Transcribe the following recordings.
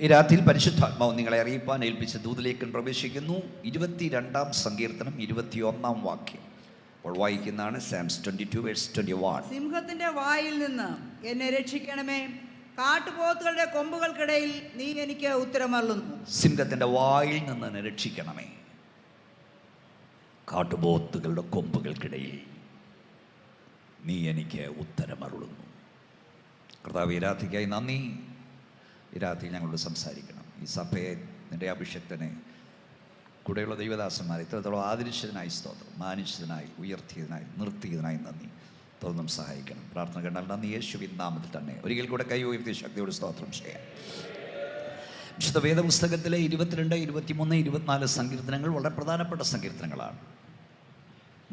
ഈ രാത്രിയിൽ പരിശുദ്ധാത്മാവ് നിങ്ങളെ അറിയിപ്പാൻ ഏൽപ്പിച്ച ദൂതിലേക്ക് പ്രവേശിക്കുന്നു. 22-ാം സങ്കീർത്തനം 21-ാം വാക്യം അപ്പോൾ വായിക്കുന്നതാണ്. സാംസ് 22:21. സിംഹത്തിന്റെ വായിൽ നിന്ന് എന്നെ രക്ഷിക്കണമേ, കാട്ടുപോത്തുകളുടെ കൊമ്പുകൾക്കിടയിൽ നീ എനിക്ക് ഉത്തരമരുളുന്നു. സിംഹത്തിന്റെ വായിൽ നിന്ന് എന്നെ രക്ഷിക്കണമേ, കാട്ടുപോത്തുകളുടെ കൊമ്പുകൾക്കിടയിൽ നീ എനിക്ക് ഉത്തരമരുളുന്നു. കർത്താവ്, ഈ രാത്രിക്കായി നന്ദി. ഈ രാത്രി ഞങ്ങളോട് സംസാരിക്കണം. ഈ സഭയെ, നിന്റെ അഭിഷക്തനെ, കൂടെയുള്ള ദൈവദാസന്മാരെ ഇത്രത്തോളം ആദരിച്ചതിനായി സ്തോത്രം, മാനിച്ചതിനായി, ഉയർത്തിയതിനായി, നിർത്തിയതിനായി നന്ദി. തുറന്നും സഹായിക്കണം. പ്രാർത്ഥന കണ്ടാൽ നന്ദി യേശുവിൻ നാമത്തിൽ തന്നെ. ഒരിക്കൽ കൂടെ കൈ ഉയർത്തി ശക്തിയോട് സ്തോത്രം ചെയ്യാം. വിശുദ്ധ വേദപുസ്തകത്തിലെ 22, 23, 24 സങ്കീർത്തനങ്ങൾ വളരെ പ്രധാനപ്പെട്ട സങ്കീർത്തനങ്ങളാണ്.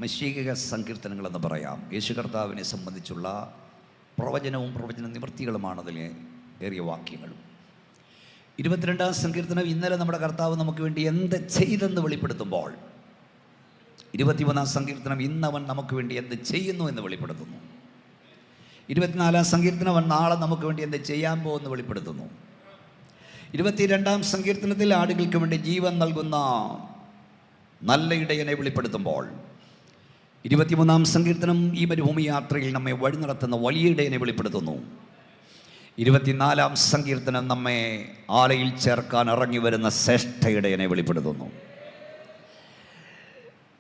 മശീക സങ്കീർത്തനങ്ങൾ എന്ന് പറയാം. യേശു കർത്താവിനെ സംബന്ധിച്ചുള്ള പ്രവചനവും പ്രവചന നിവൃത്തികളുമാണ് അതിലെ ഏറിയ വാക്യങ്ങളും. 22-ാം സങ്കീർത്തനം ഇന്നലെ നമ്മുടെ കർത്താവ് നമുക്ക് വേണ്ടി എന്ത് ചെയ്തെന്ന് വെളിപ്പെടുത്തുമ്പോൾ, 23-ാം സങ്കീർത്തനം ഇന്നവൻ നമുക്ക് വേണ്ടി എന്ത് ചെയ്യുന്നു എന്ന് വെളിപ്പെടുത്തുന്നു. 24-ാം സങ്കീർത്തനം അവൻ നാളെ നമുക്ക് വേണ്ടി എന്ത് ചെയ്യാൻ പോകുമെന്ന് വെളിപ്പെടുത്തുന്നു. 22-ാം സങ്കീർത്തനത്തിൽ ആടുകൾക്ക് വേണ്ടി ജീവൻ നൽകുന്ന നല്ല ഇടയനെ വെളിപ്പെടുത്തുമ്പോൾ, 23-ാം സങ്കീർത്തനം ഈ മരുഭൂമി യാത്രയിൽ നമ്മെ വഴി നടത്തുന്ന വലിയ ഇടയനെ വെളിപ്പെടുത്തുന്നു. 24-ാം സങ്കീർത്തനം നമ്മെ ആലയിൽ ചേർക്കാൻ ഇറങ്ങി വരുന്ന ശ്രേഷ്ഠ ഇടയനെ വെളിപ്പെടുത്തുന്നു.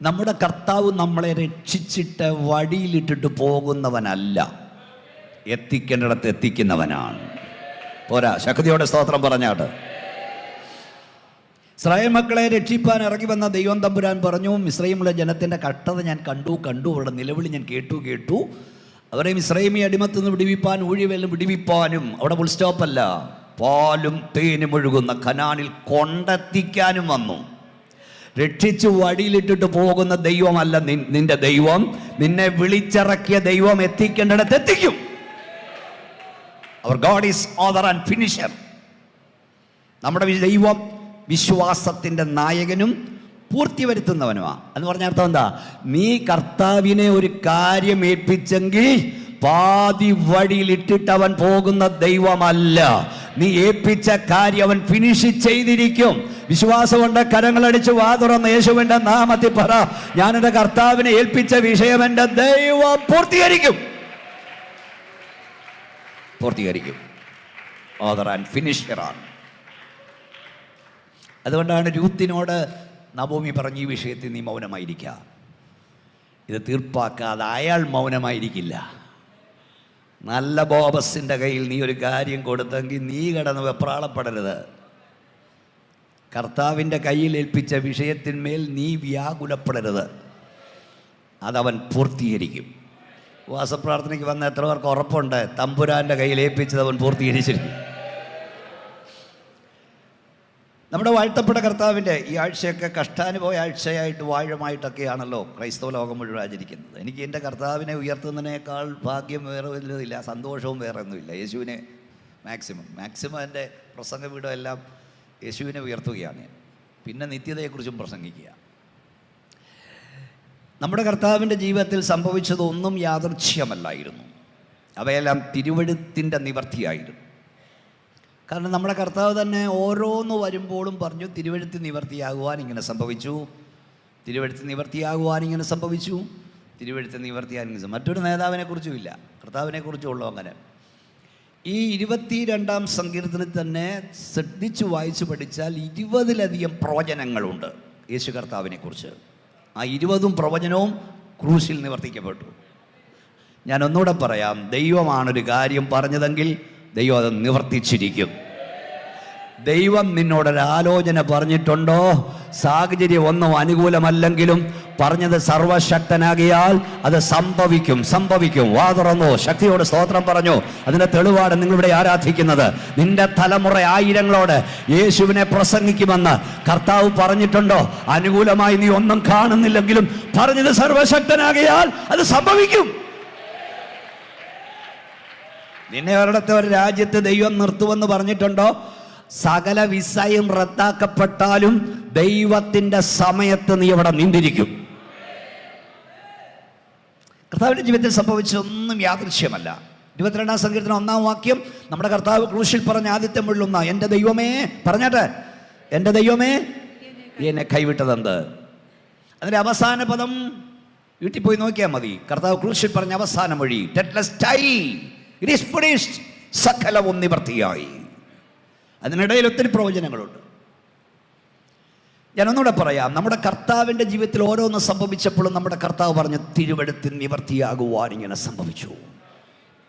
നമ്മുടെ കർത്താവ് നമ്മളെ രക്ഷിച്ചിട്ട് വഴിയിലിട്ടിട്ട് പോകുന്നവനല്ല, എത്തിക്കേണ്ടിടത്ത് എത്തിക്കുന്നവനാണ്. പോരാ, ശക്തിയോടെ സ്തോത്രം പറഞ്ഞാട്ട്. ഇസ്രായേൽ മക്കളെ രക്ഷിപ്പാൻ ഇറങ്ങി വന്ന ദൈവം തമ്പുരാൻ പറഞ്ഞു, മിസ്രയീമിലെ ജനത്തിൻ്റെ കഷ്ടത ഞാൻ കണ്ടു, അവരുടെ നിലവിളി ഞാൻ കേട്ടു. അവരെയും ഇസ്രായേലി അടിമത്തിൽ നിന്ന് വിടിവിപ്പാൻ, ഊഴിവെല്ലും വിടിവിപ്പാനും, അവിടെ ഫുൾ സ്റ്റോപ്പല്ല, പാലും തേനും ഒഴുകുന്ന കനാനിൽ കൊണ്ടെത്തിക്കാനും വന്നു. രക്ഷിച്ച് വഴിയിലിട്ടിട്ട് പോകുന്ന ദൈവമല്ല നിന്റെ ദൈവം. നിന്നെ വിളിച്ചിറക്കിയ ദൈവം എത്തിക്കേണ്ടിടത്ത് എത്തിക്കും. അവർ God is author and finisher. നമ്മുടെ ദൈവം വിശ്വാസത്തിൻ്റെ നായകനും പൂർത്തി വരുത്തുന്നവനുമാണ്. എന്ന് പറഞ്ഞ അർത്ഥം എന്താ? നീ കർത്താവിനെ ഒരു കാര്യം ഏൽപ്പിച്ചെങ്കിൽ പാതി വഴിയിലിട്ടിട്ട് അവൻ പോകുന്ന ദൈവമല്ല. നീ ഏൽപ്പിച്ച കാര്യം അവൻ ഫിനിഷ് ചെയ്തിരിക്കും. വിശ്വാസം കൊണ്ട് കരങ്ങളടിച്ച് വാ തുറന്ന് യേശുവിൻ്റെ നാമത്തിൽ പറ, ഞാൻ എൻ്റെ കർത്താവിനെ ഏൽപ്പിച്ച വിഷയം എൻ്റെ ദൈവം പൂർത്തീകരിക്കും. Author and ഫിനിഷറാണ്. അതുകൊണ്ടാണ് രൂത്തിനോട് നവോമി പറഞ്ഞ ഈ വിഷയത്തിൽ നീ മൗനമായിരിക്കുക, ഇത് തീർപ്പാക്കാതെ അയാൾ മൗനമായിരിക്കില്ല. നല്ല ബോബസിൻ്റെ കയ്യിൽ നീ ഒരു കാര്യം കൊടുത്തെങ്കിൽ നീ കിടന്ന് വെപ്രാളപ്പെടരുത്. കർത്താവിൻ്റെ കയ്യിൽ ഏൽപ്പിച്ച വിഷയത്തിന്മേൽ നീ വ്യാകുലപ്പെടരുത്, അതവൻ പൂർത്തീകരിക്കും. ഉപവാസപ്രാർത്ഥനയ്ക്ക് വന്ന എത്ര പേർക്ക് ഉറപ്പുണ്ട് തമ്പുരാൻ്റെ കയ്യിൽ ഏൽപ്പിച്ചത് അവൻ പൂർത്തീകരിച്ചിരിക്കും? നമ്മുടെ വാഴ്ത്തപ്പെട്ട കർത്താവിൻ്റെ ഈ ആഴ്ചയൊക്കെ കഷ്ടാനുഭവ ആഴ്ചയായിട്ട് വാഴമായിട്ടൊക്കെയാണല്ലോ ക്രൈസ്തവ ലോകം മുഴുവൻ ആചരിക്കുന്നത്. എനിക്ക് എൻ്റെ കർത്താവിനെ ഉയർത്തുന്നതിനേക്കാൾ ഭാഗ്യം വേറെ വല്ലതില്ല, സന്തോഷവും വേറെ ഒന്നുമില്ല. യേശുവിനെ മാക്സിമം എൻ്റെ പ്രസംഗ വീടും എല്ലാം യേശുവിനെ ഉയർത്തുകയാണ്. പിന്നെ നിത്യതയെക്കുറിച്ചും പ്രസംഗിക്കുക. നമ്മുടെ കർത്താവിൻ്റെ ജീവിതത്തിൽ സംഭവിച്ചതൊന്നും യാദൃച്ഛ്യമല്ലായിരുന്നു, അവയെല്ലാം തിരുവെഴുത്തിൻ്റെ നിവർത്തിയായിരുന്നു. കാരണം നമ്മുടെ കർത്താവ് തന്നെ ഓരോന്ന് വരുമ്പോഴും പറഞ്ഞു, തിരുവെഴുത്ത് നിവർത്തിയാകുവാൻ ഇങ്ങനെ സംഭവിച്ചു, തിരുവെഴുത്ത് നിവർത്തിയാകുവാൻ ഇങ്ങനെ സംഭവിച്ചു, തിരുവെഴുത്ത് നിവർത്തിയാകുവാൻ. മറ്റൊരു നേതാവിനെ കുറിച്ചും ഇല്ല, കർത്താവിനെ കുറിച്ചുള്ളൂ. അങ്ങനെ ഈ 22-ാം സങ്കീർത്തനത്തിൽ തന്നെ ശ്രദ്ധിച്ച് വായിച്ചു പഠിച്ചാൽ 20-ലധികം പ്രവചനങ്ങളുണ്ട് യേശു കർത്താവിനെ കുറിച്ച്. ആ 20 പ്രവചനവും ക്രൂശിൽ നിവർത്തിക്കപ്പെട്ടു. ഞാൻ ഒന്നുകൂടെ പറയാം, ദൈവമാണൊരു കാര്യം പറഞ്ഞതെങ്കിൽ ദൈവം അത് നിവർത്തിച്ചിരിക്കും. ദൈവം നിന്നോടൊരാലോചന പറഞ്ഞിട്ടുണ്ടോ? സാഹചര്യം ഒന്നും അനുകൂലമല്ലെങ്കിലും പറഞ്ഞത് സർവശക്തനാകിയാൽ അത് സംഭവിക്കും. വാ തുറന്നു ശക്തിയോട് സ്തോത്രം പറഞ്ഞു. അതിൻ്റെ തെളിവാണ് നിങ്ങളിവിടെ ആരാധിക്കുന്നത്. നിന്റെ തലമുറ ആയിരങ്ങളോട് യേശുവിനെ പ്രസംഗിക്കുമെന്ന് കർത്താവ് പറഞ്ഞിട്ടുണ്ടോ? അനുകൂലമായി നീ ഒന്നും കാണുന്നില്ലെങ്കിലും പറഞ്ഞത് സർവശക്തനാകിയാൽ അത് സംഭവിക്കും. നിന്നെ ഒരിടത്തെ ഒരു രാജ്യത്ത് ദൈവം നിർത്തുമെന്ന് പറഞ്ഞിട്ടുണ്ടോ? സകല വിസയും റദ്ദാക്കപ്പെട്ടാലും ദൈവത്തിൻ്റെ സമയത്ത് നീ അവിടെ നിന്നിരിക്കും. കർത്താവിൻ്റെ ജീവിതത്തിൽ സംഭവിച്ചതൊന്നും യാദൃശ്യമല്ല. 22-ാം സങ്കീർത്തനം 1-ാം വാക്യം നമ്മുടെ കർത്താവ് ക്രൂശിൽ പറഞ്ഞ ആദ്യത്തെ മുള്ളുന്ന, എൻ്റെ ദൈവമേ, പറഞ്ഞാട്ടെ, എൻ്റെ ദൈവമേ എന്നെ കൈവിട്ടതെന്ത്. അതിൻ്റെ അവസാന പദം വീട്ടിൽ പോയി നോക്കിയാൽ മതി. കർത്താവ് ക്രൂശിൽ പറഞ്ഞ അവസാന മൊഴി, സകലവും നിവർത്തിയായി. അതിനിടയിൽ ഒത്തിരി പ്രവചനങ്ങളുണ്ട്. ഞാനൊന്നുകൂടെ പറയാം. നമ്മുടെ കർത്താവിൻ്റെ ജീവിതത്തിൽ ഓരോന്ന് സംഭവിച്ചപ്പോഴും നമ്മുടെ കർത്താവ് പറഞ്ഞ തിരുവെഴുത്തിൽ നിവർത്തിയാകുവാൻ ഇങ്ങനെ സംഭവിച്ചു,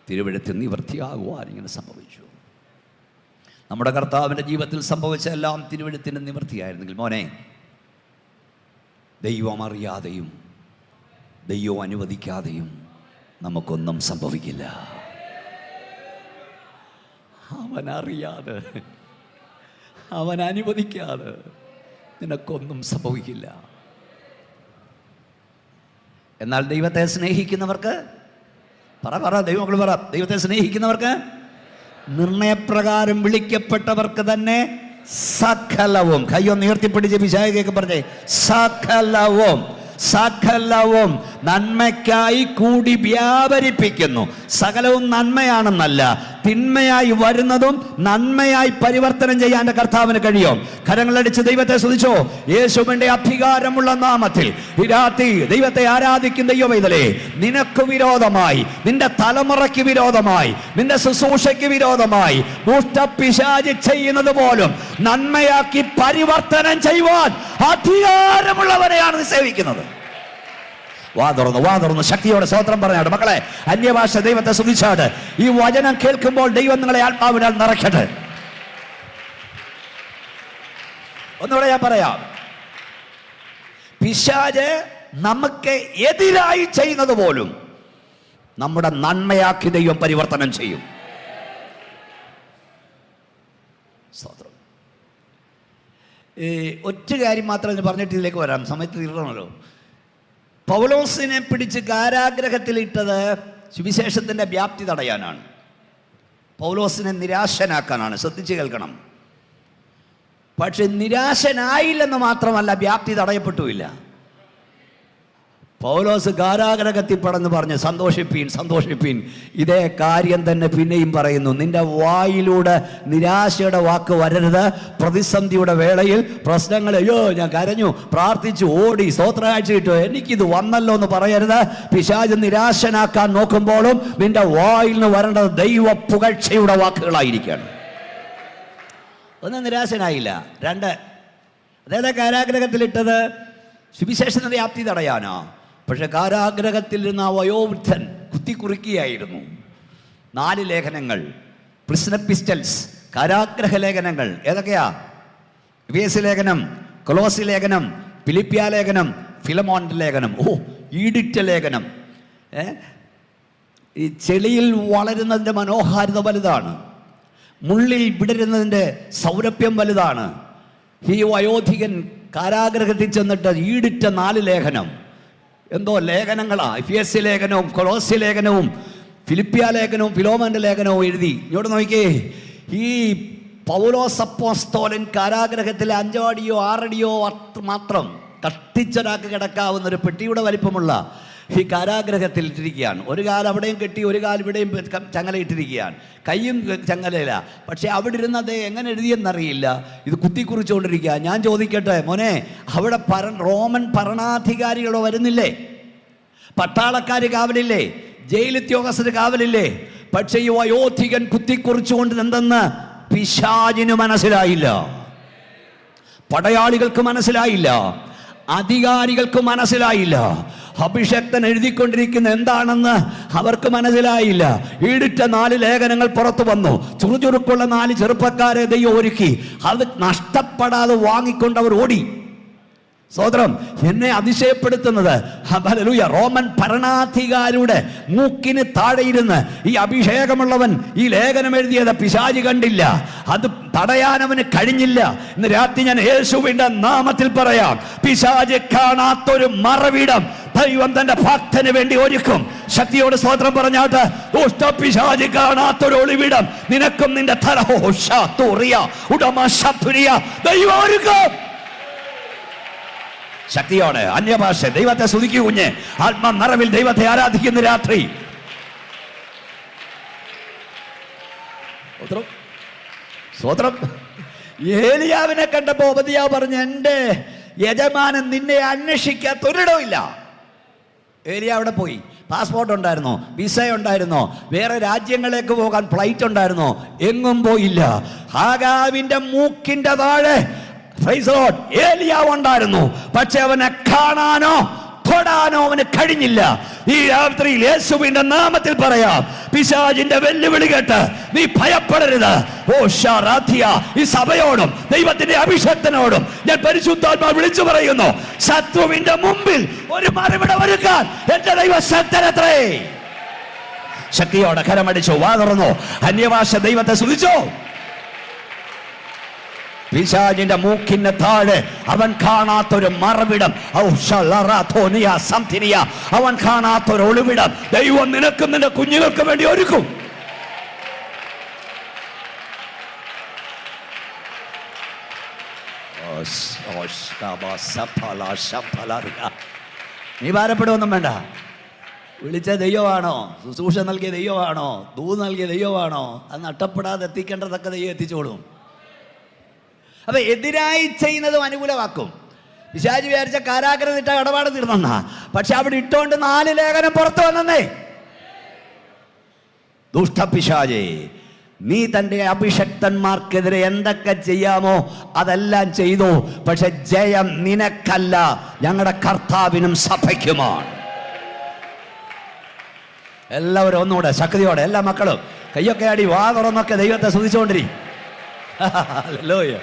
തിരുവെഴുത്തിൽ നിവർത്തിയാകുവാൻ ഇങ്ങനെ സംഭവിച്ചു. നമ്മുടെ കർത്താവിൻ്റെ ജീവിതത്തിൽ സംഭവിച്ച എല്ലാം തിരുവെഴുത്തിന് നിവർത്തിയായിരുന്നെങ്കിൽ മോനെ, ദൈവം അറിയാതെയും ദൈവം അനുവദിക്കാതെയും നമുക്കൊന്നും സംഭവിക്കില്ല. അവൻ അറിയാതെ, അവൻ അനുവദിക്കാതെ നിനക്കൊന്നും സംഭവിക്കില്ല. എന്നാൽ ദൈവത്തെ സ്നേഹിക്കുന്നവർക്ക്, ദൈവമക്കൾ പറ, ദൈവത്തെ സ്നേഹിക്കുന്നവർക്ക്, നിർണയപ്രകാരം വിളിക്കപ്പെട്ടവർക്ക് തന്നെ സകലവും, കയ്യൊന്ന് ഉയർത്തിപ്പിടിച്ച് പിശാചിനെയൊക്കെ പറഞ്ഞേ, സകലവും സകലവും നന്മയ്ക്കായി കൂടി വ്യാപരിപ്പിക്കുന്നു. സകലവും നന്മയാണെന്നല്ല, തിന്മയായി വരുന്നതും നന്മയായി പരിവർത്തനം ചെയ്യാൻ എൻ്റെ കർത്താവിന് കഴിയും. കരങ്ങളടിച്ച് ദൈവത്തെ സ്തുതിച്ചോ. യേശുവിൻ്റെ അധികാരമുള്ള നാമത്തിൽ ഈ രാത്രി ദൈവത്തെ ആരാധിക്കുന്ന ദൈവമൈതലേ, നിനക്ക് വിരോധമായി, നിന്റെ തലമുറയ്ക്ക് വിരോധമായി, നിന്റെ ശുശ്രൂഷയ്ക്ക് വിരോധമായി ദുഷ്ടപിശാച് ചെയ്യുന്നത് പോലും നന്മയാക്കി പരിവർത്തനം ചെയ്യുവാൻ അധികാരമുള്ളവരെയാണ് നീ സേവിക്കുന്നത്. വാ തുറന്ന് ശക്തിയോടെ സ്തോത്രം പറഞ്ഞാട്. മക്കളെ, അന്യഭാഷ ദൈവത്തെ സ്തുതിച്ചാട്. ഈ വചനം കേൾക്കുമ്പോൾ ദൈവം നിങ്ങളെ ആത്മാവിനാൽ നിറയ്ക്കട്ടെ. ഒന്നുകൂടെ ഞാൻ പറയാം. പിശാച് നമുക്ക് എതിരായി ചെയ്യുന്നത് പോലും നമ്മുടെ നന്മയാക്കി ദൈവം പരിവർത്തനം ചെയ്യും. സ്തോത്രം. ഒറ്റ കാര്യം മാത്രം പറഞ്ഞിട്ട് ഇതിലേക്ക് വരാം, സമയത്ത് തീരണമല്ലോ. പൗലോസിനെ പിടിച്ച് കാരാഗ്രഹത്തിലിട്ടത് സുവിശേഷത്തിൻ്റെ വ്യാപ്തി തടയാനാണ്, പൗലോസിനെ നിരാശനാക്കാനാണ്. ശ്രദ്ധിച്ച് കേൾക്കണം. പക്ഷെ നിരാശനായില്ലെന്ന് മാത്രമല്ല, വ്യാപ്തി തടയപ്പെട്ടുമില്ല. പൗലോസ് കാരാഗ്രഹത്തിൽ പടന്ന് പറഞ്ഞ് സന്തോഷിപ്പീൻ സന്തോഷിപ്പീൻ. ഇതേ കാര്യം തന്നെ പിന്നെയും പറയുന്നു. നിന്റെ വായിലൂടെ നിരാശയുടെ വാക്ക് വരരുത്. പ്രതിസന്ധിയുടെ വേളയിൽ പ്രശ്നങ്ങൾ, അയ്യോ ഞാൻ കരഞ്ഞു, പ്രാർത്ഥിച്ചു, ഓടി, സ്തോത്രകാഴ്ച കിട്ടും, എനിക്കിത് വന്നല്ലോ എന്ന് പറയരുത്. പിശാച് നിരാശനാക്കാൻ നോക്കുമ്പോഴും നിന്റെ വായിൽ നിന്ന് വരേണ്ടത് ദൈവ പുകഴ്ചയുടെ വാക്കുകളായിരിക്കണം. ഒന്ന്, നിരാശനായില്ല. 2, അതായത് കാരാഗ്രഹത്തിലിട്ടത് സുവിശേഷത്തിന്റെ വ്യാപ്തി തടയാനോ. പക്ഷെ കാരാഗ്രഹത്തിൽ നിന്ന് ആ വയോവൃദ്ധൻ കുത്തിക്കുറിക്കുകയായിരുന്നു. 4 ലേഖനങ്ങൾ, പ്രിസൺ എപ്പിസ്റ്റൽസ്, കാരാഗ്രഹ ലേഖനങ്ങൾ. ഏതൊക്കെയാ? എഫേസ്യ ലേഖനം, കൊലോസി ലേഖനം, ഫിലിപ്പിയ ലേഖനം, ഫിലമോന്റെ ലേഖനം, ഈഡിറ്റ ലേഖനം. ഈ ചെളിയിൽ വളരുന്നതിൻ്റെ മനോഹാരിത വലുതാണ്, മുള്ളിൽ വിടരുന്നതിൻ്റെ സൗരഭ്യം വലുതാണ്. ഈ വയോധികൻ കാരാഗ്രഹത്തിൽ ചെന്നിട്ട് ഈടിറ്റ 4 ലേഖനം, എന്തോ ലേഖനങ്ങളാ. എഫേസ്യ ലേഖനവും കൊലോസ്യ ലേഖനവും ഫിലിപ്പിയ ലേഖനവും ഫിലോമോന്റെ ലേഖനവും എഴുതി. ഇങ്ങോട്ട് നോക്കിയേ, ഈ പൗലോസ് അപ്പോസ്തലൻ കാരാഗ്രഹത്തിൽ 5 അടിയോ 6 അടിയോ മാത്രം കഷ്ടിച്ചൊരാൾക്ക് കിടക്കാവുന്ന ഒരു പെട്ടിയുടെ വലിപ്പമുള്ള ഈ കാരാഗ്രഹത്തിൽ ഇട്ടിരിക്കുകയാണ്. ഒരു കാൽ അവിടെയും കെട്ടി, ഒരു കാൽ ഇവിടെയും ചങ്ങല ഇട്ടിരിക്കുകയാണ്. കയ്യും ചങ്ങലയില്ല. പക്ഷെ അവിടെ ഇരുന്ന് അത് എങ്ങനെ എഴുതിയെന്നറിയില്ല, ഇത് കുത്തിക്കുറിച്ചുകൊണ്ടിരിക്കുക. ഞാൻ ചോദിക്കട്ടെ മോനെ, അവിടെ റോമൻ ഭരണാധികാരികളോ വരുന്നില്ലേ? പട്ടാളക്കാർ കാവലില്ലേ? ജയിലുദ്യോഗസ്ഥർ കാവലില്ലേ? പക്ഷെ ഈ വയോധികൻ കുത്തിക്കുറിച്ചുകൊണ്ട് എന്തെന്ന് പിശാചിന് മനസ്സിലായില്ല, പടയാളികൾക്ക് മനസ്സിലായില്ല, അധികാരികൾക്ക് മനസ്സിലായില്ല. അഭിഷക്തൻ എഴുതിക്കൊണ്ടിരിക്കുന്ന എന്താണെന്ന് അവർക്ക് മനസ്സിലായില്ല. ഈടിറ്റ 4 ലേഖനങ്ങൾ പുറത്തു വന്നു. ചുറുചുറുക്കുള്ള 4 ചെറുപ്പക്കാരെ ദൈവം ഒരുക്കി. അത് നഷ്ടപ്പെടാതെ വാങ്ങിക്കൊണ്ട് അവർ ഓടി. സ്തോത്രം. എന്നെ അതിശയപ്പെടുത്തുന്നത്, ഹല്ലേലൂയ, റോമൻ ഭരണാധികാരിയുടെ മൂക്കിന് താഴെയിരുന്ന് ഈ അഭിഷേകമുള്ളവൻ ഈ ലേഖനം എഴുതിയത് പിശാച് കണ്ടില്ല, അത് തടയാൻ അവന് കഴിഞ്ഞില്ല. ഇന്ന് രാത്രി ഞാൻ യേശുവിന്റെ നാമത്തിൽ പറയാം, പിശാച് കാണാത്തൊരു മറവിടം ദൈവം തന്റെ ഭക്തന് വേണ്ടി ഒരുക്കും. ശക്തിയോട് സ്തോത്രം പറഞ്ഞാട്ട്, പിശാച് കാണാത്തൊരു ഒളിവിടം നിനക്കും നിന്റെ ദൈവം ഒരുക്കും. ശക്തിയോടെ അന്യഭാഷ ദൈവത്തെ സ്തുതിക്കൂ കുഞ്ഞ്. ആത്മ നിറവിൽ ദൈവത്തെ ആരാധിക്കുന്ന രാത്രി. സ്വതന്ത്രം. ഏലിയാവിനെ കണ്ടപ്പോൾ ഓബദ്യാവ് പറഞ്ഞു, എൻ്റെ യജമാനൻ നിന്നെ അന്വേഷിക്കാത്തൊരിടമില്ല. ഏലിയ അവിടെ പോയി. പാസ്പോർട്ട് ഉണ്ടായിരുന്നോ? വിസ ഉണ്ടായിരുന്നോ? വേറെ രാജ്യങ്ങളിലേക്ക് പോകാൻ ഫ്ലൈറ്റ് ഉണ്ടായിരുന്നോ? എങ്ങും പോയില്ല. ആഹാബിന്റെ മൂക്കിന്റെ താഴെ ഏലിയാവ് ഉണ്ടായിരുന്നു. പക്ഷെ അവനെ കാണാനോ തൊടാനോ അവന് കഴിഞ്ഞില്ല. ഈ രാത്രിയിൽ യേശുവിന്റെ നാമത്തിൽ പറയാം, പിശാചിന്റെ വെല്ലുവിളി കേട്ട് നീ ഭയപ്പെടരുത്. ഓ ഷാറാഥിയ, ഈ സഭയോടും ദൈവത്തിന്റെ അഭിഷേകത്തിനോടും ഞാൻ പരിശുദ്ധാത്മാവ് വിളിച്ചു പറയുന്നു, ശത്രുവിന്റെ മുമ്പിൽ ഒരു മറുപടി ഒരുക്കാൻ എന്റെ ദൈവശക്തനത്രേ. ശക്തിയോടെ കരമടിച്ചു, വാ തുറന്നു, അന്യഭാഷ ദൈവത്തെ സ്തുതിച്ചോ. പിശാചിന്റെ മൂക്കിന് താഴെ അവൻ കാണാത്തൊരു മറവിടം, അവൻ കാണാത്തൊരു ഒളിവിടം ദൈവം നിനക്കും നിന്റെ കുഞ്ഞുങ്ങൾക്ക് വേണ്ടി ഒരുക്കും. നീ ഭാരപ്പെടുവൊന്നും വേണ്ട. വിളിച്ച ദൈവമാണോ? ശുശ്രൂഷ നൽകിയ ദൈവമാണോ? ദൂത് നൽകിയ ദൈവമാണോ? അത് നഷ്ടപ്പെടാതെ എത്തിക്കേണ്ടതൊക്കെ ദൈവം എത്തിച്ചോളും. അപ്പൊ എതിരായി ചെയ്യുന്നതും അനുകൂലമാക്കും. പിശാച് വിചാരിച്ച കാരാഗ്രഹത്തിട്ട ഇടപാട് തീർന്നെന്നാ, പക്ഷെ അവിടെ ഇട്ടോണ്ട് 4 ലേഖനം പുറത്തു വന്നേ. ദുഷ്ടപിശാചേ, നീ തൻ്റെ അഭിഷക്തന്മാർക്കെതിരെ എന്തൊക്കെ ചെയ്യാമോ അതെല്ലാം ചെയ്തു, പക്ഷെ ജയം നിനക്കല്ല, ഞങ്ങളുടെ കർത്താവിനും സഭയ്ക്കുമാണ്. എല്ലാവരും ഒന്നുകൂടെ ശക്തിയോടെ, എല്ലാ മക്കളും കയ്യൊക്കെ ആടി വാ തുറന്നൊക്കെ ദൈവത്തെ സ്തുതിച്ചുകൊണ്ടിരി. ഹല്ലേലൂയ.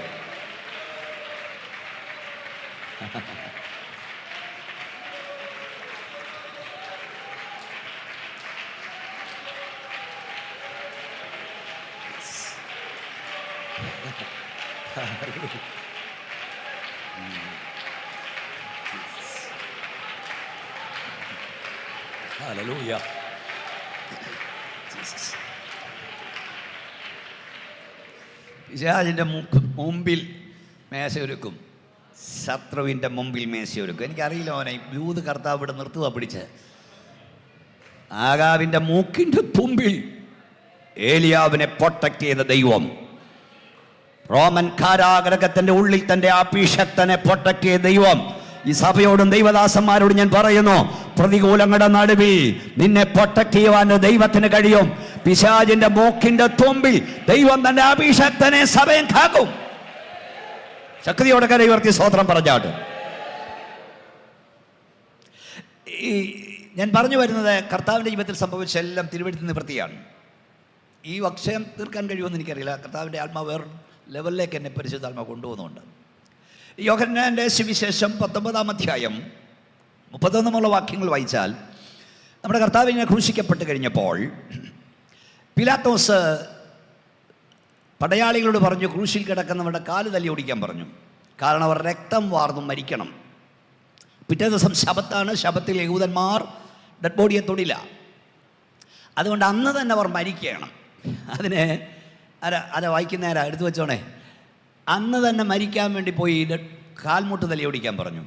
Hallelujah. Jesus. പിശാചിന്റെ മുമ്പിൽ മേശയൊരുക്കും, ശത്രുവിൻ്റെ മുമ്പിൽ മേശയൊരുക്കും. എനിക്കറിയില്ല മോനെ, യൂത് കർത്താവ് ഇവിടെ നിർത്തുക പിടിച്ച്. ആഹാബിന്റെ മൂക്കിന്റെ തുമ്പിൽ ഏലിയാവിനെ പ്രൊട്ടക്ട് ചെയ്ത ദൈവം, റോമൻ കാരാഗ്രഹത്തിന്റെ ഉള്ളിൽ തന്റെ അഭിഷക്തനെ പ്രൊട്ടക്ട് ചെയ്ത ദൈവം, ഈ സഭയോടും ദൈവദാസന്മാരോടും ഞാൻ പറയുന്നു, പ്രതികൂലങ്ങളുടെ നടുവിൽ നിന്നെ പ്രൊട്ടക്ട് ചെയ്യുവാൻ ദൈവത്തിന് കഴിയും. പിശാചിന്റെ മൂക്കിന്റെ തുമ്പിൽ ദൈവം തന്റെ അഭിഷക്തനെ സഭയും കാക്കും. ശക്തിയോടെ കര ഉയർത്തി സ്തോത്രം പറഞ്ഞാട്ട്. ഈ ഞാൻ പറഞ്ഞു വരുന്നത് കർത്താവിൻ്റെ ജീവിതത്തിൽ സംഭവിച്ച എല്ലാം തിരുവഴുത്തിൽ നിവൃത്തിയാണ്. ഈ അക്ഷയം തീർക്കാൻ കഴിയുമെന്ന് എനിക്കറിയില്ല. കർത്താവിൻ്റെ ആത്മാവ് വേറെ ലെവലിലേക്ക് എന്നെ പരിശുദ്ധാത്മാവ് കൊണ്ടുപോകുന്നുണ്ട്. യോഹന്നാന്റെ സുവിശേഷം 19-ാം അധ്യായം 31 വാക്യങ്ങൾ വായിച്ചാൽ, നമ്മുടെ കർത്താവിനെ ക്രൂശിക്കപ്പെട്ട് കഴിഞ്ഞപ്പോൾ പിലാത്തോസ് പടയാളികളോട് പറഞ്ഞു, ക്രൂശിൽ കിടക്കുന്നവരുടെ കാല് തല്ലി ഓടിക്കാൻ പറഞ്ഞു, കാരണം അവർ രക്തം വാർന്നു മരിക്കണം. പിറ്റേ ദിവസം ശബത്താണ്. ശബത്തിൽ യഹൂദന്മാർ ഡെഡ് ബോഡിയെ തൊടില്ല. അതുകൊണ്ട് അന്ന് തന്നെ അവർ മരിക്കണം. അതിന് വായിക്കുന്നേരാ എടുത്തു വെച്ചോണേ. അന്ന് തന്നെ മരിക്കാൻ വേണ്ടി പോയി കാൽമുട്ട് തല്ലി ഓടിക്കാൻ പറഞ്ഞു.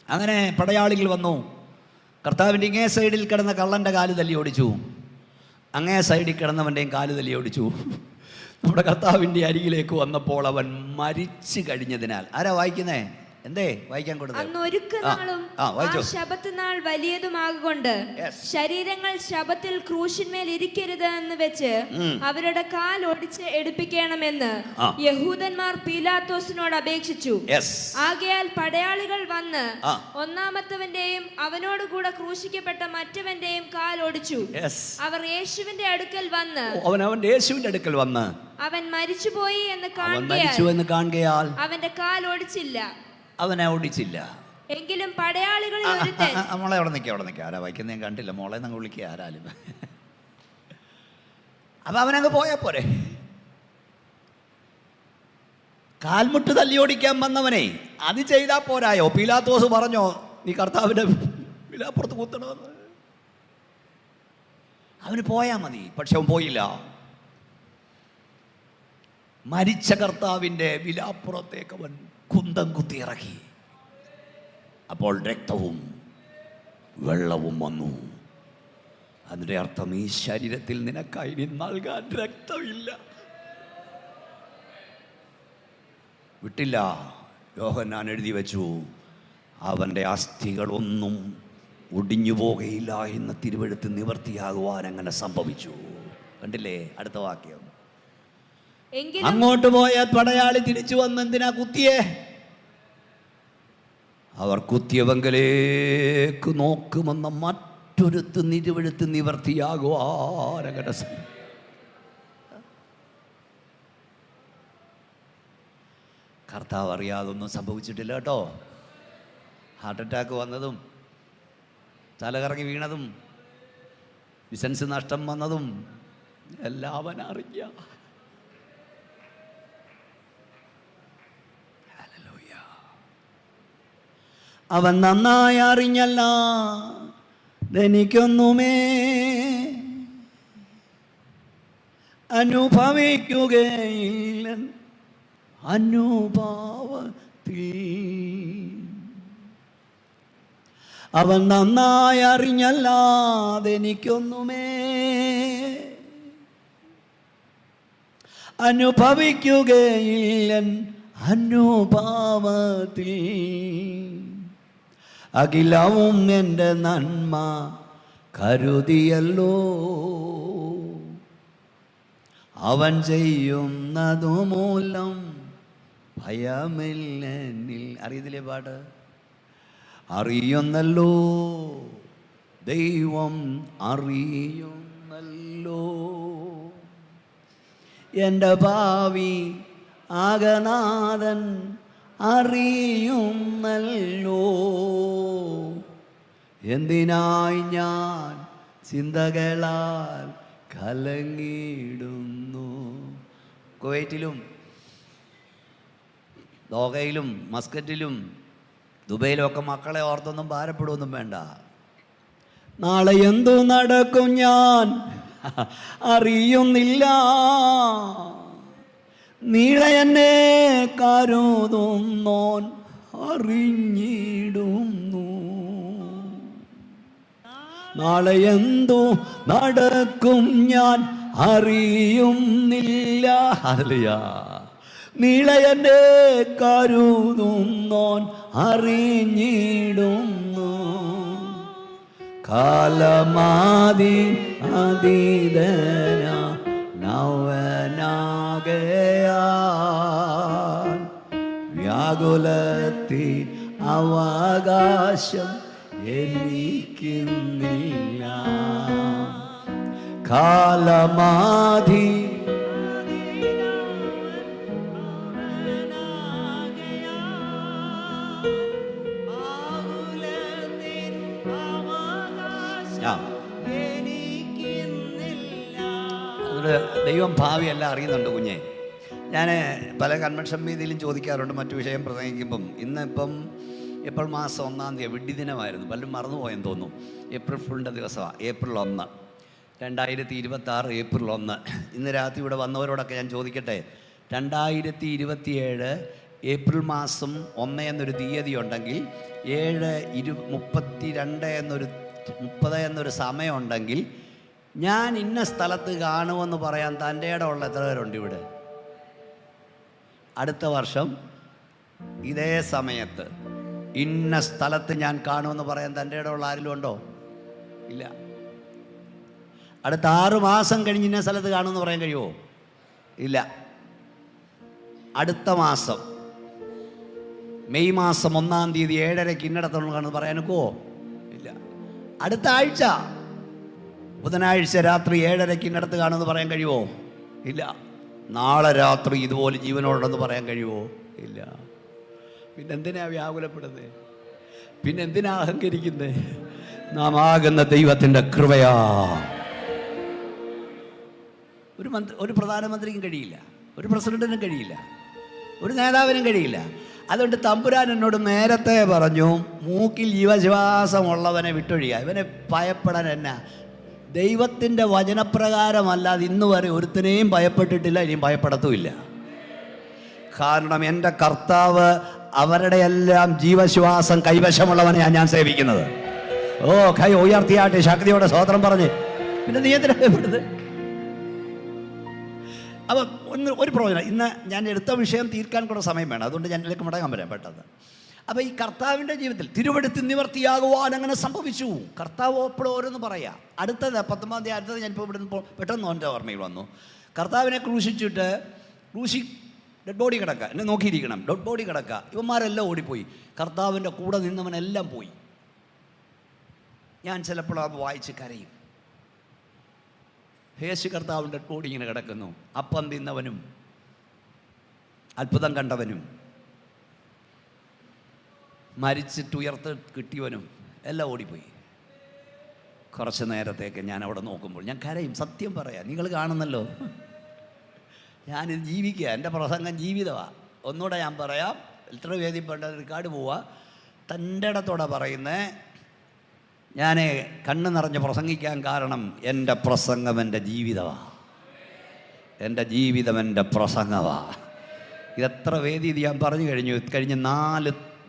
അങ്ങനെ പടയാളികൾ വന്നു, കർത്താവിൻ്റെ ഇങ്ങേ സൈഡിൽ കിടന്ന കള്ളൻ്റെ കാല് തല്ലി ഓടിച്ചു, അങ്ങേ സൈഡിൽ കിടന്നവൻ്റെയും കാല് തല്ലി ഓടിച്ചു. നമ്മുടെ കർത്താവിൻ്റെ അരികിലേക്ക് വന്നപ്പോൾ അവൻ മരിച്ചു കഴിഞ്ഞതിനാൽ, ആരാ വായിക്കുന്നേ? എന്തേ വായിക്കാൻ കൊടുത്തത്? ശബത്ത് നാൾ വലിയതുമാകൊണ്ട് ശരീരങ്ങൾ ശബത്തിൽ ക്രൂശിന്മേൽ ഇരിക്കരുത് എന്ന് വെച്ച് അവരുടെ കാൽ ഒടിച്ച് എടുപ്പിക്കണമെന്ന് യഹൂദന്മാർ പീലാത്തോസിനോട് അപേക്ഷിച്ചു. ആകയാൽ പടയാളികൾ വന്ന് ഒന്നാമത്തവന്റെയും അവനോട് കൂടെ ക്രൂശിക്കപ്പെട്ട മറ്റവന്റെയും കാൽ ഒടിച്ചു. അവർ യേശുവിന്റെ അടുക്കൽ വന്ന് അവൻ മരിച്ചുപോയി എന്ന് കാണുകയാൽ അവന്റെ കാൽ ഒടിച്ചില്ല. അവനെ ഓടിച്ചില്ല. എങ്കിലും പടയാളികളിൽ ഒരുത്തൻ, മോളെ അവിടെ നിൽക്കുക, ആരാ വായിക്കുന്ന ഞാൻ കണ്ടില്ല, മോളെ നിങ്ങൾ വിളിക്കുക ആരാലും. അപ്പൊ അവനങ്ങ് പോയാ പോരെ? കാൽമുട്ട് തല്ലി ഓടിക്കാൻ വന്നവനെ അത് ചെയ്താ പോരായോ? പീലാത്തോസ് പറഞ്ഞോ നീ കർത്താവിന്റെ വിലാപ്പുറത്ത് കുത്തണമെന്ന്? അവന് പോയാ മതി. പക്ഷെ അവൻ പോയില്ല. മരിച്ച കർത്താവിന്റെ വിലാപ്പുറത്തേക്ക് അവൻ കുന്തം കുത്തിയിറക്കി. അപ്പോൾ രക്തവും വെള്ളവും വന്നു. അതിൻ്റെ അർത്ഥം ഈ ശരീരത്തിൽ നിനക്കായി നൽകാൻ രക്തമില്ല. വിട്ടില്ല. യോഹന്നാൻ എഴുതി വെച്ചു, അവൻ്റെ അസ്ഥികളൊന്നും ഒടിഞ്ഞു പോകുകയില്ല എന്ന് തിരുവെഴുത്ത് നിവർത്തിയാകുവാൻ അങ്ങനെ സംഭവിച്ചു. കണ്ടില്ലേ? അടുത്ത വാക്യം. അങ്ങോട്ട് പോയ പടയാളി തിരിച്ചു വന്ന് എന്തിനാ കുത്തിയേ? അവർ കുത്തിയവങ്കിലേക്ക് നോക്കുമെന്ന മറ്റൊരുത്ത് തിരുവെഴുത്ത് നിവർത്തിയാകുവാൻ അങ്ങനെ കർത്താവ് അറിയാതൊന്നും സംഭവിച്ചിട്ടില്ല കേട്ടോ. ഹാർട്ട് അറ്റാക്ക് വന്നതും തലകറങ്ങി വീണതും ബിസിനസ് നഷ്ടം വന്നതും എല്ലാം അവൻ അറിഞ്ഞ. അവൻ നന്നായി അറിഞ്ഞല്ല എനിക്കൊന്നുമേ അനുഭവിക്കുകയില്ല അനുഭാവത്തിൽ. അവൻ നന്നായി അറിഞ്ഞല്ലാതെ എനിക്കൊന്നുമേ അനുഭവിക്കുകയില്ല അനുഭാവത്തിൽ. അഖിലവും എൻ്റെ നന്മ കരുതിയല്ലോ അവൻ ചെയ്യുന്നതു മൂലം ഭയമില്ലെന്നിൽ. അറിയത്തില്ലേ പാട്ട്? അറിയുന്നല്ലോ ദൈവം അറിയുന്നല്ലോ എൻ്റെ ഭാവി ആകനാഥൻ അറിയുന്നല്ലോ. എന്തിനായി ഞാൻ ചിന്തകളാൽ കലങ്ങിടുന്നു. കുവൈറ്റിലും ദോഹയിലും മസ്കറ്റിലും ദുബൈയിലും ഒക്കെ മക്കളെ ഓർത്തൊന്നും ഭാരപ്പെടുകയൊന്നും വേണ്ട. നാളെ എന്തു നടക്കും ഞാൻ അറിയുന്നില്ല. നീളെ എന്നെ കരുതുന്നോൻ അറിഞ്ഞിടുന്നു. നാളെ എന്തു നടക്കും ഞാൻ അറിയുന്നില്ല. ഹല്ലേലൂയ. നീളെ എന്നെ കരുതുന്നോൻ അറിഞ്ഞിടുന്നു. കാലമാതി അതീതന നവനാകയാൽ വ്യാകുലത്തിൽ അവകാശം എനിക്കുന്നില്ല. കാലമാതി ദൈവം ഭാവിയെല്ലാം അറിയുന്നുണ്ട് കുഞ്ഞെ. ഞാൻ പല കൺവെൻഷൻ വേദിയിലും ചോദിക്കാറുണ്ട് മറ്റു വിഷയം പ്രസംഗിക്കുമ്പം. ഇന്നിപ്പം ഏപ്രിൽ മാസം 1-ാം തീയതി വെഡ്ഡി ദിനമായിരുന്നു. പലരും മറന്നുപോയെന്ന് തോന്നുന്നു. ഏപ്രിൽ ഫുളിൻ്റെ ദിവസമാണ്. April 1, 2026 April 1. ഇന്ന് രാത്രി ഇവിടെ വന്നവരോടൊക്കെ ഞാൻ ചോദിക്കട്ടെ, 2027 ഏപ്രിൽ മാസം 1 എന്നൊരു തീയതി ഉണ്ടെങ്കിൽ 7:32 എന്നൊരു സമയമുണ്ടെങ്കിൽ ഞാൻ ഇന്ന സ്ഥലത്ത് കാണുമെന്ന് പറയാൻ തൻ്റെ ഇടമുള്ള എത്ര പേരുണ്ട് ഇവിടെ? അടുത്ത വർഷം ഇതേ സമയത്ത് ഇന്ന സ്ഥലത്ത് ഞാൻ കാണുമെന്ന് പറയാൻ തൻ്റെ ഇടമുള്ള ആരെങ്കിലും ഉണ്ടോ? ഇല്ല. അടുത്ത 6 മാസം കഴിഞ്ഞ് ഇന്ന സ്ഥലത്ത് കാണുമെന്ന് പറയാൻ കഴിയുമോ? ഇല്ല. അടുത്ത മാസം മെയ് മാസം 1-ാം തീയതി 7:30 ഇന്നടത്തോളം കാണുമെന്ന് പറയാനൊക്കുമോ? ഇല്ല. അടുത്ത ആഴ്ച ബുധനാഴ്ച രാത്രി 7:30 ഇന്നടത്ത് കാണുമെന്ന് പറയാൻ കഴിയുമോ? ഇല്ല. നാളെ രാത്രി ഇതുപോലെ ജീവനോടുണ്ടെന്ന് പറയാൻ കഴിയുമോ? ഇല്ല. പിന്നെന്തിനാ വ്യാകുലപ്പെടുന്നത്? പിന്നെന്തിനാ അഹങ്കരിക്കുന്നത്? നാം ആകുന്ന ദൈവത്തിൻ്റെ കൃപയാ. ഒരു പ്രധാനമന്ത്രിക്കും കഴിയില്ല, ഒരു പ്രസിഡന്റിനും കഴിയില്ല, ഒരു നേതാവിനും കഴിയില്ല. അതുകൊണ്ട് തമ്പുരാൻ എന്നോട് നേരത്തെ പറഞ്ഞു, മൂക്കിൽ ജീവശ്വാസമുള്ളവനെ വിട്ടൊഴിയുക. ഇവനെ ഭയപ്പെടാൻ എന്നാ? ദൈവത്തിൻ്റെ വചനപ്രകാരമല്ലാതെ ഇന്ന് വരെ ഒരുത്തനെയും ഭയപ്പെട്ടിട്ടില്ല, ഇനിയും ഭയപ്പെടത്തുമില്ല. കാരണം എൻ്റെ കർത്താവ് അവരുടെ എല്ലാം ജീവശ്വാസം കൈവശമുള്ളവനെയാണ് ഞാൻ സേവിക്കുന്നത്. ഓ, കൈ ഉയർത്തിയാട്ടെ ശക്തിയോടെ സ്തോത്രം പറഞ്ഞ്. പിന്നെ നീ എന്തിനാ ഭയപ്പെടുന്നത്? അപ്പോൾ ഒരു പ്രവചനം, ഇന്ന് ഞാൻ എടുത്ത വിഷയം തീർക്കാൻ കൂടെ സമയം വേണം, അതുകൊണ്ട് ഞാൻ ഇതിലേക്ക് മടങ്ങാൻ വരാം പെട്ടെന്ന്. അപ്പോൾ ഈ കർത്താവിൻ്റെ ജീവിതത്തിൽ തിരുവെടുത്ത് നിവർത്തിയാകുവാൻ അങ്ങനെ സംഭവിച്ചു. കർത്താവ് എപ്പോഴും ഓരോന്ന് പറയാം. അടുത്തത് 19 അടുത്തത് ഞാനിപ്പോൾ ഇവിടെ നിന്ന് പെട്ടെന്ന് എൻ്റെ ഓർമ്മയിൽ വന്നു. കർത്താവിനെ ക്രൂശിച്ചിട്ട് ഡെഡ് ബോഡി കിടക്കുക, എന്നെ നോക്കിയിരിക്കണം, ഡെഡ് ബോഡി കിടക്കുക, ഇവന്മാരെല്ലാം ഓടിപ്പോയി, കർത്താവിൻ്റെ കൂടെ നിന്നവനെല്ലാം പോയി. ഞാൻ ചിലപ്പോൾ അത് വായിച്ച് കരയും. യേശു കർത്താവിൻ്റെ ഡെഡ് ബോഡി ഇങ്ങനെ കിടക്കുന്നു, അപ്പം തിന്നവനും അത്ഭുതം കണ്ടവനും മരിച്ചിട്ട് ഉയർത്ത് കിട്ടിയവനും എല്ലാം ഓടിപ്പോയി. കുറച്ച് നേരത്തേക്ക് ഞാൻ അവിടെ നോക്കുമ്പോൾ ഞാൻ കരയും. സത്യം പറയാം, നിങ്ങൾ കാണുന്നല്ലോ, ഞാനിത് ജീവിക്കുക, എൻ്റെ പ്രസംഗം ജീവിതമാണ്. ഒന്നുകൂടെ ഞാൻ പറയാം, എത്ര വേദിപ്പെട്ട റിക്കാർഡ് പോവുക, തൻ്റെ ഇടത്തോടെ പറയുന്നത്. ഞാൻ കണ്ണ് നിറഞ്ഞ് പ്രസംഗിക്കാൻ കാരണം എൻ്റെ പ്രസംഗം എൻ്റെ ജീവിതമാണ്, എൻ്റെ ജീവിതം എൻ്റെ പ്രസംഗമാണ്. ഇതെത്ര വേദി ഞാൻ പറഞ്ഞു കഴിഞ്ഞു. കഴിഞ്ഞ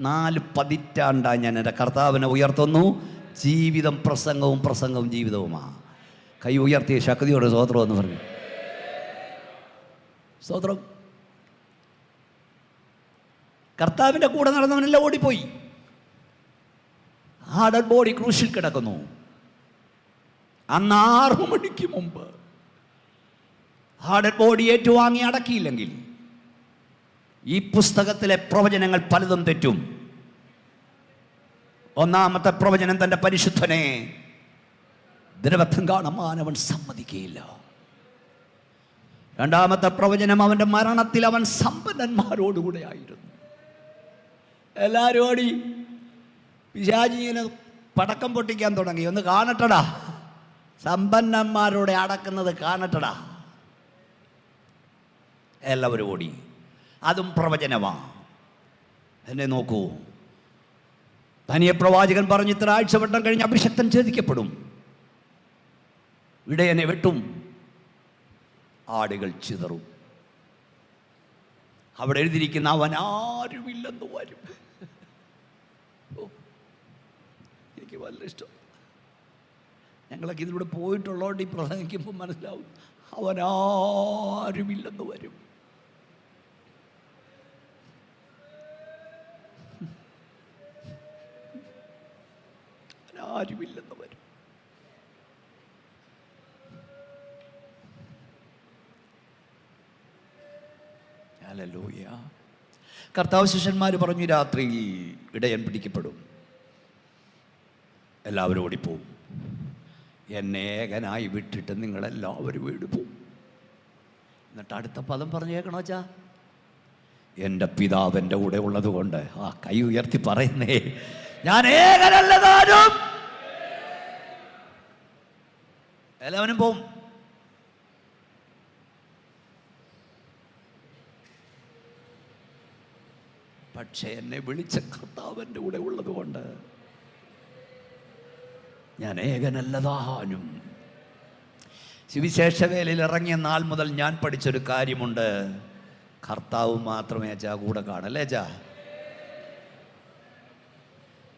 നാല് പതിറ്റാണ്ടായി ഞാൻ എൻ്റെ കർത്താവിനെ ഉയർത്തുന്നു. ജീവിതം പ്രസംഗവും, പ്രസംഗവും ജീവിതവുമാണ്. കൈ ഉയർത്തിയ ശക്തിയോട് സ്തോത്രം എന്ന് പറഞ്ഞു. സ്തോത്രം. കർത്താവിൻ്റെ കൂടെ നടന്നവനെല്ലാം ഓടിപ്പോയി. ആ ഡെഡ് ബോഡി ക്രൂശിൽ കിടക്കുന്നു. അന്ന് 6 മണിക്ക് മുമ്പ് ആ ഡെഡ് ബോഡി ഏറ്റുവാങ്ങി അടക്കിയില്ലെങ്കിൽ ഈ പുസ്തകത്തിലെ പ്രവചനങ്ങൾ പലതും തെറ്റും. ഒന്നാമത്തെ പ്രവചനം, തൻ്റെ പരിശുദ്ധനെ ദിനവത്തം കാണാൻ അവൻ സമ്മതിക്കുകയില്ല. രണ്ടാമത്തെ പ്രവചനം, അവൻ്റെ മരണത്തിൽ അവൻ സമ്പന്നന്മാരോടുകൂടെ ആയിരുന്നു. എല്ലാവരും ഓടി. പിശാചി ഇങ്ങനെ പടക്കം പൊട്ടിക്കാൻ തുടങ്ങി. ഒന്ന് കാണട്ടടാ, സമ്പന്നന്മാരോടെ അടക്കുന്നത് കാണട്ടടാ. എല്ലാവരും ഓടി. അതും പ്രവചനമാണ്. എന്നെ നോക്കൂ, തനിയെ പ്രവാചകൻ പറഞ്ഞു, ഇത്ര ആഴ്ചവട്ടം കഴിഞ്ഞ് അഭിഷക്തൻ ഛേദിക്കപ്പെടും, ഇടയനെ വെട്ടും, ആടുകൾ ചിതറും. അവിടെ എഴുതിയിരിക്കുന്ന അവൻ ആരുമില്ലെന്ന് വരും. എനിക്ക് വളരെ ഇഷ്ടം. ഞങ്ങളൊക്കെ ഇതിലൂടെ പോയിട്ടുള്ളതുകൊണ്ട് ഈ പ്രസംഗിക്കുമ്പോൾ മനസ്സിലാവും, അവൻ ആരുമില്ലെന്ന് വരും. ആരുമില്ലെന്ന് വരും. ഹല്ലേലൂയ. കർത്താവ് ശിഷ്യന്മാർ പറഞ്ഞു, രാത്രിയിൽ ഇടയൻ പിടിക്കപ്പെടും, എല്ലാവരും ഓടിപ്പോവും, എന്നെ ഏകനായി വിട്ടിട്ട് നിങ്ങളെല്ലാവരും വീട് പോവും. എന്നിട്ട് അടുത്ത പദം പറഞ്ഞേക്കണോ വെച്ചാ, എൻ്റെ പിതാവ് എൻ്റെ കൂടെ ഉള്ളത് കൊണ്ട്. ആ കൈ ഉയർത്തി പറയുന്നേ, ഞാൻ ഏകനല്ലതാനും, എല്ലാവരും പോവും. പക്ഷേ എന്നെ വിളിച്ച കർത്താവ് എൻ്റെ കൂടെ ഉള്ളത് കൊണ്ട് ഞാൻ ഏകനല്ലതാനും. സുവിശേഷ വേലയിൽ ഇറങ്ങിയ നാൾ മുതൽ ഞാൻ പഠിച്ചൊരു കാര്യമുണ്ട്, കർത്താവ് മാത്രമേ അച്ഛാ കൂടെ കാണല്ലേ അച്ഛാ.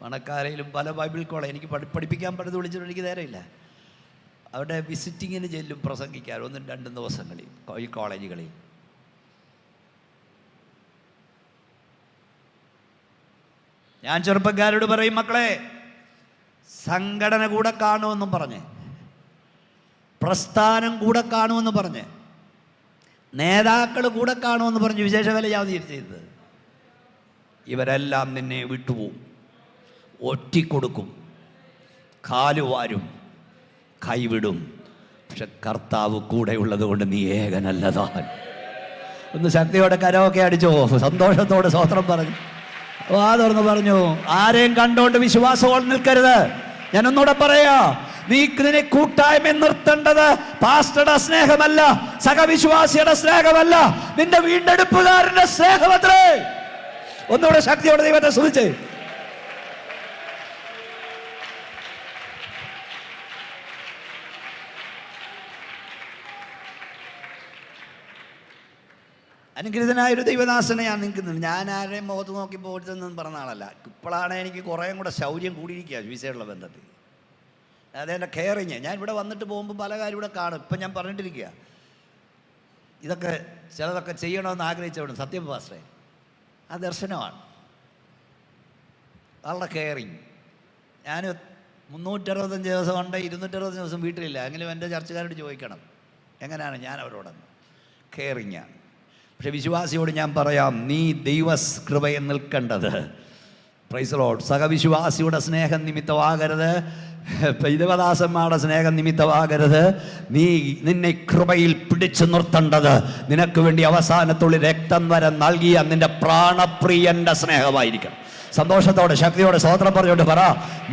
മണക്കാരയിലും പല ബൈബിൾ കോളേജ് എനിക്ക് പഠിപ്പിക്കാൻ പറ്റുന്നത് വിളിച്ചിട്ട് എനിക്ക് നേരമില്ല. അവിടെ വിസിറ്റിങ്ങിന് ചെല്ലും പ്രസംഗിക്കാൻ 1-2 ദിവസങ്ങളിൽ ഈ കോളേജുകളിൽ. ഞാൻ ചെറുപ്പക്കാരോട് പറയും, മക്കളെ സംഘടന കൂടെ കാണുമെന്നും പറഞ്ഞ്, പ്രസ്ഥാനം കൂടെ കാണുമെന്ന് പറഞ്ഞ്, നേതാക്കൾ കൂടെ കാണുമെന്ന് പറഞ്ഞ് വിശേഷ വില യാതൊരു ചെയ്തത്. ഇവരെല്ലാം നിന്നെ വിട്ടുപോകും, ഒറ്റിക്കൊടുക്കും, കാലുവാരും, കൈവിടും. പക്ഷെ കർത്താവ് കൂടെ ഉള്ളത് കൊണ്ട് നീ ഏകനല്ലതാൻ. ഒന്ന് ശക്തിയോടെ കരമൊക്കെ അടിച്ചോ, സന്തോഷത്തോടെ സ്തോത്രം പറഞ്ഞു, തുറന്ന് പറഞ്ഞു. ആരെയും കണ്ടോണ്ട് വിശ്വാസത്തോടെ നിൽക്കരുത്. ഞാൻ ഒന്നുകൂടെ പറയാ, നീ ഇതിനെ കൂട്ടായ്മ നിർത്തേണ്ടത് പാസ്റ്ററുടെ സ്നേഹമല്ല, സഹവിശ്വാസിയുടെ സ്നേഹമല്ല, നിന്റെ വീണ്ടെടുപ്പുകാരന്റെ സ്നേഹമത്രേ. ഒന്നുകൂടെ ശക്തിയോടെ ദൈവത്തെ സ്തുതിച്ചേ. അനുഗ്രഹീതനായൊരു ദൈവദാസനെ ഞാൻ നിൽക്കുന്നുണ്ട്. ഞാൻ ആരെയും മുഖത്ത് നോക്കി പോയിട്ടെന്നും പറഞ്ഞ ആളല്ല. ഇപ്പോഴാണ് എനിക്ക് കുറേ കൂടെ ശൗര്യം കൂടിയിരിക്കുക വിസയുള്ള ബന്ധത്തിൽ. അതെൻ്റെ കെയറിങ്. ഞാൻ ഇവിടെ വന്നിട്ട് പോകുമ്പോൾ പല കാര്യം ഇവിടെ കാണും. ഇപ്പം ഞാൻ പറഞ്ഞിട്ടിരിക്കുക, ഇതൊക്കെ ചിലതൊക്കെ ചെയ്യണമെന്ന് ആഗ്രഹിച്ചവിടെ സത്യം പാസ്റ്റേ, ആ ദർശനമാണ്. വളരെ കെയറിങ്. ഞാൻ 365 ദിവസം ഉണ്ട്, 260 ദിവസം വീട്ടിലില്ല. എങ്കിലും എൻ്റെ ചർച്ചക്കാരോട് ചോദിക്കണം എങ്ങനെയാണ് ഞാൻ അവരോടെന്ന്. കെയറിങ്ങാണ്. പക്ഷെ വിശ്വാസിയോട് ഞാൻ പറയാം, നീ ദൈവകൃപയെ നിൽക്കേണ്ടത്, പ്രൈസ് ലോർഡ്, സഹവിശ്വാസിയുടെ സ്നേഹം നിമിത്തമാകരുത്, ദൈവദാസന്മാരുടെ സ്നേഹം നിമിത്തമാകരുത്. നീ നിന്നെ കൃപയിൽ പിടിച്ചു നിർത്തേണ്ടത് നിനക്ക് വേണ്ടി അവസാനത്തുള്ളി രക്തം വരെ നൽകിയ നിന്റെ പ്രാണപ്രിയന്റെ സ്നേഹമായിരിക്കണം. സന്തോഷത്തോടെ ശക്തിയോടെ സ്തോത്രം പറഞ്ഞുകൊണ്ട് പറ,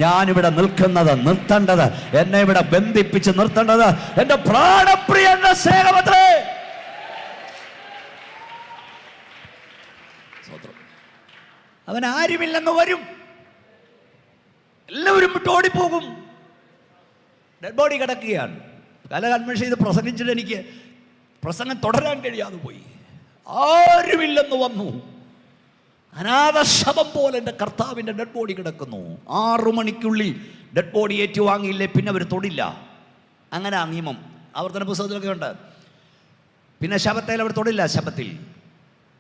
ഞാനിവിടെ നിൽക്കുന്നത്, നിർത്തേണ്ടത്, എന്നെ ഇവിടെ ബന്ധിപ്പിച്ച് നിർത്തേണ്ടത് എൻ്റെ പ്രാണപ്രിയന്റെ സ്നേഹമത്രേ. അവൻ ആരുമില്ലെന്ന് വരും, എല്ലാവരും വിട്ട് ഓടിപ്പോകും. ഡെഡ് ബോഡി കിടക്കുകയാണ്. പല കൺവെൻഷൻ ചെയ്ത് പ്രസംഗിച്ചിട്ട് എനിക്ക് പ്രസംഗം തുടരാൻ കഴിയാതെ പോയി. ആരുമില്ലെന്ന് വന്നു. അനാഥശവം പോലെ എൻ്റെ കർത്താവിൻ്റെ ഡെഡ് ബോഡി കിടക്കുന്നു. 6 മണിക്കുള്ളിൽ ഡെഡ് ബോഡി ഏറ്റുവാങ്ങിയില്ലേ പിന്നെ അവർ തൊടില്ല. അങ്ങനെ ആ നിയമം ആവർത്തന പുസ്തകത്തിലൊക്കെ ഉണ്ട്. പിന്നെ ശബത്തിൽ അവർ തൊടില്ല. ശബത്തിൽ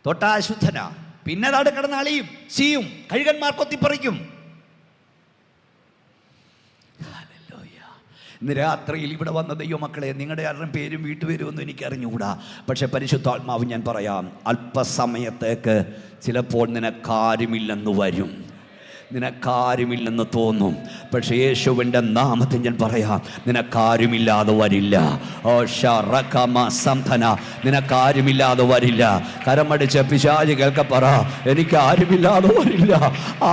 തൊട്ടാ അശുദ്ധന. പിന്നെ അത് കിടന്ന് അളിയും ചീയും, കഴുകന്മാർ കൊത്തിപ്പറിക്കും. ഇന്ന് രാത്രിയിൽ ഇവിടെ വന്ന ദൈവമക്കളെ, നിങ്ങളുടെ ആരുടെയും പേരും വീട്ടുപേരുമൊന്നും എനിക്ക് അറിഞ്ഞുകൂടാ. പക്ഷെ പരിശുദ്ധാത്മാവ് ഞാൻ പറയാം, അല്പസമയത്തേക്ക് ചിലപ്പോൾ നിനക്കാരുമില്ലെന്ന് വരും, നിനക്കാരുമില്ലെന്ന് തോന്നും. പക്ഷെ യേശുവിൻ്റെ നാമത്തിൽ ഞാൻ പറയാം, നിനക്കാരുമില്ലാതെ വരില്ല. ഓ ഷറകമസംധന, നിനക്കാരുമില്ലാതെ വരില്ല. കരമടിച്ച് പിശാച് കേൾക്ക പറ, എനിക്കാരുമില്ലാതെ വരില്ല.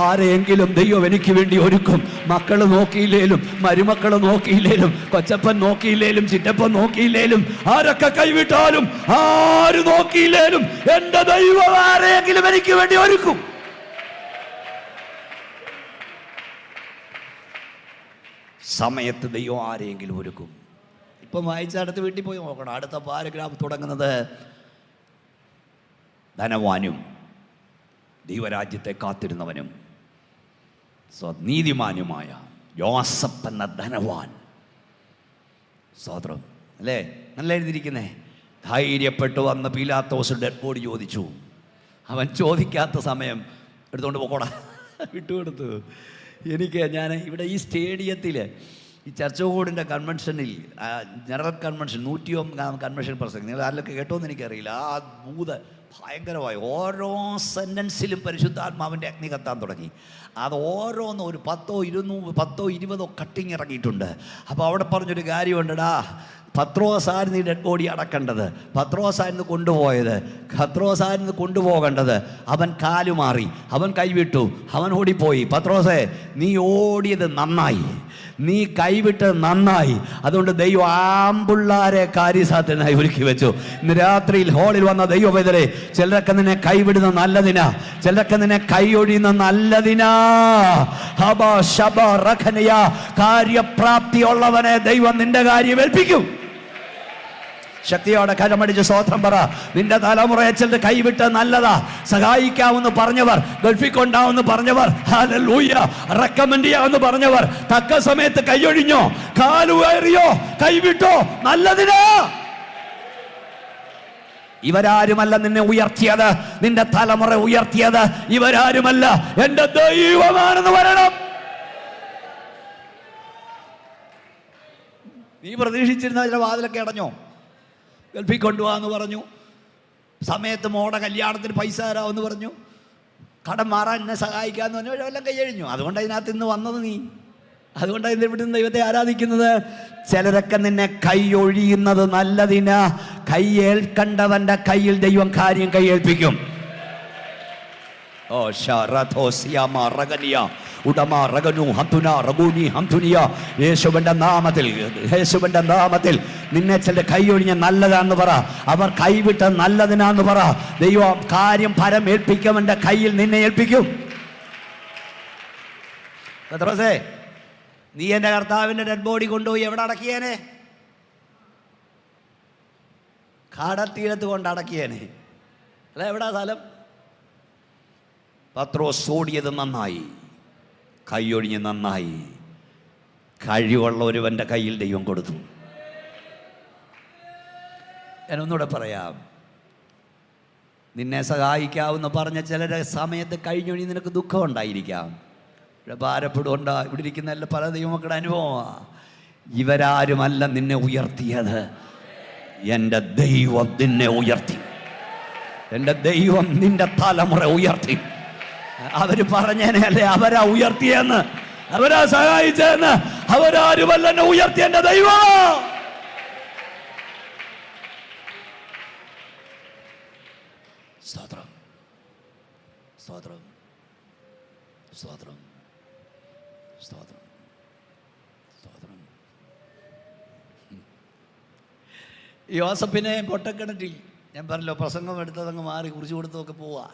ആരെങ്കിലും ദൈവം എനിക്ക് വേണ്ടി ഒരുക്കും. മക്കൾ നോക്കിയില്ലേലും, മരുമക്കൾ നോക്കിയില്ലേലും, കൊച്ചപ്പൻ നോക്കിയില്ലേലും, ചിറ്റപ്പൻ നോക്കിയില്ലേലും, ആരൊക്കെ കൈവിട്ടാലും, ആര് നോക്കിയില്ലേലും എൻ്റെ ദൈവം ആരെങ്കിലും എനിക്ക് വേണ്ടി ഒരുക്കും. സമയത്ത് ദൈവം ആരെങ്കിലും ഒരുക്കും. ഇപ്പം വായിച്ച അടുത്ത വീട്ടിൽ പോയി നോക്കണം. അടുത്ത പാരഗ്രാഫ് തുടങ്ങുന്നത് ധനവാനും ദൈവരാജ്യത്തെ കാത്തിരുന്നവനും നീതിമാനുമായ യോസഫ് എന്ന ധനവാൻ. സ്തോത്രം അല്ലേ? നല്ല എഴുതിയിരിക്കുന്നേ. ധൈര്യപ്പെട്ടു വന്ന് പീലാത്തോസ് ഡെഡ് ബോഡി ചോദിച്ചു. അവൻ ചോദിക്കാത്ത സമയം എടുത്തുകൊണ്ട് പോക്കോടാ വിട്ടുകൊടുത്തു. ഞാൻ ഇവിടെ ഈ സ്റ്റേഡിയത്തിൽ, ഈ ചർച്ചകോടിൻ്റെ കൺവെൻഷനിൽ, ജനറൽ കൺവെൻഷൻ 101 കൺവെൻഷൻ പ്രസംഗം നിങ്ങൾ ആരിലൊക്കെ കേട്ടോന്ന് എനിക്കറിയില്ല. ആ ഭൂത് ഭയങ്കരമായി ഓരോ സെൻറ്റൻസിലും പരിശുദ്ധാത്മാവിൻ്റെ അഗ്നി കത്താൻ തുടങ്ങി. അത് ഓരോന്നും ഒരു 10 20 കട്ടിങ് ഇറങ്ങിയിട്ടുണ്ട്. അപ്പോൾ അവിടെ പറഞ്ഞൊരു കാര്യമുണ്ടടാ, പത്രോസായിരുന്നു ഈ ഡെഡ് ബോഡി അടക്കേണ്ടത്, പത്രോസായിരുന്നു കൊണ്ടുപോയത്, പത്രോസായിരുന്നു കൊണ്ടുപോകേണ്ടത്. അവൻ കാലുമാറി, അവൻ കൈവിട്ടു, അവൻ ഓടിപ്പോയി. പത്രോസേ, നീ ഓടിയത് നന്നായി, നീ കൈവിട്ടത് നന്നായി. അതുകൊണ്ട് ദൈവം ആമ്പിള്ളാരെ കാര്യസാധ്യനായി ഒരുക്കി വെച്ചു. ഇന്ന് രാത്രിയിൽ ഹോളിൽ വന്ന ദൈവവേദരെ, ചിലരൊക്കെ നിന്നെ കൈവിടുന്ന നല്ലതിനാ, ചിലരൊക്കെ നിന്നെ കൈയൊഴിയുന്ന നല്ലതിനാ. കാര്യപ്രാപ്തിയുള്ളവനെ ദൈവം നിന്റെ കാര്യം ഏൽപ്പിക്കും. ശക്തിയോടെ കരമടിച്ച് സ്തോത്രം പറ. നിന്റെ തലമുറയെ ചിലർ കൈവിട്ട് നല്ലതാ, സഹായിക്കാമെന്ന് പറഞ്ഞവർ, ഗൾഫിൽ കൊണ്ടാവെന്ന് പറഞ്ഞവർ, ഹല്ലേലൂയ, റെക്കമെൻഡ് ചെയ്യാമെന്ന് പറഞ്ഞവർ തക്ക സമയത്ത് കൈയൊഴിഞ്ഞോ, കാലുകയറിയോ, കൈവിട്ടോ, നല്ലതിനാ. ഇവരാരുമല്ല നിന്നെ ഉയർത്തിയത്, നിന്റെ തലമുറ ഉയർത്തിയത് ഇവരാരുമല്ല, എന്റെ ദൈവമാണെന്ന് വരണം. നീ പ്രതീക്ഷിച്ചിരുന്ന ചില വാതിലൊക്കെ അടഞ്ഞോ? ഗൾഫിൽ കൊണ്ടുപോകാമെന്ന് പറഞ്ഞു, സമയത്ത് മോടെ കല്യാണത്തിന് പൈസ തരാമെന്ന് പറഞ്ഞു, കടം മാറാൻ എന്നെ സഹായിക്കാമെന്ന് പറഞ്ഞു, എല്ലാം കൈയഴിഞ്ഞു. അതുകൊണ്ട് അതിനകത്ത് ഇന്ന് വന്നത് നീ. അതുകൊണ്ടാണ് ഇന്ന് ഇവിടുന്ന് ദൈവത്തെ ആരാധിക്കുന്നത്. ചിലരൊക്കെ നിന്നെ കൈയൊഴിയുന്നത് നല്ലതിനാ. കൈയേൽക്കണ്ടവന്റെ കയ്യിൽ ദൈവം കാര്യം കൈയേൽപ്പിക്കും. ഓ യേശുവിന്റെ നാമത്തിൽ, യേശുവിന്റെ നാമത്തിൽ നിന്നെ ചില കൈയൊഴിഞ്ഞ നല്ലതാന്ന് പറ, അവർ കൈവിട്ട നല്ലതിനാന്ന് പറ. ദൈവം കാര്യം ഫലമേൽപ്പിക്കവന്റെ കയ്യിൽ നിന്നെ ഏൽപ്പിക്കും. പത്രോസേ, നീ എൻ്റെ കർത്താവിൻ്റെ ഡെഡ് ബോഡി കൊണ്ടുപോയി എവിടെ അടക്കിയേനെ? കടത്തീരത്ത് കൊണ്ട് അടക്കിയേനെ. അല്ല, എവിടാ സ്ഥലം? പത്രോസ് ഓടിയത് നന്നായി, കൈയൊഴിഞ്ഞ് നന്നായി. കഴിവുള്ള ഒരുവൻ്റെ കയ്യിൽ ദൈവം കൊടുത്തു. ഞാനൊന്നുകൂടെ പറയാം. നിന്നെ സഹായിക്കാവെന്ന് പറഞ്ഞ ചിലരെ സമയത്ത് കഴിഞ്ഞൊഴി നിനക്ക് ദുഃഖം ഉണ്ടായിരിക്കാം. ഇവിടെ ഭാരപ്പെടുകൊണ്ട ഇവിടെ ഇരിക്കുന്ന എല്ലാ പല ദൈവമക്കളുടെ അനുഭവമാണ്. ഇവരാരുമല്ല നിന്നെ ഉയർത്തിയത്, എൻ്റെ ദൈവം നിന്നെ ഉയർത്തി. എൻ്റെ ദൈവം നിന്റെ തലമുറ ഉയർത്തി. അവര് പറഞ്ഞേനെ അല്ലേ അവരാ ഉയർത്തിയെന്ന്, അവരാ സഹായിച്ചെന്ന്. അവരാരുമല്ല എന്നെ ഉയർത്തി, എൻ്റെ ദൈവം. സ്തോത്രം, സ്തോത്രം, സ്തോത്രം, സ്തോത്രം, സ്തോത്രം. യോസഫിനെ പൊട്ടക്കിണറ്റിൽ ഞാൻ പറഞ്ഞല്ലോ, പ്രസംഗം എടുത്തതങ്ങ് മാറി കുറിച്ച് കൊടുത്തൊക്കെ പോവാ.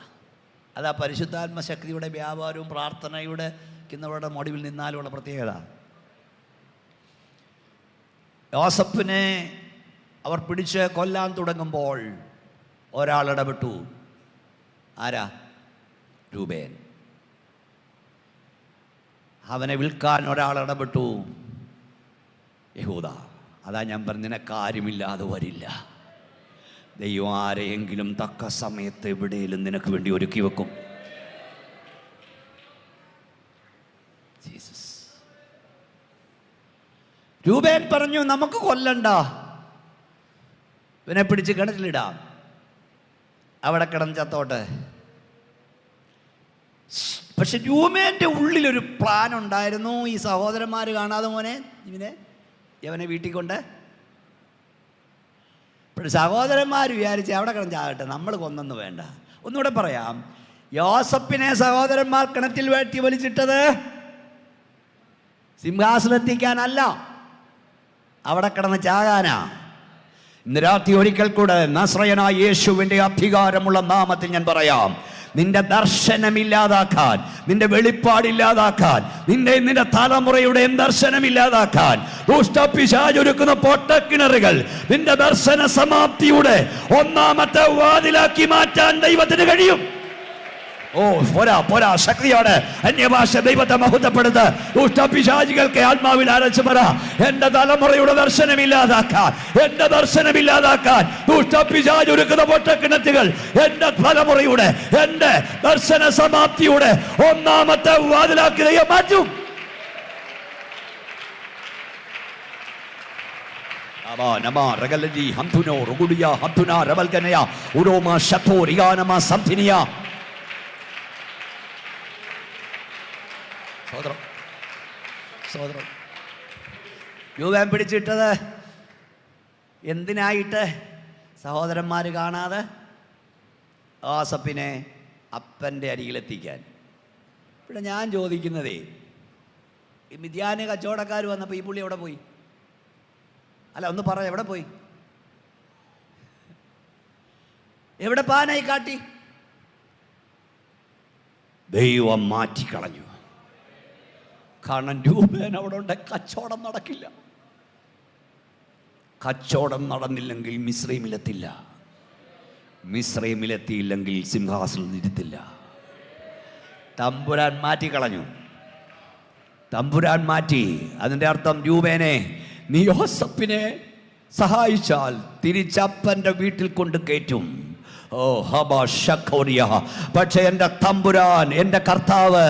അതാ പരിശുദ്ധാത്മ ശക്തിയുടെ വ്യാപാരവും പ്രാർത്ഥനയുടെ കിന്നവരുടെ മൊടിവിൽ നിന്നാലുമുള്ള പ്രത്യേകത. യോസഫിനെ അവർ പിടിച്ച് കൊല്ലാൻ തുടങ്ങുമ്പോൾ ഒരാൾ ഇടപെട്ടു. ആരാ? രൂബേൻ. അവനെ വിൽക്കാൻ ഒരാൾ ഇടപെട്ടു, യഹൂദ. അതാ ഞാൻ പറഞ്ഞ നിനക്കാരുമില്ലാതെ വരില്ല. ദൈവം ആരെയെങ്കിലും തക്ക സമയത്ത് എവിടെയെങ്കിലും നിനക്ക് വേണ്ടി ഒരുക്കി വെക്കും. ജീസസ്. രൂബേൻ പറഞ്ഞു, നമുക്ക് കൊല്ലണ്ട, ഇവനെ പിടിച്ച് കിണറ്റിലിടാം, അവിടെ കിടന്ന് ചത്തോട്ടെ. പക്ഷെ രൂബേന്റെ ഉള്ളിലൊരു പ്ലാൻ ഉണ്ടായിരുന്നു. ഈ സഹോദരന്മാർ കാണാതെ മോനെ ഇവനെ വീട്ടിൽ കൊണ്ട്. സഹോദരന്മാർ വിചാരിച്ച് അവിടെ കിടന്ന് ചാകട്ടെ, നമ്മൾ കൊന്നെന്ന് വേണ്ട. ഒന്നുകൂടെ പറയാം, യോസഫിനെ സഹോദരന്മാർ കിണറ്റിൽ വേട്ടി വലിച്ചിട്ടത് സിംഹാസനത്തിക്കാനല്ല, അവിടെ കിടന്ന് ചാകാനാ. ഇന്ന് രാത്രി ഒരിക്കൽ കൂടെ നസ്രയനായ യേശുവിൻ്റെ അധികാരമുള്ള നാമത്തിൽ ഞാൻ പറയാം, നിന്റെ ദർശനമില്ലാതാക്കാൻ, നിന്റെ വെളിപ്പാടില്ലാതാക്കാൻ, നിന്റെ തലമുറയുടെ ദർശനമില്ലാതാക്കാൻ ദുഷ്ടപിശാചൊരുക്കുന്ന പൊട്ടക്കിണറുകൾ നിന്റെ ദർശന സമാപ്തിയുടെ ഒന്നാമത്തെ വാതിലാക്കി മാറ്റാൻ ദൈവത്തിന് കഴിയും. ഓ പോരാ പോരാ, ശക്തിയോടെ അന്യഭാഷ ദൈവത്തെ മഹത്വപ്പെടുത്ത്. ദുഷ്ടപിശാചികൾക്ക് ആത്മാവിൽ അരച്ചു പറ, എന്റെ തലമുറയുടെ ദർശനമില്ലാതാക്കാൻ, എന്റെ ദർശനമില്ലാതാക്കാൻ ദുഷ്ടപിശാച് ഒരുക്കുന്ന പൊട്ടക്കിണറ്റുകൾ എന്റെ തലമുറയുടെ, എന്റെ ദർശന സമാപ്തിയുടെ ഒന്നാമത്തെ വാതിലാക്കി ദൈവം മാറ്റും. രൂപം പിടിച്ചിട്ടത് എന്തിനായിട്ട്? സഹോദരന്മാർ കാണാതെ യോസഫിനെ അപ്പൻ്റെ അരികിലെത്തിക്കാൻ. ഇവിടെ ഞാൻ ചോദിക്കുന്നതേ, ഈ മിദ്യാന് കച്ചവടക്കാർ വന്നപ്പോൾ ഈ പുള്ളി എവിടെ പോയി? അല്ല ഒന്ന് പറ, എവിടെ പോയി? എവിടെ പാനായി കാട്ടി? ദൈവം മാറ്റിക്കളഞ്ഞു. കാരണം രൂപേൻ അവിടെ ഉണ്ട്, കച്ചവടം നടക്കില്ല. കച്ചവടം നടന്നില്ലെങ്കിൽ മിസ്രൈമിലെത്തില്ല, മിസ്രൈമിലെത്തിയില്ലെങ്കിൽ സിംഹാസനം ഇരുത്തില്ല. തമ്പുരാൻ മാറ്റിക്കളഞ്ഞു, തമ്പുരാൻ മാറ്റി. അതിൻ്റെ അർത്ഥം രൂപേനെ നീ യോസഫിനെ സഹായിച്ചാൽ തിരിച്ചപ്പൻ്റെ വീട്ടിൽ കൊണ്ട് കയറ്റും. ഓ ഹബാശഖോരിയ. പക്ഷെ എൻ്റെ തമ്പുരാൻ, എൻ്റെ കർത്താവ്,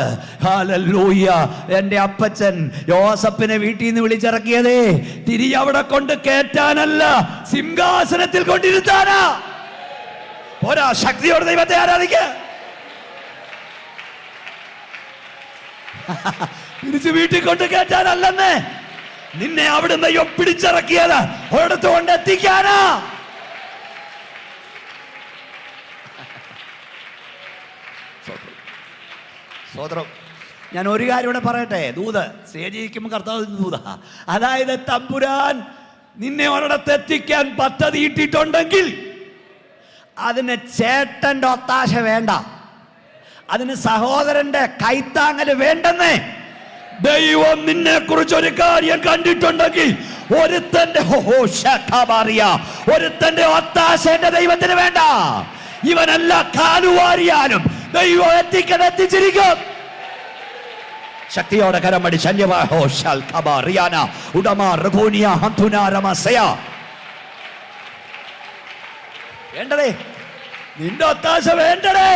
ഹല്ലേലൂയ, എൻ്റെ അപ്പച്ചൻ യോസഫിനെ വീട്ടിൽ നിന്ന് വിളിച്ചിറക്കിയതേ തിരിച്ചവിടെ കൊണ്ട് കയറ്റാനല്ല, സിംഹാസനത്തിൽ കൊണ്ടിരുത്താനാ. പോരാ, ശക്തിയോടെ ദൈവത്തെ ആരാധിക്ക. തിരിച്ച് വീട്ടിൽ കൊണ്ട് കയറ്റാനല്ലെന്നേ, നിന്നെ അവിടുന്ന് പിടിച്ചിറക്കിയത് ഒരിടത്ത് കൊണ്ട് എത്തിക്കാനാ. സോദരം, ഞാൻ ഒരു കാര്യം ഇവിടെ പറയട്ടെ. ദൂത് സ്റ്റേജിരിക്കുമ്പോൾ കർത്താവ് ദൂത, അതായത് തമ്പുരാൻ നിന്നെ ഒരിടത്ത് എത്തിക്കാൻ പദ്ധതി ഇട്ടിട്ടുണ്ടെങ്കിൽ അതിന് ചേട്ടൻ്റെ ഒത്താശ വേണ്ട, അതിന് സഹോദരന്റെ കൈത്താങ്ങല് വേണ്ടെന്നേ. ദൈവം നിന്നെ കുറിച്ച് ഒരു കാര്യം കണ്ടിട്ടുണ്ടെങ്കിൽ ഒരുത്തന്റെ ഒത്താശ എന്റെ ദൈവത്തിന് വേണ്ട. ഇവനല്ല കാലുവാരിയാലും ദൈവം എത്തിച്ചിരിക്കും. ശക്തിയോടെ കരമടി വേണ്ടതേ. നിന്റെ ഒത്താശ വേണ്ടടേ.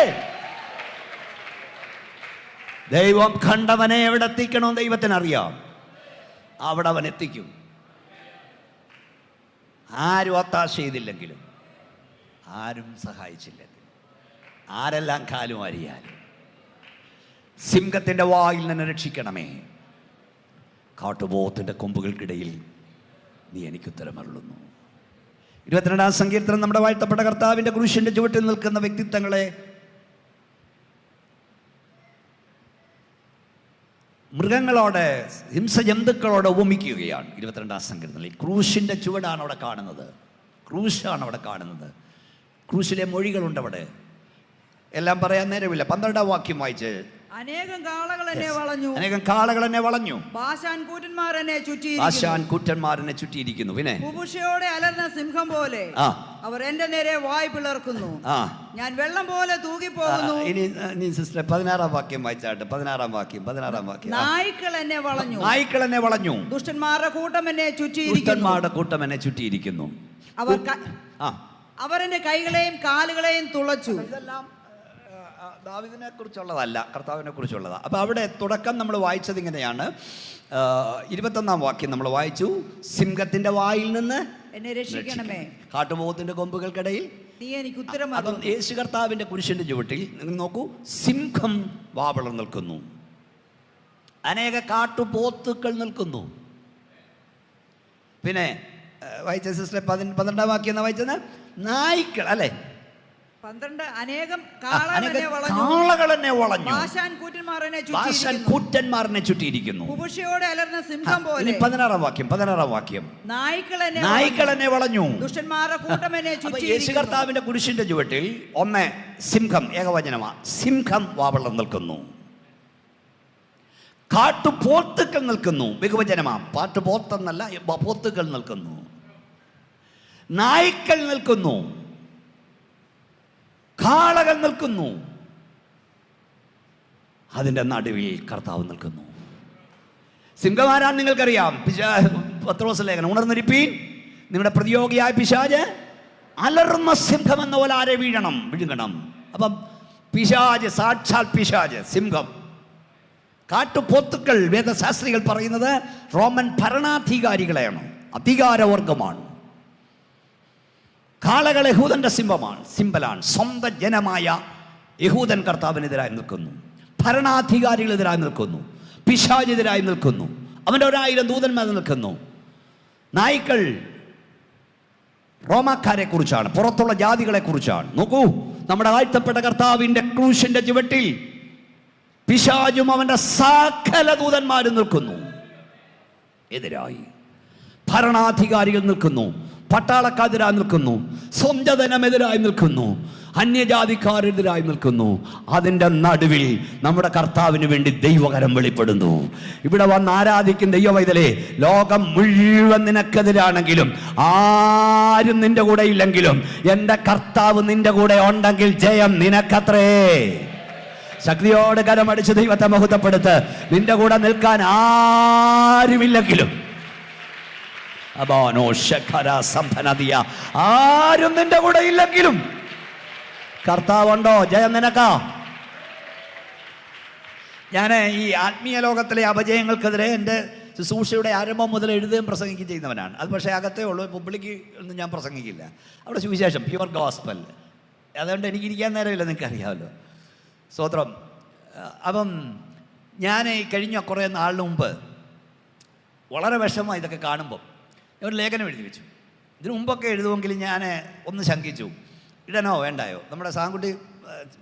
ദൈവം കണ്ടവനെ എവിടെ എത്തിക്കണോ ദൈവത്തിനറിയാം. അവിടെ അവൻ എത്തിക്കും. ആരും ഒത്താശ ചെയ്തില്ലെങ്കിലും, ആരും സഹായിച്ചില്ലെങ്കിലും, ആരെല്ലാം കാലും അറിയാലും, സിംഹത്തിൻ്റെ വായിൽ നിന്ന് രക്ഷിക്കണമേ. കാട്ടുപോത്തിന്റെ കൊമ്പുകൾക്കിടയിൽ നീ എനിക്ക് ഉത്തരമരുളുന്നു. 22-ാം സങ്കീർത്തനം നമ്മുടെ വാഴ്ത്തപ്പെട്ട കർത്താവിൻ്റെ ക്രൂശിൻ്റെ ചുവട്ടിൽ നിൽക്കുന്ന വ്യക്തിത്വങ്ങളെ മൃഗങ്ങളോട്, ഹിംസജന്തുക്കളോട് ഉപമിക്കുകയാണ്. 22-ാം സങ്കീർത്തനത്തിൽ ക്രൂശിൻ്റെ ചുവടാണ് അവിടെ കാണുന്നത്, ക്രൂശാണ് അവിടെ കാണുന്നത്. ക്രൂശിലെ മൊഴികളുണ്ട് അവിടെ, എല്ലാം പറയാൻ നേരമില്ല. 12-ാം വാക്യം വായിച്ച്. അനേകം കാളകൾ എന്നെ വളഞ്ഞു, അനേകം കാളകൾ എന്നെ വളഞ്ഞു, ബാശാൻ കൂറ്റന്മാർ എന്നെ ചുറ്റിയിരിക്കുന്നു. പിന്നെ ബുഭുക്ഷയോടെ അലർന്ന സിംഹം പോലെ അവർ എന്റെ നേരെ വായ് പിളർക്കുന്നു. ഞാൻ വെള്ളം പോലെ തൂകിപ്പോകുന്നു. ഇനി സിസ്റ്റർ 16-ാം വാക്യം വായിച്ചാട്ടെ. 16-ാം വാക്യം. നായ്ക്കൾ എന്നെ വളഞ്ഞു, നായ്ക്കൾ എന്നെ വളഞ്ഞു, ദുഷ്ടന്മാരുടെ കൂട്ടം എന്നെ ചുറ്റിയിരിക്കുന്നു. അവർ എന്റെ കൈകളെയും കാലുകളെയും തുളച്ചു. ഇതെല്ലാം ദാവീദിനെ കുറിച്ചുള്ളതല്ല, കർത്താവിനെ കുറിച്ചുള്ളതാണ്. അപ്പോൾ അവിടെ തുടക്കം നമ്മൾ വായിച്ചത് ഇങ്ങനെയാണ്. 21-ാം വാക്യം നമ്മൾ വായിച്ചു. സിംഹത്തിന്റെ വായിൽ നിന്ന് എന്നെ രക്ഷിക്കണമേ, കാട്ടുപോത്തിന്റെ കൊമ്പുകൾക്കിടയിൽ നീ എനിക്ക് ഉത്തരം. അപ്പം യേശു കർത്താവിന്റെ കുരിശിന്റെ ചുവട്ടിൽ നിങ്ങൾ നോക്കൂ, സിംഹം വാവളർ നിൽക്കുന്നു, അനേക കാട്ടുപോത്തുക്കൾ നിൽക്കുന്നു. പിന്നെ വായിച്ച സിസ്റ്റർ 12-ാം വാക്യം എന്നാ വായിച്ചത്? നായ്ക്കൾ അല്ലേ? 12 അനേകം കാളകൾ എന്നെ വളഞ്ഞു, ബാശാൻ കൂറ്റന്മാർ എന്നെ ചുറ്റിയിരിക്കുന്നു. ബുഭുക്ഷയോടെ അലർന്ന സിംഹം പോലെ. 16-ാം വാക്യം. നായ്ക്കൾ എന്നെ വളഞ്ഞു, ദുഷ്ടന്മാരുടെ കൂട്ടം എന്നെ ചുറ്റിയിരിക്കുന്നു. യേശു കർത്താവിന്റെ കുരിശിന്റെ ചുവട്ടിൽ ഒന്ന് സിംഹം, ഏകവചനമാ, സിംഹം വാവളർ നിൽക്കുന്നു, കാട്ടുപോത്തുക്കൾ നിൽക്കുന്നു, ബഹുവചനമാ, പാട്ടുപോത്തെന്നല്ല, പോത്തുക്കൾ നിൽക്കുന്നു, നായ്ക്കൾ നിൽക്കുന്നു, കാളകൾ നിൽക്കുന്നു, അതിൻ്റെ നടുവിൽ കർത്താവ് നിൽക്കുന്നു. സിംഹമാരാൻ നിങ്ങൾക്കറിയാം. പത്രോസ് ലേഖനം, ഉണർന്നിരിപ്പീൻ, നിങ്ങളുടെ പ്രതിയോഗിയായ പിശാച് അലർന്ന സിംഹം എന്ന പോലെ ആരെ വിഴുങ്ങണം. അപ്പം പിശാച്, സാക്ഷാൽ പിശാച്, സിംഹം. കാട്ടുപോത്തുക്കൾ വേദശാസ്ത്രികൾ പറയുന്നത് റോമൻ ഭരണാധികാരികളെയാണ്, അധികാരവർഗമാണ്. കാളകൾ യഹൂദന്റെ സിംബലാണ്. സ്വന്തം ജനമായ യഹൂദൻ കർത്താവിനെതിരായി നിൽക്കുന്നു, ഭരണാധികാരികളെതിരായി നിൽക്കുന്നു, പിശാചെതിരായി നിൽക്കുന്നു, അവൻ്റെ 1000 ദൂതന്മാർ നിൽക്കുന്നു. നായ്ക്കൾ റോമാക്കാരെ കുറിച്ചാണ്, പുറത്തുള്ള ജാതികളെ കുറിച്ചാണ്. നോക്കൂ, നമ്മുടെ വാഴ്ത്തപ്പെട്ട കർത്താവിന്റെ ക്രൂശിന്റെ ചുവട്ടിൽ പിശാചും അവന്റെ സകല ദൂതന്മാരും നിൽക്കുന്നു. എതിരായി ഭരണാധികാരികൾ നിൽക്കുന്നു, പട്ടാളക്കാരെതിരായി നിൽക്കുന്നു, സ്വന്തം ജനമെതിരായി നിൽക്കുന്നു, അന്യജാതിക്കാരെതിരായി നിൽക്കുന്നു. അതിൻ്റെ നടുവിൽ നമ്മുടെ കർത്താവിന് വേണ്ടി ദൈവകരം വെളിപ്പെടുന്നു. ഇവിടെ വന്ന് ആരാധിക്കുന്ന ദൈവവൈതലേ, ലോകം മുഴുവൻ നിനക്കെതിരാണെങ്കിലും, ആരും നിന്റെ കൂടെ ഇല്ലെങ്കിലും, എൻ്റെ കർത്താവ് നിന്റെ കൂടെ ഉണ്ടെങ്കിൽ ജയം നിനക്കത്രേ. ശക്തിയോടെ കരമടിച്ച് ദൈവത്തെ മഹത്വപ്പെടുത്ത്. നിന്റെ കൂടെ നിൽക്കാൻ ആരുമില്ലെങ്കിലും, ആരും നിന്റെ കൂടെ ഇല്ലെങ്കിലും കർത്താവുണ്ടോ, ജയം നിനക്കാ. ഞാൻ ഈ ആത്മീയ ലോകത്തിലെ അപജയങ്ങൾക്കെതിരെ എൻ്റെ ശുശ്രൂഷയുടെ ആരംഭം മുതൽ എഴുതുകയും പ്രസംഗിക്കുകയും ചെയ്യുന്നവനാണ്. അത് പക്ഷേ അകത്തേ ഉള്ളൂ, പബ്ലിക്ക് ഒന്നും ഞാൻ പ്രസംഗിക്കില്ല. അവിടെ സുവിശേഷം, പ്യുവർ ഗോസ്പൽ. അതുകൊണ്ട് എനിക്കിരിക്കാൻ നേരമില്ല, നിങ്ങൾക്കറിയാമല്ലോ. സ്തോത്രം. അപ്പം ഞാൻ കഴിഞ്ഞ കുറേ നാളിന് മുമ്പ് വളരെ വിഷമമായി ഇതൊക്കെ കാണുമ്പോൾ ഒരു ലേഖനം എഴുതി വെച്ചു. ഇതിനു മുമ്പൊക്കെ എഴുതുമെങ്കിൽ ഞാൻ ഒന്ന് ശങ്കിച്ചു, ഇടണോ വേണ്ടായോ. നമ്മുടെ സാങ്കുട്ടി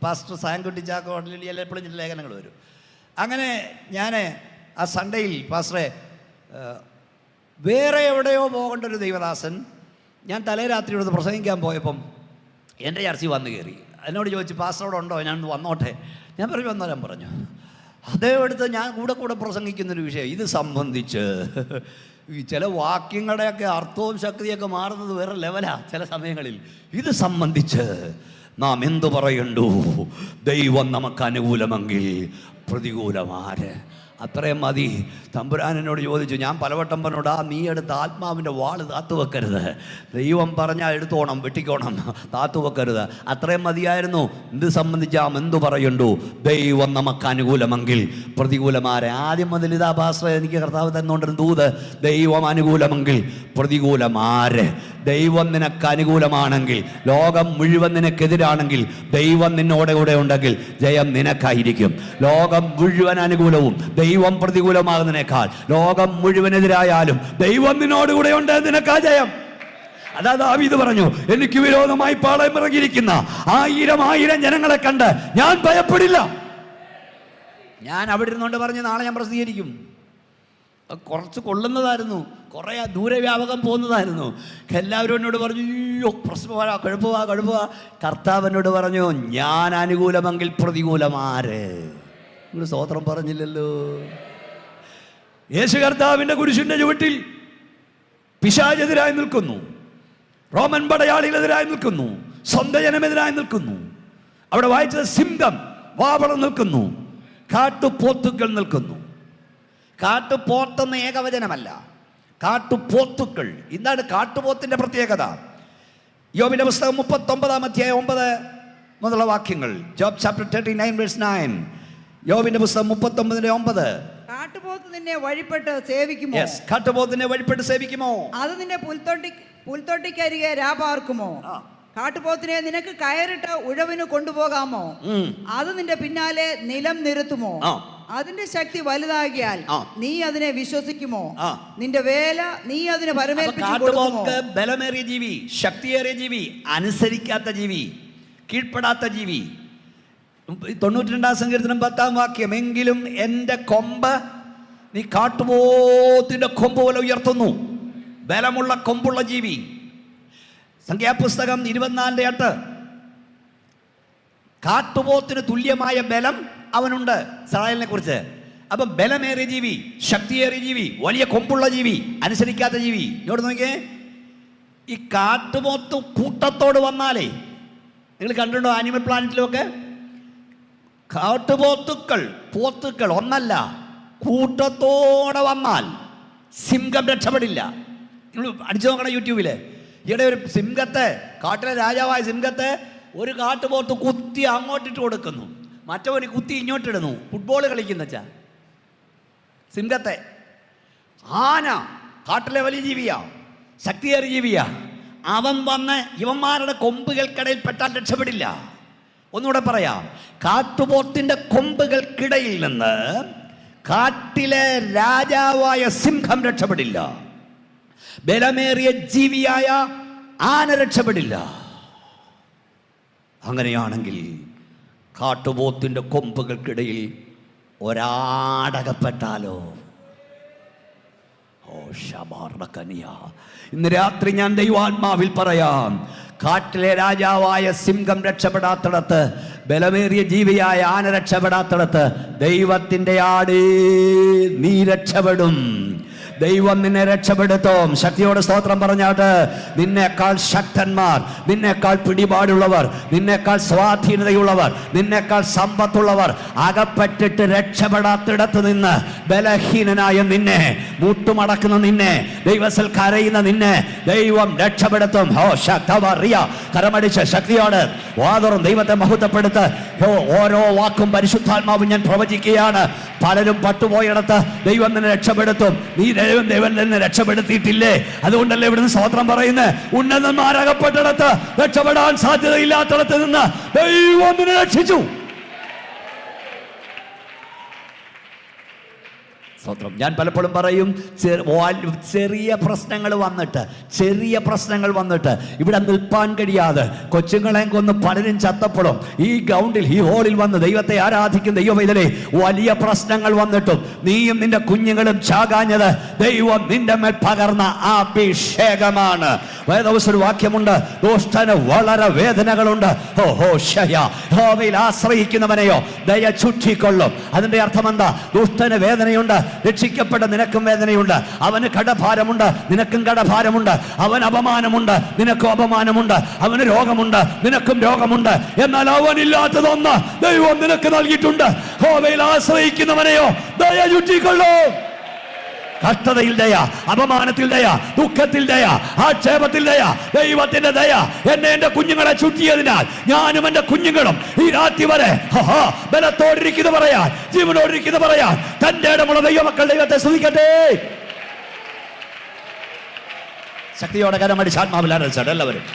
പാസ്റ്റർ സാങ്കുട്ടി ചാക്കോട്ടിൽ എപ്പോഴും ലേഖനങ്ങൾ വരും. അങ്ങനെ ഞാൻ ആ സൺഡേയിൽ പാസ്റ്ററെ വേറെ എവിടെയോ പോകേണ്ട ഒരു ദൈവദാസൻ, ഞാൻ തലേ രാത്രി ഇവിടെ പ്രസംഗിക്കാൻ പോയപ്പം എൻ്റെ ചർച്ചയിൽ വന്നു കയറി. എന്നോട് ചോദിച്ചു, പാസ്റ്ററോട് ഉണ്ടോ, ഞാൻ വന്നോട്ടെ. ഞാൻ വന്നോരാൻ പറഞ്ഞു. അദ്ദേഹം എടുത്ത് ഞാൻ കൂടെ പ്രസംഗിക്കുന്നൊരു വിഷയം ഇത് സംബന്ധിച്ച് ഈ ചില വാക്യങ്ങളുടെയൊക്കെ അർത്ഥവും ശക്തിയൊക്കെ മാറുന്നത് വേറെ ലെവലാ ചില സമയങ്ങളിൽ. ഇത് സംബന്ധിച്ച് നാം എന്തു പറയണ്ടു? ദൈവം നമുക്ക് അനുകൂലമെങ്കിൽ പ്രതികൂലമാര്? അത്രയും മതി. തമ്പുരാൻ എന്നോട് ചോദിച്ചു, ഞാൻ പലവട്ടം പറഞ്ഞോടാ, നീ എടുത്ത ആത്മാവിൻ്റെ വാള് താത്തു വെക്കരുത്. ദൈവം പറഞ്ഞാൽ എടുത്തോണം, വെട്ടിക്കോണം, താത്തു വെക്കരുത്. അത്രയും മതിയായിരുന്നു. ഇത് സംബന്ധിച്ചാൽ എന്തു പറയുണ്ടു? ദൈവം നമുക്ക് അനുകൂലമെങ്കിൽ പ്രതികൂലമാരെ. ആദ്യം മുതൽ ഇതാ പാസ്റ്റർ എനിക്ക് കർത്താവ് തന്നുകൊണ്ടിരുന്ന ദൂത്, ദൈവം അനുകൂലമെങ്കിൽ പ്രതികൂലമാരെ. ദൈവം നിനക്ക് അനുകൂലമാണെങ്കിൽ, ലോകം മുഴുവൻ നിനക്കെതിരാണെങ്കിൽ, ദൈവം നിന്നോടെ കൂടെ ഉണ്ടെങ്കിൽ ജയം നിനക്കായിരിക്കും. ലോകം മുഴുവൻ അനുകൂലവും ദൈവം പ്രതികൂലമാകുന്നതിനേക്കാൾ ലോകം മുഴുവനെതിരായാലും ദൈവം നിന്നോടുകൂടെ ഉണ്ട്, നിനക്കാ ജയം. അതാ ദാവീദ് പറഞ്ഞു, എനിക്ക് വിരോധമായി പാളയം ഇറങ്ങിയിരിക്കുന്ന 1000 ജനങ്ങളെ കണ്ട് ഞാൻ ഭയപ്പെടില്ല. ഞാൻ അവിടെ ഇരുന്നുകൊണ്ട് പറഞ്ഞു, നാളെ ഞാൻ പ്രസിദ്ധീകരിക്കും. കുറച്ച് കൊള്ളുന്നതായിരുന്നു, കുറേ ദൂരവ്യാപകം പോകുന്നതായിരുന്നു. എല്ലാവരും എന്നോട് പറഞ്ഞു, അയ്യോ പ്രശ്നമാ, കുഴപ്പമാ. കർത്താവ് എന്നോട് പറഞ്ഞു, ഞാൻ അനുകൂലമെങ്കിൽ പ്രതികൂലമാര്. നിങ്ങൾ സ്തോത്രം പറഞ്ഞില്ലല്ലോ. യേശു കർത്താവിൻ്റെ കുരിശിൻ്റെ ചുവട്ടിൽ പിശാചെതിരായി നിൽക്കുന്നു, റോമൻ പടയാളികളെതിരായി നിൽക്കുന്നു, സ്വന്തം ജനമെതിരായി നിൽക്കുന്നു. അവിടെ വായിച്ചത് സിംഹം വാവളം നിൽക്കുന്നു, കാട്ടുപോത്തുക്കൾ നിൽക്കുന്നു. കാട്ടുപോത്തെന്ന് ഏകവചനമല്ല, കാട്ടുപോത്തുക്കൾ. എന്താണ് കാട്ടുപോത്തിന്റെ പ്രത്യേകത? യോബിന്റെ പുസ്തകം 39 വാക്യങ്ങൾ. Job chapter 39:9. യോബിന്റെ പുസ്തകം 39:9. കാട്ടുപോത്ത് നിന്നെ വഴിപ്പെട്ട് സേവിക്കുമോ? കാട്ടുപോത്തിനെ വഴിപ്പെട്ട് സേവിക്കുമോ? അത് നിന്നെ പുൽത്തൊട്ടിക്കരികെ രാപാർക്കുമോ? കാട്ടുപോത്തിനെ നിനക്ക് കയറിട്ട് ഉഴവിന് കൊണ്ടുപോകാമോ? അത് നിന്റെ പിന്നാലെ നിലം നിരത്തുമോ? അതിന്റെ ശക്തി വലുതാകിയാൽ നീ അതിനെ വിശ്വസിക്കുമോ? നിന്റെ വേല നീ അതിന് പരമേൽപ്പിച്ചു കൊടുക്കുമോ? ബലമേറിയ ജീവി, ശക്തിയേറിയ ജീവി, അനുസരിക്കാത്ത ജീവി, കീഴ്പ്പെടാത്ത ജീവി. 92 സങ്കീർത്തനം 10 വാക്യം, എങ്കിലും എൻ്റെ കൊമ്പ് നീ കാട്ടുപോത്തിന്റെ കൊമ്പ് പോലെ ഉയർത്തുന്നു. ബലമുള്ള കൊമ്പുള്ള ജീവി. സംഖ്യാപുസ്തകം 24:8. കാട്ടുപോത്തിന് തുല്യമായ ബലം അവനുണ്ട് ഇസ്രായേലിനെ കുറിച്ച്. അപ്പം ബലമേറിയ ജീവി, ശക്തിയേറിയ ജീവി, വലിയ കൊമ്പുള്ള ജീവി, അനുസരിക്കാത്ത ജീവി. ഇങ്ങോട്ട് നോക്കിയേ, ഈ കാട്ടുപോത്ത് കൂട്ടത്തോട് വന്നാലേ, നിങ്ങൾ കണ്ടിട്ടുണ്ടോ ആനിമൽ പ്ലാനറ്റിലൊക്കെ? പോത്തുക്കൾ ഒന്നല്ല, കൂട്ടത്തോടെ വന്നാൽ സിംഹം രക്ഷപ്പെടില്ല. നിങ്ങൾ അടിച്ചു നോക്കണം യൂട്യൂബില്. ഈയിടെ ഒരു സിംഹത്തെ, കാട്ടിലെ രാജാവായ സിംഹത്തെ ഒരു കാട്ടുപോത്ത് കുത്തി അങ്ങോട്ടിട്ട് കൊടുക്കുന്നു, മറ്റവന് കുത്തി ഇങ്ങോട്ടിടുന്നു. ഫുട്ബോൾ കളിക്കുന്ന സിംഹത്തെ. ആന കാട്ടിലെ വലിയ ജീവിയാ, ശക്തിയേറിയ ജീവിയാ. അവൻ വന്ന് ഇവന്മാരുടെ കൊമ്പുകൾക്കിടയിൽ പെട്ടാൽ രക്ഷപ്പെടില്ല. ഒന്നുകൂടെ പറയാം, കാട്ടുപോത്തിന്റെ കൊമ്പുകൾക്കിടയിൽ നിന്ന് കാട്ടിലെ രാജാവായ സിംഹം രക്ഷപ്പെടില്ല. ബലമേറിയ ജീവിയായ ആന രക്ഷപ്പെടില്ല. അങ്ങനെയാണെങ്കിൽ കാട്ടുപോത്തിന്റെ കൊമ്പുകൾക്കിടയിൽ ഒരാടകപ്പെട്ടാലോ? ഓ ശബാർക്കനിയ, ഇന്ന് രാത്രി ഞാൻ ദൈവാത്മാവിൽ പറയാം, കാട്ടിലെ രാജാവായ സിംഹം രക്ഷപ്പെടാത്തിടത്ത്, ബലമേറിയ ജീവിയായ ആന രക്ഷപ്പെടാത്തിടത്ത്, ദൈവത്തിന്റെ ആട് നീ രക്ഷപ്പെടും. ദൈവം നിന്നെ രക്ഷപ്പെടുത്തും. ശക്തിയോട് സ്തോത്രം പറഞ്ഞാട്ട്. നിന്നേക്കാൾ ശക്തന്മാർ, നിന്നേക്കാൾ പിടിപാടുള്ളവർ, നിന്നേക്കാൾ സ്വാധീനതയുള്ളവർ, നിന്നേക്കാൾ സമ്പത്തുള്ളവർ അകപ്പെട്ടിട്ട് രക്ഷപ്പെടാത്തിടത്ത് നിന്ന് ബലഹീനനായ നിന്നെ, മുട്ടുമടക്കുന്ന നിന്നെ, ദൈവത്തിൽ കരയുന്ന നിന്നെ ദൈവം രക്ഷപ്പെടുത്തും. ഹോ ശക്തവറിയ, കരമടിച്ച് ശക്തിയോട് വാതുറും ദൈവത്തെ മഹത്വപ്പെടുത്ത്. ഓരോ വാക്കും പരിശുദ്ധാത്മാവും ഞാൻ പ്രവചിക്കുകയാണ്. പലരും പട്ടുപോയിടത്ത് ദൈവം നിന്നെ രക്ഷപ്പെടുത്തും. നീ ദൈവം നിന്നെ രക്ഷപ്പെടുത്തിയിട്ടില്ലേ? അതുകൊണ്ടല്ലേ ഇവിടുന്ന് സ്തോത്രം പറയുന്നത്. ഉന്നതന്മാരകപ്പെട്ടിടത്ത്, രക്ഷപ്പെടാൻ സാധ്യതയില്ലാത്തിടത്ത് നിന്ന് ദൈവം നിന്നെ രക്ഷിച്ചു. സ്തോത്രം. ഞാൻ പലപ്പോഴും പറയും, ചെറിയ പ്രശ്നങ്ങൾ വന്നിട്ട് ഇവിടെ നിൽപ്പാൻ കഴിയാതെ കൊച്ചുങ്ങളെ കൊന്ന് പലരും ചത്തപ്പോഴും ഈ ഗ്രൗണ്ടിൽ, ഈ ഹോളിൽ വന്ന് ദൈവത്തെ ആരാധിക്കുന്ന ദൈവവേദനെ, വലിയ പ്രശ്നങ്ങൾ വന്നിട്ടും നീയും നിന്റെ കുഞ്ഞുങ്ങളും ചാകാഞ്ഞത് ദൈവം നിന്റെ മേൽ പകർന്ന അഭിഷേകമാണ്. വേദവസൊരു വാക്യമുണ്ട്, ദുഷ്ടന് വളരെ വേദനകളുണ്ട്. യഹോവയിൽ ആശ്രയിക്കുന്നവനെയോ ദയ ചുറ്റിക്കൊള്ളും. അതിന്റെ അർത്ഥം എന്താ? ദുഷ്ടന് വേദനയുണ്ട്, രക്ഷിക്കപ്പെട്ട നിനക്കും വേദനയുണ്ട്. അവന് കടഭാരമുണ്ട്, നിനക്കും കടഭാരമുണ്ട്. അവൻ അപമാനമുണ്ട്, നിനക്കും അപമാനമുണ്ട്. അവന് രോഗമുണ്ട്, നിനക്കും രോഗമുണ്ട്. എന്നാൽ അവനില്ലാത്തതൊന്ന് ദൈവം നിനക്ക് നൽകിയിട്ടുണ്ട്. യഹോവയിൽ ആശ്രയിക്കുന്നവനെയോ ദയ ചുറ്റിക്കൊള്ളൂ. കഷ്ടതയിൽ ദയ, അപമാനത്തിൽ ദയ, ദുഃഖത്തിൽ ദയ, ആക്ഷേപത്തിൽ ദയ, ദൈവത്തിന്റെ ദയ എന്നെ എന്റെ കുഞ്ഞുങ്ങളെ ചുറ്റിയതിനാൽ ഞാനും എന്റെ കുഞ്ഞുങ്ങളും ഈ രാത്രി വരെ ബലത്തോടിരിക്കുന്ന പറയാൻ, ജീവനോടിരിക്കുന്ന പറയാൻ തന്റെ ഇടമുള്ള ദൈവമക്കൾ ദൈവത്തെ സ്തുതിക്കട്ടെ. ശക്തിയോടെ കരമടിച്ച് ആത്മാവിൽ ആരാധിച്ചാൽ എല്ലാവരും.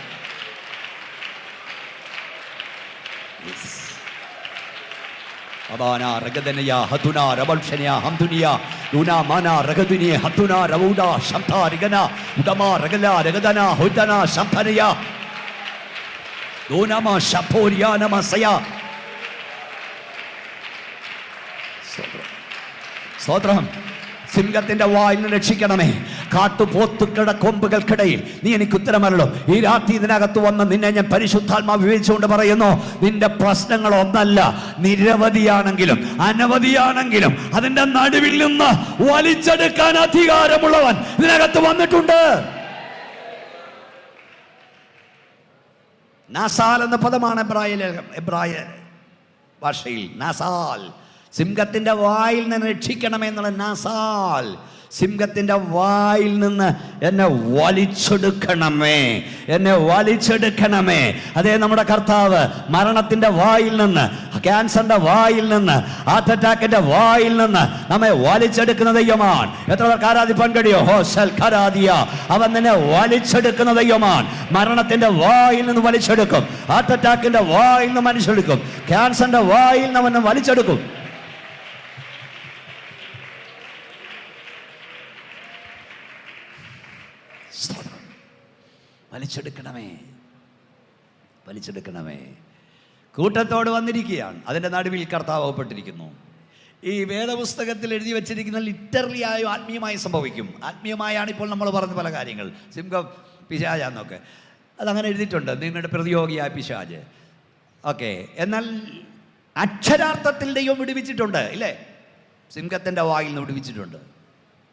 Abana Ragadania, Hatuna, Rabalshania, Hamdunia, Luna Mana, Ragadunia, Hatuna, Ravuda, Shamta, Rigana, Udama, Ragala, Ragadana, Hutana, Shamtania, Lunama, Shaporia, Namasaya. Sotram. സിംഹത്തിന്റെ വായിൽ നിന്ന് രക്ഷിക്കണമേ. കാട്ടുപോത്തുക്കളുടെ കൊമ്പുകൾക്കിടയിൽ നീ എനിക്ക് ഉത്തരമല്ലോ. ഈ രാത്രി ഇതിനകത്ത് വന്ന് നിന്നെ ഞാൻ പരിശുദ്ധാത്മാവ് വിവേചിച്ചുകൊണ്ട് പറയുന്നു, നിന്റെ പ്രശ്നങ്ങൾ ഒന്നല്ല, നിരവധിയാണെങ്കിലും അനവധിയാണെങ്കിലും അതിന്റെ നടുവിൽ നിന്ന് വലിച്ചെടുക്കാൻ അധികാരമുള്ളവൻ ഇതിനകത്ത് വന്നിട്ടുണ്ട്. നാസാൽ എന്ന പദമാണ് എബ്രായ ഭാഷയിൽ. നാസാൽ, സിംഹത്തിന്റെ വായിൽ നിന്ന് രക്ഷിക്കണമെന്നുള്ള നാസാൽ. സിംഹത്തിന്റെ വായിൽ നിന്ന് എന്നെ വലിച്ചെടുക്കണമേ, എന്നെ വലിച്ചെടുക്കണമേ. അതേ നമ്മുടെ കർത്താവ് മരണത്തിന്റെ വായിൽ നിന്ന്, ക്യാൻസറിന്റെ വായിൽ നിന്ന്, ഹാർട്ട് അറ്റാക്കിന്റെ വായിൽ നിന്ന് നമ്മെ വലിച്ചെടുക്കുന്ന ദൈവമാണ്. എത്ര പേർക്ക് ആരാധിപ്പാൻ കഴിയോ? ഹോസൽ ഖരാദിയ. അവൻ നിന്നെ വലിച്ചെടുക്കുന്ന ദൈവമാണ്. മരണത്തിന്റെ വായിൽ നിന്ന് വലിച്ചെടുക്കും, ഹാർട്ട് അറ്റാക്കിന്റെ വായിൽ നിന്ന് വലിച്ചെടുക്കും, ക്യാൻസറിന്റെ വായിൽ നിന്ന് അവനെ വലിച്ചെടുക്കും. വലിച്ചെടുക്കണമേ, വലിച്ചെടുക്കണമേ. കൂട്ടത്തോട് വന്നിരിക്കുകയാണ്. അതിൻ്റെ നടുവിൽ കർത്താവ് അകപ്പെട്ടിരിക്കുന്നു. ഈ വേദപുസ്തകത്തിൽ എഴുതി വെച്ചിരിക്കുന്ന ലിറ്ററലി ആയോ ആത്മീയമായി സംഭവിക്കും. ആത്മീയമായാണ് ഇപ്പോൾ നമ്മൾ പറഞ്ഞ പല കാര്യങ്ങൾ. സിംഹം, പിശാചെന്നൊക്കെ അതങ്ങനെ എഴുതിയിട്ടുണ്ട്, നിങ്ങളുടെ പ്രതിയോഗിയായ പിശാച്. ഓക്കെ, എന്നാൽ അക്ഷരാർത്ഥത്തിൽ ദൈവം വിടുവിച്ചിട്ടുണ്ട്, ഇല്ലേ? സിംഹത്തിൻ്റെ വായിൽ നിന്ന് വിടുവിച്ചിട്ടുണ്ട്.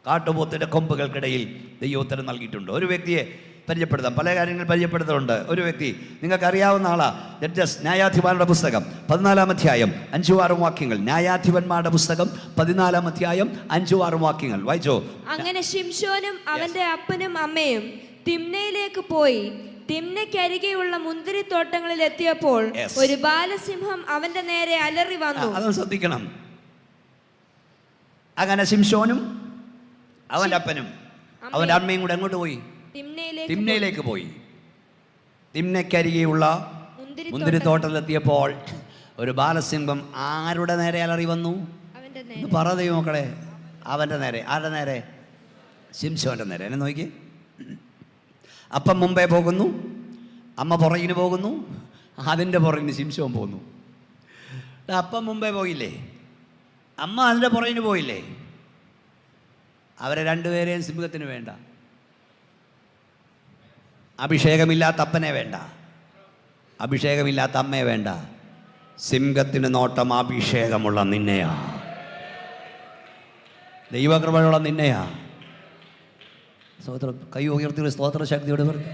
കാട്ടുപോത്തിൻ്റെ കൊമ്പുകൾക്കിടയിൽ ദൈവോത്തരം നൽകിയിട്ടുണ്ട്. ഒരു വ്യക്തിയെ പരിചയപ്പെടുത്താം, പല കാര്യങ്ങൾ പരിചയപ്പെടുത്തുന്നുണ്ട്. ഒരു വ്യക്തി നിങ്ങൾക്ക് അറിയാവുന്ന ആളാ. ജഡ്ജസ്, ന്യായാധിപന്മാരുടെ പുസ്തകം 14-ാം അധ്യായം 5-6 വാക്യങ്ങൾ. ന്യായാധിപന്മാരുടെ പുസ്തകം 14-ാം അധ്യായം 5-6 വാക്യങ്ങൾ വായിച്ചോ. അങ്ങനെ ശിംശോനും അവന്റെ അപ്പനും അമ്മയും തിമ്നയിലേക്ക് പോയി. തിമ്നയ്ക്കരികെയുള്ള മുന്തിരിത്തോട്ടങ്ങളിൽ എത്തിയപ്പോൾ ഒരു ബാലസിംഹം അവന്റെ നേരെ അലറി വന്നു. അതൊന്ന് ശ്രദ്ധിക്കണം. അങ്ങനെ ശിംശോനും അവന്റെ അപ്പനും അവന്റെ അമ്മയും കൂടെ എങ്ങോട്ട് പോയി? തിമ്നയിലേക്ക് പോയി. തിമ്നയ്ക്കരികെയുള്ള മുന്തിരിത്തോട്ടത്തിലെത്തിയപ്പോൾ ഒരു ബാലസിംഹം ആരുടെ നേരെ അലറി വന്നു? പറ ദൈവമക്കളെ, അവന്റെ നേരെ. ആരുടെ നേരെ? ശിംശോന്റെ നേരെ. എന്നെ നോക്കി. അപ്പം മുമ്പേ പോകുന്നു, അമ്മ പുറകിന് പോകുന്നു, അതിൻ്റെ പുറകിന് ശിംശോൻ പോകുന്നു. അപ്പം മുമ്പേ പോയില്ലേ, അമ്മ അതിൻ്റെ പുറകിന് പോയില്ലേ? അവരെ രണ്ടുപേരെയും സിംഹത്തിന് വേണ്ട. അഭിഷേകമില്ലാത്ത അപ്പനെ വേണ്ട, അഭിഷേകമില്ലാത്ത അമ്മയെ വേണ്ട. സിംഹത്തിന് നോട്ടം അഭിഷേകമുള്ള നിന്നെയാ, ദൈവകൃപയുള്ള നിന്നെയാ. സ്തോത്രം. കൈ ഉയർത്തി സ്തോത്ര ശക്തിയോട് പറഞ്ഞു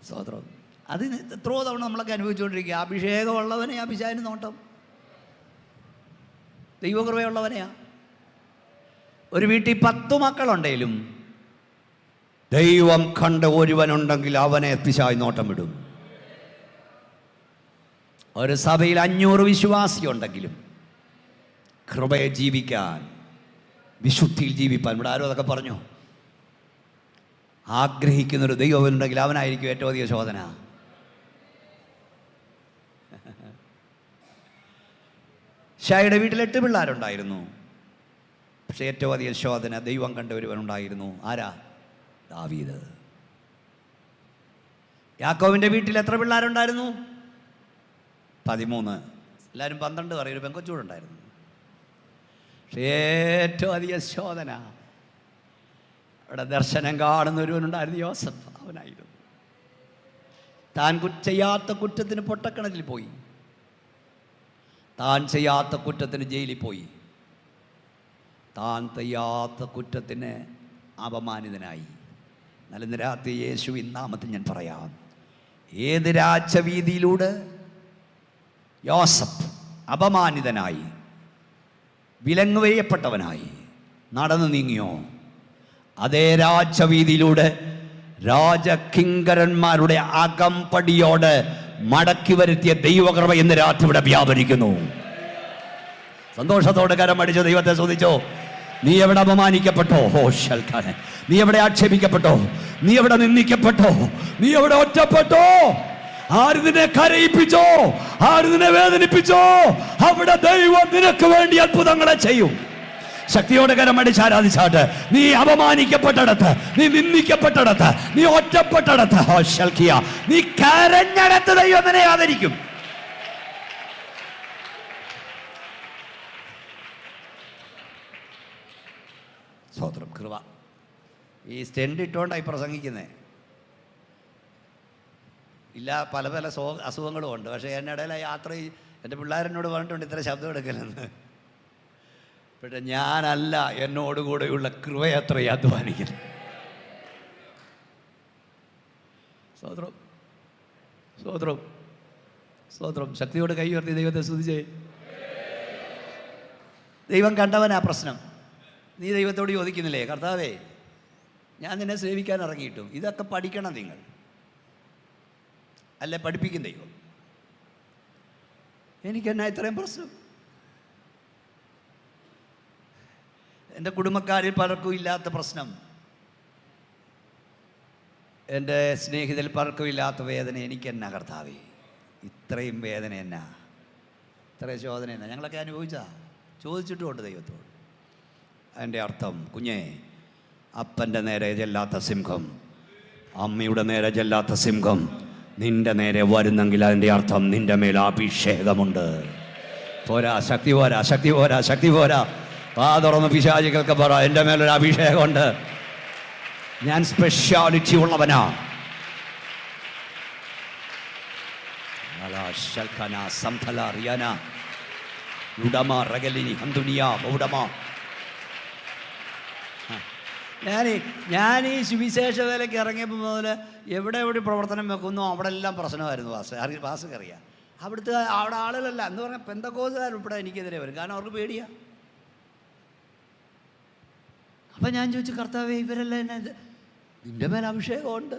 സ്തോത്രം. അതിന് എത്രയോ തവണ നമ്മളൊക്കെ അനുഭവിച്ചുകൊണ്ടിരിക്കുക. അഭിഷേകമുള്ളവനെ അഭിഷേകന് നോട്ടം, ദൈവകൃപയുള്ളവനെയാ. ഒരു വീട്ടിൽ 10 മക്കളുണ്ടെങ്കിലും ദൈവം കണ്ട ഒരുവനുണ്ടെങ്കിൽ അവനെ പിശാച് നോട്ടം വിടും. ഒരു സഭയിൽ 500 വിശ്വാസിയുണ്ടെങ്കിലും കൃപയെ ജീവിക്കാൻ, വിശുദ്ധിയിൽ ജീവിപ്പാൻ, ഇവിടെ ആരോ അതൊക്കെ പറഞ്ഞു, ആഗ്രഹിക്കുന്നൊരു ദൈവമുണ്ടെങ്കിൽ അവനായിരിക്കും ഏറ്റവും അധികം ശോധന. ഷായുടെ വീട്ടിൽ 8 പിള്ളേരുണ്ടായിരുന്നു. പക്ഷെ ഏറ്റവും അധികം ശോധന ദൈവം കണ്ട ഒരുവനുണ്ടായിരുന്നു. ആരാ? ദാവീദ്. യാക്കോവിൻ്റെ വീട്ടിൽ എത്ര പിള്ളേരുണ്ടായിരുന്നു? 13. എല്ലാവരും 12 പറയും. ഒരു പെങ്കൊച്ചൂടുണ്ടായിരുന്നു. പക്ഷേ ഏറ്റവും അധികം ശോധന അവിടെ ദർശനം കാണുന്ന ഒരുവനുണ്ടായിരുന്നു, യോസഫ്. അവനായിരുന്നു. താൻ ചെയ്യാത്ത കുറ്റത്തിന് പൊട്ടക്കിണറ്റിൽ പോയി. താൻ ചെയ്യാത്ത കുറ്റത്തിന് ജയിലിൽ പോയി. താൻ ചെയ്യാത്ത കുറ്റത്തിന് അപമാനിതനായി. നല്ല രാത്രി യേശുവിൻ നാമത്തിൽ ഞാൻ പറയാം, ഏത് രാജവീതിയിലൂടെ യോസഫ് അപമാനിതനായി വിലങ്ങുവേയപ്പെട്ടവനായി നടന്നു നീങ്ങിയോ, അതേ രാജവീതിയിലൂടെ രാജകിങ്കരന്മാരുടെ അകമ്പടിയോട് മടക്കി വരുത്തിയ ദൈവകൃപ ഇന്ന് രാത്രി ഇവിടെ വ്യാപരിക്കുന്നു. സന്തോഷത്തോടെ കരം അടിച്ച് ദൈവത്തെ സ്തുതിച്ചോ. നീ എവിടെ അപമാനിക്കപ്പെട്ടോ, നീ എവിടെ ആക്ഷേപിക്കപ്പെട്ടോ, നീ എവിടെ നിന്ദിക്കപ്പെട്ടോ, നീ എവിടെ ഒറ്റപ്പെട്ടോ, ആര് നിന്നെ കരയിപ്പിച്ചോ, ആര് നിന്നെ വേദനിപ്പിച്ചോ, അവിടെ ദൈവം നിനക്ക് വേണ്ടി അത്ഭുതങ്ങളെ ചെയ്യും. ശക്തിയോടെ കരമടിച്ച് ആരാധിച്ചാട്ട്. നീ അപമാനിക്കപ്പെട്ടിടത്ത്, നീ നിന്ദിക്കപ്പെട്ടിടത്ത്, നീ ഒറ്റപ്പെട്ടിടത്ത്, നീ കരഞ്ഞടത്ത് ദൈവം നിന്നെ ആദരിക്കും. സ്വതന്ത്രം കൃപ. ഈ സ്റ്റെൻഡ് ഇട്ടുകൊണ്ടായി പ്രസംഗിക്കുന്നേ. ഇല്ല, പല പല അസുഖങ്ങളും ഉണ്ട്. പക്ഷേ എന്നെ ഇടയിലെ യാത്ര എൻ്റെ പിള്ളേരെന്നോട് പറഞ്ഞിട്ടുണ്ട് ഇത്ര ശബ്ദം എടുക്കലെന്ന്. പക്ഷെ ഞാനല്ല, എന്നോടുകൂടെയുള്ള കൃപയത്ര അധ്വാനിക്കുന്നു. സ്വതന്ത്രം സ്വതന്ത്രം സ്വതന്ത്രം. ശക്തിയോട് കൈ ഉയർത്തി ദൈവത്തെ സ്തുതിച്ചേ. ദൈവം കണ്ടവനാ പ്രശ്നം. നീ ദൈവത്തോട് ചോദിക്കുന്നില്ലേ, കർത്താവേ ഞാൻ നിന്നെ സേവിക്കാൻ ഇറങ്ങിയിട്ടും ഇതൊക്കെ പഠിക്കണം നിങ്ങൾ, അല്ലെ പഠിപ്പിക്കും ദൈവം. എനിക്കെന്നാ ഇത്രയും പ്രശ്നം? എൻ്റെ കുടുംബക്കാരിൽ പലർക്കും ഇല്ലാത്ത പ്രശ്നം, എൻ്റെ സ്നേഹിതരിൽ പലർക്കും ഇല്ലാത്ത വേദന എനിക്കെന്നാ കർത്താവേ? ഇത്രയും വേദന എന്നാ, ഇത്രയും ശോധന എന്നാ? ഞങ്ങളൊക്കെ ചോദിച്ചിട്ടുമുണ്ട് ദൈവത്തോട്. അതിൻ്റെ അർത്ഥം, കുഞ്ഞേ, അപ്പൻ്റെ നേരെ ചെല്ലാത്ത സിംഹം, അമ്മയുടെ നേരെ ചെല്ലാത്ത സിംഹം നിന്റെ നേരെ വരുന്നെങ്കിൽ അതിൻ്റെ അർത്ഥം നിന്റെ മേൽ അഭിഷേകമുണ്ട്. പോരാ, ശക്തി പോരാ, ശക്തി പോരാ, ശക്തി പോരാ. തുറന്ന് പിശാചികൾക്ക് പറ, എൻ്റെ മേലൊരു അഭിഷേകമുണ്ട്, ഞാൻ സ്പെഷ്യാലിറ്റി ഉള്ളവനാ. ഞാൻ ഈ സുവിശേഷ വേലയ്ക്ക് ഇറങ്ങിയപ്പോൾ മുതൽ എവിടെ പ്രവർത്തനം വെക്കുന്നു അവിടെ എല്ലാം പ്രശ്നമായിരുന്നു. പാസ്സറിയാം. അവിടെ ആളുകളല്ല എന്ന് പറഞ്ഞാൽ പെന്തക്കോസുകാരുൾപ്പെടെ എനിക്കെതിരെ വരും. കാരണം അവർക്ക് പേടിയാ. അപ്പം ഞാൻ ചോദിച്ചു, കർത്താവേ ഇവരെല്ലാം എന്നെ, നിൻ്റെ മേലെ അഭിഷേകമുണ്ട്.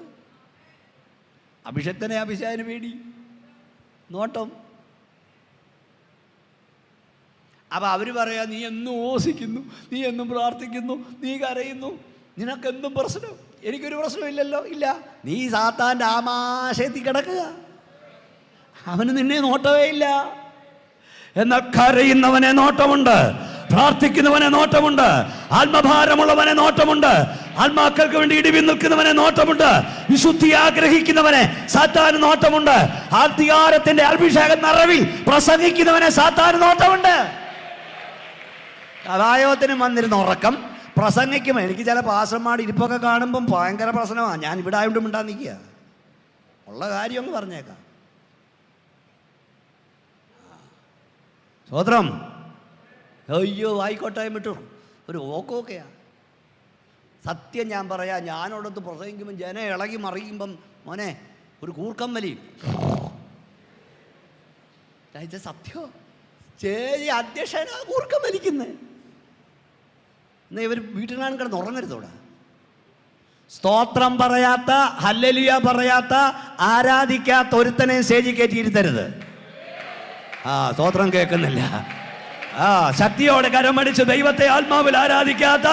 അഭിഷേകത്തിനെ അഭിഷേകന് പേടി, നോട്ടം. അപ്പം അവർ പറയാ, നീ എന്നും ഓസിക്കുന്നു, നീ എന്നും പ്രാർത്ഥിക്കുന്നു, നീ കരയുന്നു, നിനക്കെന്തും പ്രശ്നം. എനിക്കൊരു പ്രശ്നമില്ലല്ലോ. ഇല്ല, നീ സാത്താൻ്റെ ആമാശയത്തിൽ കിടക്കുക, അവന് നിന്നെ നോട്ടമേ ഇല്ല. എന്നാൽ കരയുന്നവനെ നോട്ടമുണ്ട്, പ്രാർത്ഥിക്കുന്നവനെ നോട്ടമുണ്ട്, ആത്മഭാരമുള്ളവനെ നോട്ടമുണ്ട്, ആത്മാക്കൾക്ക് വേണ്ടി ഇടിവിൽ നിൽക്കുന്നവനെ നോട്ടമുണ്ട്, വിശുദ്ധി ആഗ്രഹിക്കുന്നവനെ സാത്താന് നോട്ടമുണ്ട്, അധികാരത്തിന്റെ അഭിഷേക നിറവിൽ പ്രസംഗിക്കുന്നവനെ സാത്താന് നോട്ടമുണ്ട്. കഥായോത്തിനും വന്നിരുന്ന ഉറക്കം പ്രസംഗിക്കുമ്പോൾ എനിക്ക് ചില പാസ്റ്റർമാർ ഇരിപ്പൊക്കെ കാണുമ്പം ഭയങ്കര പ്രശ്നമാണ്. ഞാൻ ഇവിടെ ആയതുകൊണ്ട് മിണ്ടാൻ നിൽക്കുക, ഉള്ള കാര്യം ഒന്ന് പറഞ്ഞേക്കാം. സ്വതന്ത്രം. അയ്യോ, ആയിക്കോട്ടെ വിട്ടു, ഒരു ഓക്കോക്കെയാ. സത്യം ഞാൻ പറയാം, ഞാനോടൊത്ത് പ്രസംഗിക്കുമ്പം ജനം ഇളകി മറിയുമ്പം മോനെ ഒരു കൂർക്കം വലി. ഇത് സത്യോ? ചേച്ചി അധ്യക്ഷനാ കൂർക്കം വലിക്കുന്നത്. എന്നാ ഇവർ വീട്ടിലാണ് കിടന്ന് ഉറങ്ങരുതോടെ. സ്തോത്രം പറയാത്ത, ഹല്ലേലൂയ പറയാത്ത, ആരാധിക്കാത്ത ഒരുത്തനെ സ്റ്റേജിൽ കയറ്റി ഇരുത്തരുത്. സ്തോത്രം കേൾക്കുന്നില്ല. ശക്തിയോടെ കരമടിച്ച് ദൈവത്തെ ആത്മാവിൽ ആരാധിക്കാത്ത,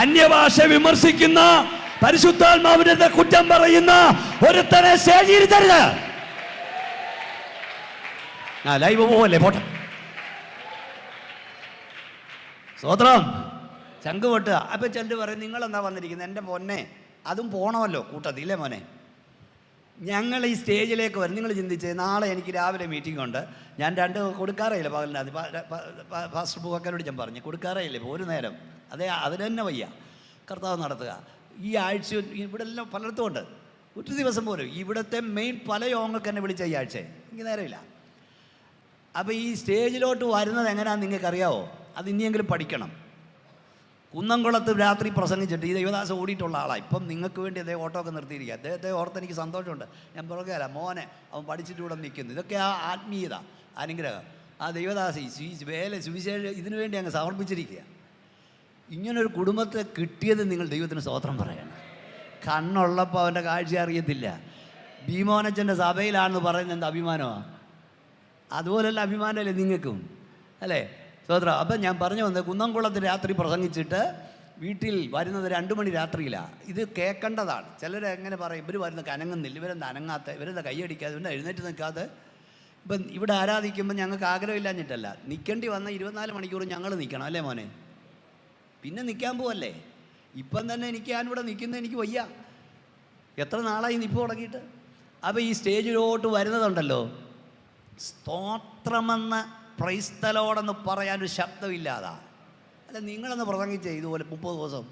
അന്യഭാഷ വിമർശിക്കുന്ന, പരിശുദ്ധാത്മാവിന്റെ കുറ്റം പറയുന്ന ഒരുത്തനെ സ്റ്റേജിൽ ഇരുത്തരുത്. ലൈവ് പോവല്ലേ, പോട്ടെ. സ്തോത്രം. ചങ്ക് പൊട്ടുക. അപ്പം ചിലർ പറയും, നിങ്ങളെന്താ വന്നിരിക്കുന്നത്? എൻ്റെ പൊന്നെ, അതും പോണമല്ലോ കൂട്ടത്തിൽ, ഇല്ലേ മോനെ? ഞങ്ങൾ ഈ സ്റ്റേജിലേക്ക് വരും. നിങ്ങൾ ചിന്തിച്ച്, നാളെ എനിക്ക് രാവിലെ മീറ്റിംഗ് ഉണ്ട്, ഞാൻ 2 കൊടുക്കാറേയില്ല പകലിനകത്ത്. ഫാസ്റ്റർ പൂക്കാരോട് ഞാൻ പറഞ്ഞു, കൊടുക്കാറേയില്ല ഇപ്പോൾ ഒരു നേരം. അതിന് തന്നെ വയ്യ. കർത്താവ് നടത്തുക. ഈ ആഴ്ച ഇവിടെ എല്ലാം പലയിടത്തും ഉണ്ട്. ഒരു ദിവസം പോലും ഇവിടുത്തെ മെയിൻ പല യോഗങ്ങൾക്ക് എന്നെ വിളിച്ച ഈ ആഴ്ച എനിക്ക് നേരമില്ല. അപ്പോൾ ഈ സ്റ്റേജിലോട്ട് വരുന്നത് എങ്ങനെയാണെന്ന് നിങ്ങൾക്കറിയാവോ? അത് ഇനിയെങ്കിലും പഠിക്കണം. കുന്നംകുളത്ത് രാത്രി പ്രസംഗിച്ചിട്ട് ഈ ദൈവദാസം ഓടിയിട്ടുള്ള ആളാണ്. ഇപ്പം നിങ്ങൾക്ക് വേണ്ടി അദ്ദേഹം ഓട്ടോ ഒക്കെ നിർത്തിയിരിക്കുക. അദ്ദേഹത്തെ ഓർത്ത് എനിക്ക് സന്തോഷമുണ്ട്. ഞാൻ പുറകെയല്ല, മോനെ അവൻ പഠിച്ചിട്ട് ഇവിടെ നിൽക്കുന്നു. ഇതൊക്കെ ആ ആത്മീയത, അനുഗ്രഹം. ആ ദൈവദാസി സുവിശേഷം ഇതിനു വേണ്ടി അങ്ങ് സമർപ്പിച്ചിരിക്കുക. ഇങ്ങനൊരു കുടുംബത്തെ കിട്ടിയത് നിങ്ങൾ ദൈവത്തിന് സ്തോത്രം പറയണം. കണ്ണുള്ളപ്പോൾ അവൻ്റെ കാഴ്ച അറിയത്തില്ല. ഭീമോനച്ചൻ്റെ സഭയിലാണെന്ന് പറയുന്നത് എന്ത് അഭിമാനമാണ്? അതുപോലെയുള്ള അഭിമാനമല്ലേ നിങ്ങൾക്കും, അല്ലേ? സ്തോത്രം. അപ്പം ഞാൻ പറഞ്ഞു വന്നത്, കുന്നംകുളത്ത് രാത്രി പ്രസംഗിച്ചിട്ട് വീട്ടിൽ വരുന്നത് 2 മണി രാത്രിയിലാണ്. ഇത് കേൾക്കേണ്ടതാണ്. ചിലർ എങ്ങനെ പറയും, ഇവർ വരുന്ന അനങ്ങുന്നില്ല, ഇവരെന്താ അനങ്ങാത്ത, ഇവരെന്താ കൈയടിക്കാതെ, ഇവരെന്താ എഴുന്നേറ്റ് നിൽക്കാതെ. ഇപ്പം ഇവിടെ ആരാധിക്കുമ്പോൾ ഞങ്ങൾക്ക് ആഗ്രഹമില്ലാഞ്ഞിട്ടല്ല, നിൽക്കേണ്ടി വന്ന 24 മണിക്കൂർ ഞങ്ങൾ നിൽക്കണം, അല്ലേ മോനെ? പിന്നെ നിൽക്കാൻ പോവല്ലേ? ഇപ്പം തന്നെ ഞാനിവിടെ നിൽക്കുന്നത് എനിക്ക് വയ്യ. എത്ര നാളായി നിൽപ്പ് തുടങ്ങിയിട്ട്. അപ്പോൾ ഈ സ്റ്റേജിലോട്ട് വരുന്നതുണ്ടല്ലോ, സ്തോത്രമെന്ന് പ്രൈസ്തലോടെന്ന് പറയാനൊരു ശബ്ദമില്ലാതാ. അല്ല, നിങ്ങളെന്ന് പ്രസംഗിച്ചേ ഇതുപോലെ 30 ദിവസം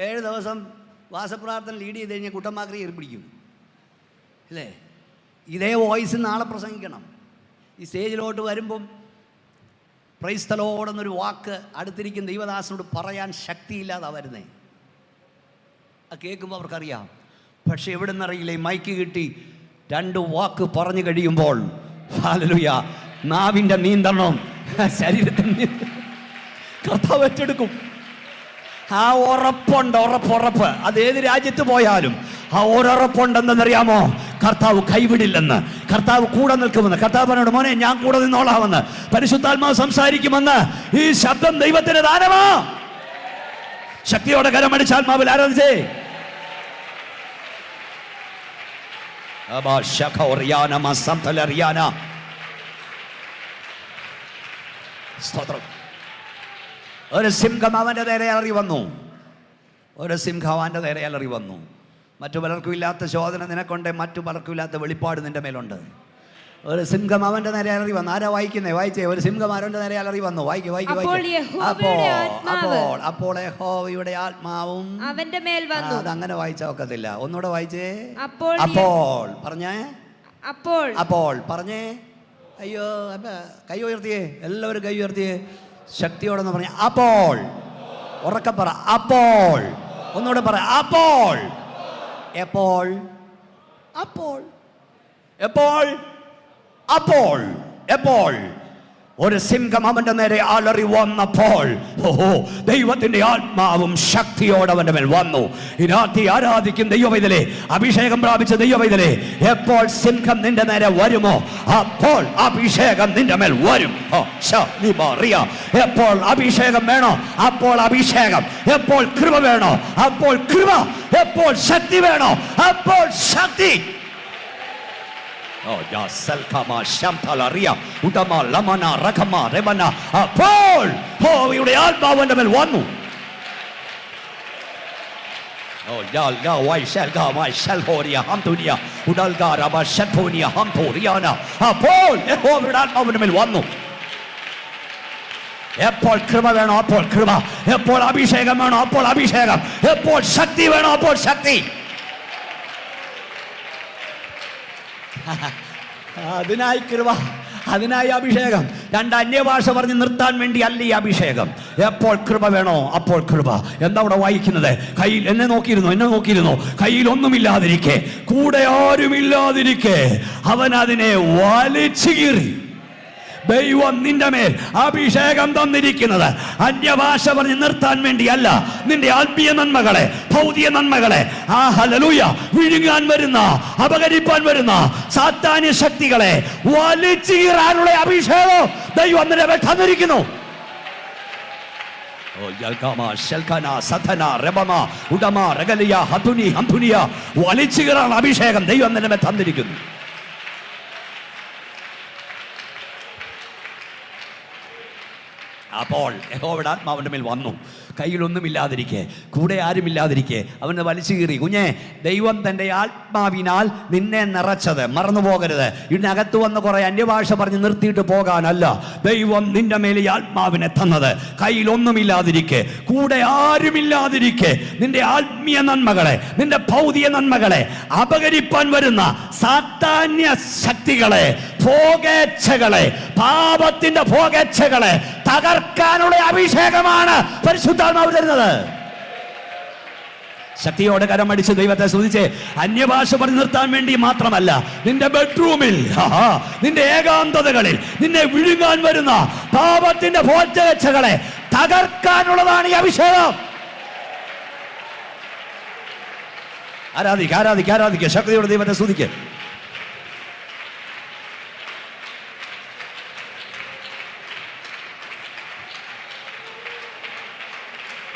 7 ദിവസം വാസപ്രാർത്ഥന ലീഡ് ചെയ്ത് കഴിഞ്ഞാൽ കുട്ടന്മാക്രി കയറി പിടിക്കും, അല്ലേ? ഇതേ വോയിസ് നാളെ പ്രസംഗിക്കണം. ഈ സ്റ്റേജിലോട്ട് വരുമ്പം പ്രൈസ്തലോടെന്നൊരു വാക്ക് അടുത്തിരിക്കുന്ന ദൈവദാസനോട് പറയാൻ ശക്തിയില്ലാതാ വരുന്നേ. അത് കേൾക്കുമ്പോൾ അവർക്കറിയാം. പക്ഷെ എവിടെ നിന്നറിയില്ല, ഈ മൈക്ക് കിട്ടി 2 വാക്ക് പറഞ്ഞു കഴിയുമ്പോൾ ഹല്ലേലൂയ, നാവിൻ്റെ നിയന്ത്രണം ശരീരത്തിന് കർത്താവ് ഏറ്റെടുക്കും. ആ ഉറപ്പുണ്ട്, ഉറപ്പ്. അത് ഏത് രാജ്യത്ത് പോയാലും ആ ഉറപ്പുണ്ടെന്നറിയാമോ? കർത്താവ് കൈവിടില്ലെന്ന്, കർത്താവ് കൂടെ നിൽക്കുമെന്ന്. കർത്താവ് പറഞ്ഞോട്, മോനെ ഞാൻ കൂടെ നിന്നോളാമെന്ന്, പരിശുദ്ധാത്മാവ് സംസാരിക്കുമെന്ന്. ഈ ശബ്ദം ദൈവത്തിന്റെ ദാനമാ. ശക്തിയോടെ കരമടിച്ച് ആത്മാവിൽ ആരാധിച്ചേ. ഒരു സിംഹം അവന്റെ നേരെ ഇറങ്ങി വന്നു. മറ്റു പലർക്കും ഇല്ലാത്ത ശോധന നിനക്കുണ്ട്, മറ്റു പലർക്കും ഇല്ലാത്ത വെളിപ്പാട് നിന്റെ മേലുണ്ട്. ഒരു സിംഹം അവന്റെ നേരെ അലറി വന്നു. ആരാ വായിക്കുന്നേ? വായിച്ചേ. ഒരു സിംഹം അവന്റെ നേരെ അലറി വന്നു. വായിക്കും. അപ്പോൾ യഹോവയുടെ ആത്മാവും അവന്റെ മേൽ വന്നു. അതങ്ങനെ വായിച്ചാൽ ഒക്കത്തില്ല. ഒന്നുകൂടെ വായിച്ചേ. അപ്പോൾ പറഞ്ഞേ. അപ്പോൾ പറഞ്ഞേ. അയ്യോ, കൈ ഉയർത്തിയേ, എല്ലാവരും കൈ ഉയർത്തിയേ, ശക്തിയോടെന്ന് പറഞ്ഞേ. അപ്പോൾ ഉറക്കെ പറ. അപ്പോൾ ഒന്നുകൂടെ പറ. അപ്പോൾ എപ്പോൾ അപ്പോൾ എപ്പോൾ അപ്പോൾ എപ്പോൾ ഒരു സിംഹം അവന്റെ നേരെ അലറി വന്നപ്പോൾ ദൈവത്തിന്റെ ആത്മാവും ശക്തിയോടെ അവന്റെ മേൽ വന്നു. ഈ രാത്രി ആരാധിക്കും ദൈവവൈതലേ, അഭിഷേകം പ്രാപിച്ച ദൈവവൈതലേ, എപ്പോൾ സിംഹം നിന്റെ നേരെ വരുമോ അപ്പോൾ അഭിഷേകം നിന്റെ മേൽ വരും. എപ്പോൾ അഭിഷേകം വേണോ അപ്പോൾ അഭിഷേകം, എപ്പോൾ കൃപ വേണോ അപ്പോൾ കൃപ, എപ്പോൾ ശക്തി വേണോ അപ്പോൾ ശക്തി. അപ്പോൾ ആത്മാവിന്റെ മേൽ വന്നു. ആത്മാവിന്റെ മേൽ വന്നു. എപ്പോൾ കൃപ വേണോ അപ്പോൾ കൃപ, എപ്പോൾ അഭിഷേകം വേണോ അപ്പോൾ അഭിഷേകം, എപ്പോൾ ശക്തി വേണോ അപ്പോൾ ശക്തി. അതിനായി കൃപ, അതിനായി അഭിഷേകം. 2 അന്യഭാഷ പറഞ്ഞ് നിർത്താൻ വേണ്ടി അല്ല ഈ അഭിഷേകം. എപ്പോൾ കൃപ വേണോ അപ്പോൾ കൃപ. എന്താ അവിടെ വായിക്കുന്നത്? കയ്യിൽ എന്നെ നോക്കിയിരുന്നു, കയ്യിൽ ഒന്നുമില്ലാതിരിക്കെ, കൂടെ ആരുമില്ലാതിരിക്കെ അവൻ അതിനെ വലിച്ചു കീറി. ദൈവം നിന്റെ മേൽ അഭിഷേകം തന്നിരിക്കുന്നത് അന്യഭാഷ പറഞ്ഞ് നിർത്താൻ വേണ്ടിയല്ല, നിന്റെ ആത്മീയ നന്മകളെ, ഭൗതിക നന്മകളെ, ഹല്ലേലൂയ, വിഴുങ്ങാൻ വരുന്ന, അപകരിപ്പാൻ വരുന്ന സാത്താന്യ ശക്തികളെ വലിച്ചു കീറാനുള്ള അഭിഷേകം ദൈവം നിന്റെ മേൽ തന്നിരിക്കുന്നു. വലിച്ചു കീറാൻ അഭിഷേകം ദൈവം നിന്റെ മേൽ തന്നിരിക്കുന്നു. അപ്പോൾ യഹോവയുടെ ആത്മാവിൻ്റെ മേൽ വന്നു. കയ്യിലൊന്നുമില്ലാതിരിക്കെ, കൂടെ ആരുമില്ലാതിരിക്കെ അവനെ വലിച്ചു കീറി. കുഞ്ഞെ, ദൈവം തൻ്റെ ആത്മാവിനാൽ നിന്നെ നിറച്ചത് മറന്നു പോകരുത്. ഇതിനകത്ത് വന്ന് കുറെ അന്യഭാഷ പറഞ്ഞ് നിർത്തിയിട്ട് പോകാനല്ല ദൈവം നിന്റെ മേലെ ആത്മാവിനെ തന്നത്. കയ്യിലൊന്നുമില്ലാതിരിക്കെ, കൂടെ ആരുമില്ലാതിരിക്കെ, നിന്റെ ആത്മീയ നന്മകളെ, നിന്റെ ഭൗതിക നന്മകളെ അപകരിപ്പാൻ വരുന്ന സാത്താന്യ ശക്തികളെ, ഭോഗേച്ഛകളെ, പാപത്തിന്റെ ഭോഗേച്ഛകളെ തകർക്കാനുള്ള അഭിഷേകമാണ് പരിശുദ്ധാത്മാവ് തരുന്നത്. ശക്തിയോടെ കരമടിച്ച് ദൈവത്തെ സ്തുതിച്ച് അന്യഭാഷ പറഞ്ഞു നിർത്താൻ വേണ്ടി മാത്രമല്ല, നിന്റെ ബെഡ്റൂമിൽ, നിന്റെ ഏകാന്തതകളിൽ നിന്നെ വിഴുങ്ങാൻ വരുന്ന പാപത്തിന്റെ ഭോഗേച്ഛകളെ തകർക്കാനുള്ളതാണ് ഈ അഭിഷേകം. ആരാധിക്കുക ശക്തിയോടെ ദൈവത്തെ സ്തുതിക്ക്.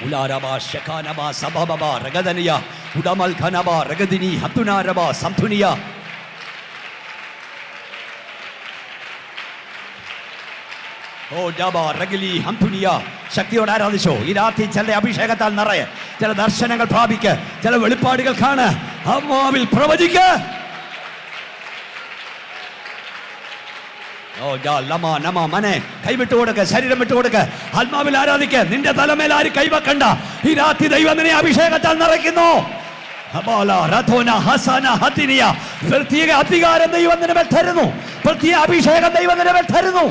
ഉലാരബാ ശകാനബാ സബബബാ രഗദനിയ ഉഡമൽ ഖനബാ രഗദിനി ഹത്തുനാരബാ സംതുനിയ. ഓ ഡബാ രഗലി ഹംതുനിയ. ശക്തിയോടെ ആരാധിച്ചോ. ഈ രാത്രി ചില അഭിഷേകത്താൽ നിറയെ, ചില ദർശനങ്ങൾ പ്രാപിക്ക്, ചില വെളിപ്പാടുകൾ കാണ്, ആത്മാവിൽ പ്രവചിക്ക്. മനെ കൈവിട്ടു കൊടുക്ക, ശരീരം വിട്ടു കൊടുക്ക, ആത്മാവിൽ ആരാധിക്ക്. നിന്റെ തലമേൽ ആര് കൈവക്കണ്ട. ഈ രാത്രി ദൈവം നിന്നെ അഭിഷേകത്താൽ നിറയ്ക്കുന്നു. പ്രത്യേക അധികാരം ദൈവം നിന്നെ മേൽ തരുന്നു. പ്രത്യേക അഭിഷേകം ദൈവം നിന്നെ മേൽ തരുന്നു.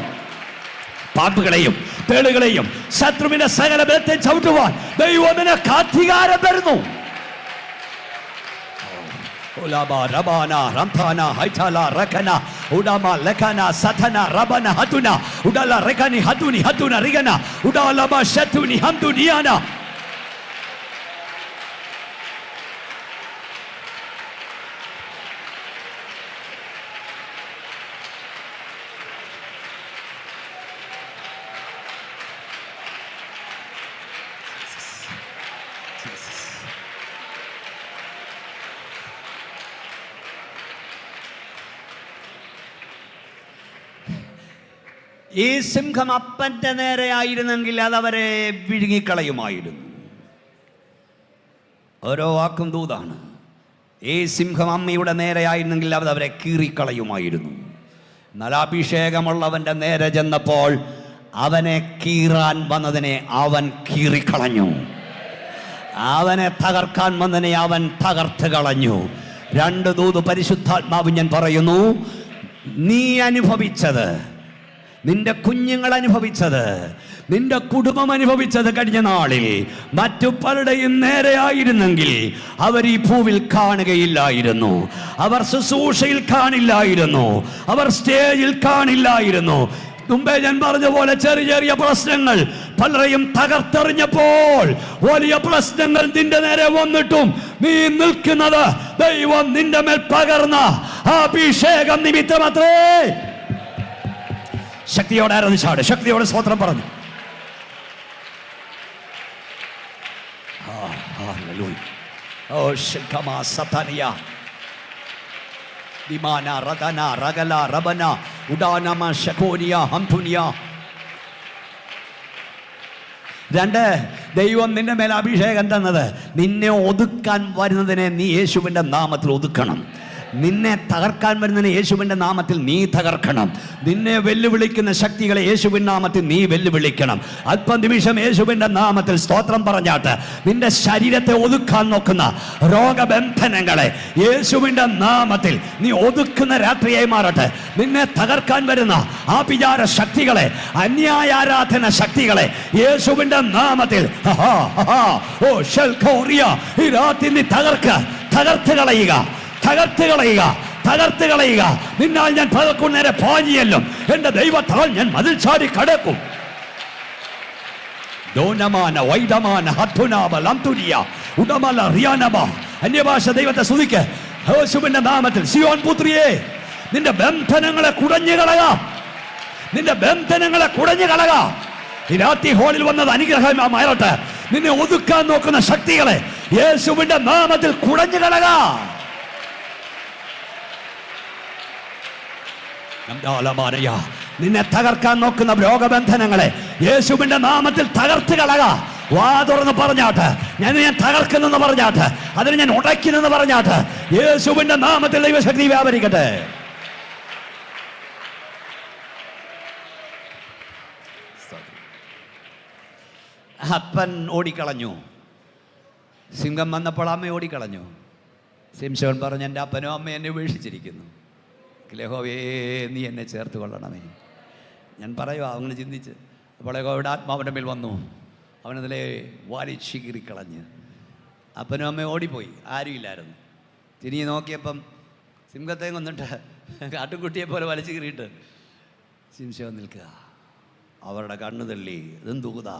പാമ്പുകളെയും തേളുകളെയും ശത്രുവിന്റെ സകല ബലത്തെ ചവിട്ടുവാൻ ദൈവം നിനക്ക് അധികാരം തരുന്നു. Ulaba rabana ramthana haitala rakana udama lekana satana rabana hatuna udala rekani hatuni hatuna rigana udala ba shatuni hamduniana. ഈ സിംഹം അപ്പന്റെ നേരെ ആയിരുന്നെങ്കിൽ അതവരെ വിഴുങ്ങിക്കളയുമായിരുന്നു. ഓരോ വാക്കും ദൂതാണ്. ഈ സിംഹം അമ്മയുടെ നേരെ ആയിരുന്നെങ്കിൽ അതവരെ കീറിക്കളയുമായിരുന്നു. എന്നാൽ അഭിഷേകമുള്ളവന്റെ നേരെ ചെന്നപ്പോൾ അവനെ കീറാൻ വന്നതിനെ അവൻ കീറിക്കളഞ്ഞു. അവനെ തകർക്കാൻ വന്നതിനെ അവൻ തകർത്ത് കളഞ്ഞു. രണ്ട് ദൂത് പരിശുദ്ധാത്മാവ് ഞാൻ പറയുന്നു. നീ അനുഭവിച്ചത്, നിന്റെ കുഞ്ഞുങ്ങൾ അനുഭവിച്ചത്, നിന്റെ കുടുംബം അനുഭവിച്ചത് കഴിഞ്ഞ നാളിൽ മറ്റു പലരുടെയും നേരെയായിരുന്നെങ്കിൽ അവർ ഈ ഭൂവിൽ കാണുകയില്ലായിരുന്നു. അവർ ശുശ്രൂഷയിൽ കാണില്ലായിരുന്നു. അവർ സ്റ്റേജിൽ കാണില്ലായിരുന്നു. മുമ്പേ ഞാൻ പറഞ്ഞ പോലെ ചെറിയ ചെറിയ പ്രശ്നങ്ങൾ പലരെയും തകർത്തെറിഞ്ഞപ്പോൾ വലിയ പ്രശ്നങ്ങൾ നിന്റെ നേരെ വന്നിട്ടും നീ നിൽക്കുന്നത് ദൈവം നിന്റെ മേൽ പകർന്ന അഭിഷേകം നിമിത്തമത്രേ. ശക്തിയോടെ ആരാധിച്ചാട്, ശക്തിയോടെ സ്തോത്രം പറഞ്ഞു. ഓ ശിഖമ സതനിയ വിമാന റദന റഗല റബന ഉഡാനമ ശകോനിയ ഹംതുനിയ. രണ്ട്, ദൈവം നിന്റെ മേൽ അഭിഷേകം തന്നത് നിന്നെ ഒതുക്കാൻ വരുന്നതിനെ നീ യേശുവിൻ്റെ നാമത്തിൽ ഒതുക്കണം. നിന്നെ തകർക്കാൻ വരുന്നതിന് യേശുവിൻ്റെ നാമത്തിൽ നീ തകർക്കണം. നിന്നെ വെല്ലുവിളിക്കുന്ന ശക്തികളെ യേശുവിൻ്റെ നാമത്തിൽ നീ വെല്ലുവിളിക്കണം. അല്പനിമിഷം യേശുവിൻ്റെ നാമത്തിൽ സ്തോത്രം പറഞ്ഞാട്ട് നിന്റെ ശരീരത്തെ ഒതുക്കാൻ നോക്കുന്ന രോഗബന്ധനങ്ങളെ യേശുവിൻ്റെ നാമത്തിൽ നീ ഒതുക്കുന്ന രാത്രിയായി മാറട്ടെ. നിന്നെ തകർക്കാൻ വരുന്ന ആഭിചാര ശക്തികളെ, അന്യായ ആരാധന ശക്തികളെ യേശുവിൻ്റെ നാമത്തിൽ ഓ ഷൽഖോറിയ ഈ രാത്രി നീ തകർത്ത് കളയുക, തകർത്ത് കളയുക, തകർത്ത് കളയുക. നിന്നാൽ ഞാൻ പലർക്കും നേരെ പാഞ്ഞിയല്ലോ, എന്റെ ദൈവത്താൽ ഞാൻ മതിൽ ചാടി കടക്കും. അന്യഭാഷ ദൈവത്തെ സ്തുതിക്ക്. യേശുവിന്റെ നാമത്തിൽ സിയോൻ പുത്രിയെ, നിന്റെ ബന്ധനങ്ങളെ കുടഞ്ഞു കളക, നിന്റെ ബന്ധനങ്ങളെ കുടഞ്ഞു കളക. ഈ രാത്രി ഹോളിൽ വന്നത് അനുഗ്രഹമായി മാറട്ടെ. നിന്നെ ഒതുക്കാൻ നോക്കുന്ന ശക്തികളെ യേശുവിന്റെ നാമത്തിൽ കുടഞ്ഞു കളക. നിന്നെ തകർക്കാൻ നോക്കുന്ന രോഗബന്ധനങ്ങളെ യേശുവിന്റെ നാമത്തിൽ തകർത്ത് കളക. വാ തുറന്ന് പറഞ്ഞാട്ട് ഞാൻ തകർക്കുന്നെന്ന് പറഞ്ഞാട്ട്, അതിന് ഞാൻ ഉടയ്ക്കുന്നെന്ന് പറഞ്ഞാട്ട്, യേശുവിന്റെ നാമത്തിൽ ദൈവശക്തി വ്യാപരിക്കട്ടെ. അപ്പൻ ഓടിക്കളഞ്ഞു. സിംഹം വന്നപ്പോൾ അമ്മ ഓടിക്കളഞ്ഞു. ശിംശോൻ പറഞ്ഞു, എൻ്റെ അപ്പനും അമ്മ എന്നെ ഉപേക്ഷിച്ചിരിക്കുന്നു, യഹോവേ നീ എന്നെ ചേർത്ത് കൊള്ളണമേ. ഞാൻ പറയുക അങ്ങനെ ചിന്തിച്ച്. അപ്പോൾ യഹോവയുടെ ആത്മാവിൻ്റെ മേൽ വന്നു, അവനതിലെ വലിച്ചു കീറിക്കളഞ്ഞ്. അപ്പനും അമ്മയും ഓടിപ്പോയി, ആരുമില്ലായിരുന്നു. തിരിഞ്ഞ് നോക്കിയപ്പം സിംഹത്തെ കൊന്നിട്ട് കാട്ടുകുട്ടിയെ പോലെ വലിച്ചു കീറിയിട്ട് ശിംശോൻ നിൽക്കുക. അവരുടെ കണ്ണ് തള്ളി. ഇതെന്തൂതാ?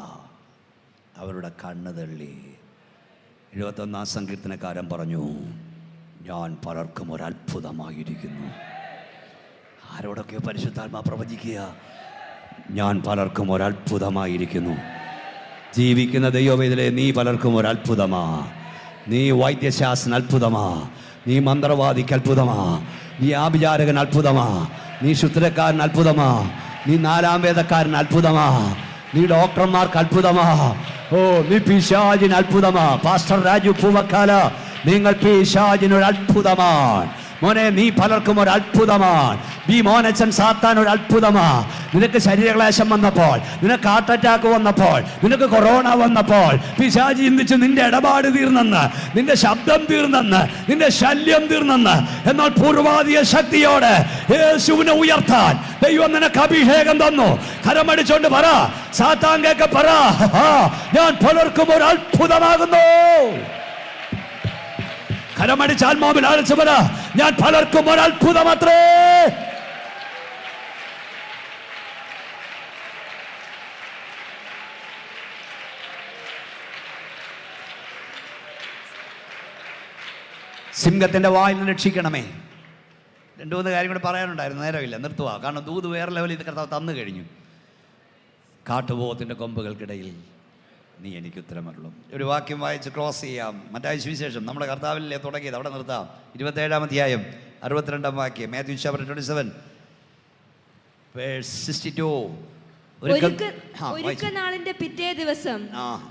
അവരുടെ കണ്ണ് തള്ളി. 71 സങ്കീർത്തനക്കാരൻ പറഞ്ഞു, ഞാൻ പലർക്കും ഒരത്ഭുതമായിരിക്കുന്നു. ആരോടൊക്കെയോ പരിശുദ്ധാത്മാ പ്രവചിക്കുക, ഞാൻ പലർക്കും ഒരത്ഭുതമായിരിക്കുന്നു. ജീവിക്കുന്ന ദൈവവേദിലെ നീ പലർക്കും ഒരത്ഭുതമാ. നീ വൈദ്യശാസ്ത്രൻ അത്ഭുതമാ, നീ മന്ത്രവാദിക്ക് അത്ഭുതമാ, നീ ആഭിചാരകൻ അത്ഭുതമാ, നീ ശുദ്രക്കാരൻ അത്ഭുതമാ, നീ 4-ാം വേദക്കാരൻ അത്ഭുതമാ, നീ ഡോക്ടർമാർക്ക് അത്ഭുതമാ. ഓ, നീ പിശാചിന് അത്ഭുതമാ. പാസ്റ്റർ രാജു പൂവക്കാല, നിങ്ങൾ പിശാചിനൊരു അത്ഭുതമാണ് മോനെ. നീ പലർക്കും ഒരു അത്ഭുതമാണ്. ഈ മോനച്ചൻ സാത്താൻ ഒരു അത്ഭുതമാ. നിനക്ക് ശരീരക്ലേശം വന്നപ്പോൾ, നിനക്ക് ഹാർട്ട് അറ്റാക്ക് വന്നപ്പോൾ, നിനക്ക് കൊറോണ വന്നപ്പോൾ പിശാചി ചിന്തിച്ച് നിന്റെ ഇടപാട് തീർന്നെന്ന്, നിന്റെ ശബ്ദം തീർന്നെന്ന്, നിന്റെ ശല്യം തീർന്നെന്ന്. എന്നാൽ പൂർവാധിക ശക്തിയോടെ യേശുവിനെ ഉയർത്താൻ ദൈവം നിനക്ക് അഭിഷേകം തന്നു. കരമടിച്ചോണ്ട് പറ, സാത്താൻ കേൾക്ക പറ, ഞാൻ പലർക്കും ഒരു അത്ഭുതമാകുന്നു. കരമടിച്ച് ആത്മാവിൽ ആലോചിച്ച് പറ, ഞാൻ പലർക്കും ഒരു അത്ഭുതമത്രേ. സിംഹത്തിന്റെ വായിൽ നിന്ന് രക്ഷിക്കണമേ. 2-3 കാര്യം കൂടെ പറയാനുണ്ടായിരുന്നു, നേരമില്ല, നിർത്തുക. കാരണം ദൂത് വേറെ ലെവലിൽ ഇത് കർത്താവ് തന്നു കഴിഞ്ഞു. കാട്ടുപോത്തിന്റെ കൊമ്പുകൾക്കിടയിൽ നീ എനിക്ക് ഉത്തരമരുളും. ഒരു വാക്യം വായിച്ച് ക്ലോസ് ചെയ്യാം. മത്തായി സുവിശേഷം, നമ്മുടെ കർത്താവിലെ തുടങ്ങിയത്, അവിടെ നിർത്താം. 27-ാം അധ്യായം 62-ാം വാക്യം. Matthew chapter 27:62. ഒരുക്കനാളിന്റെ പിറ്റേ ദിവസം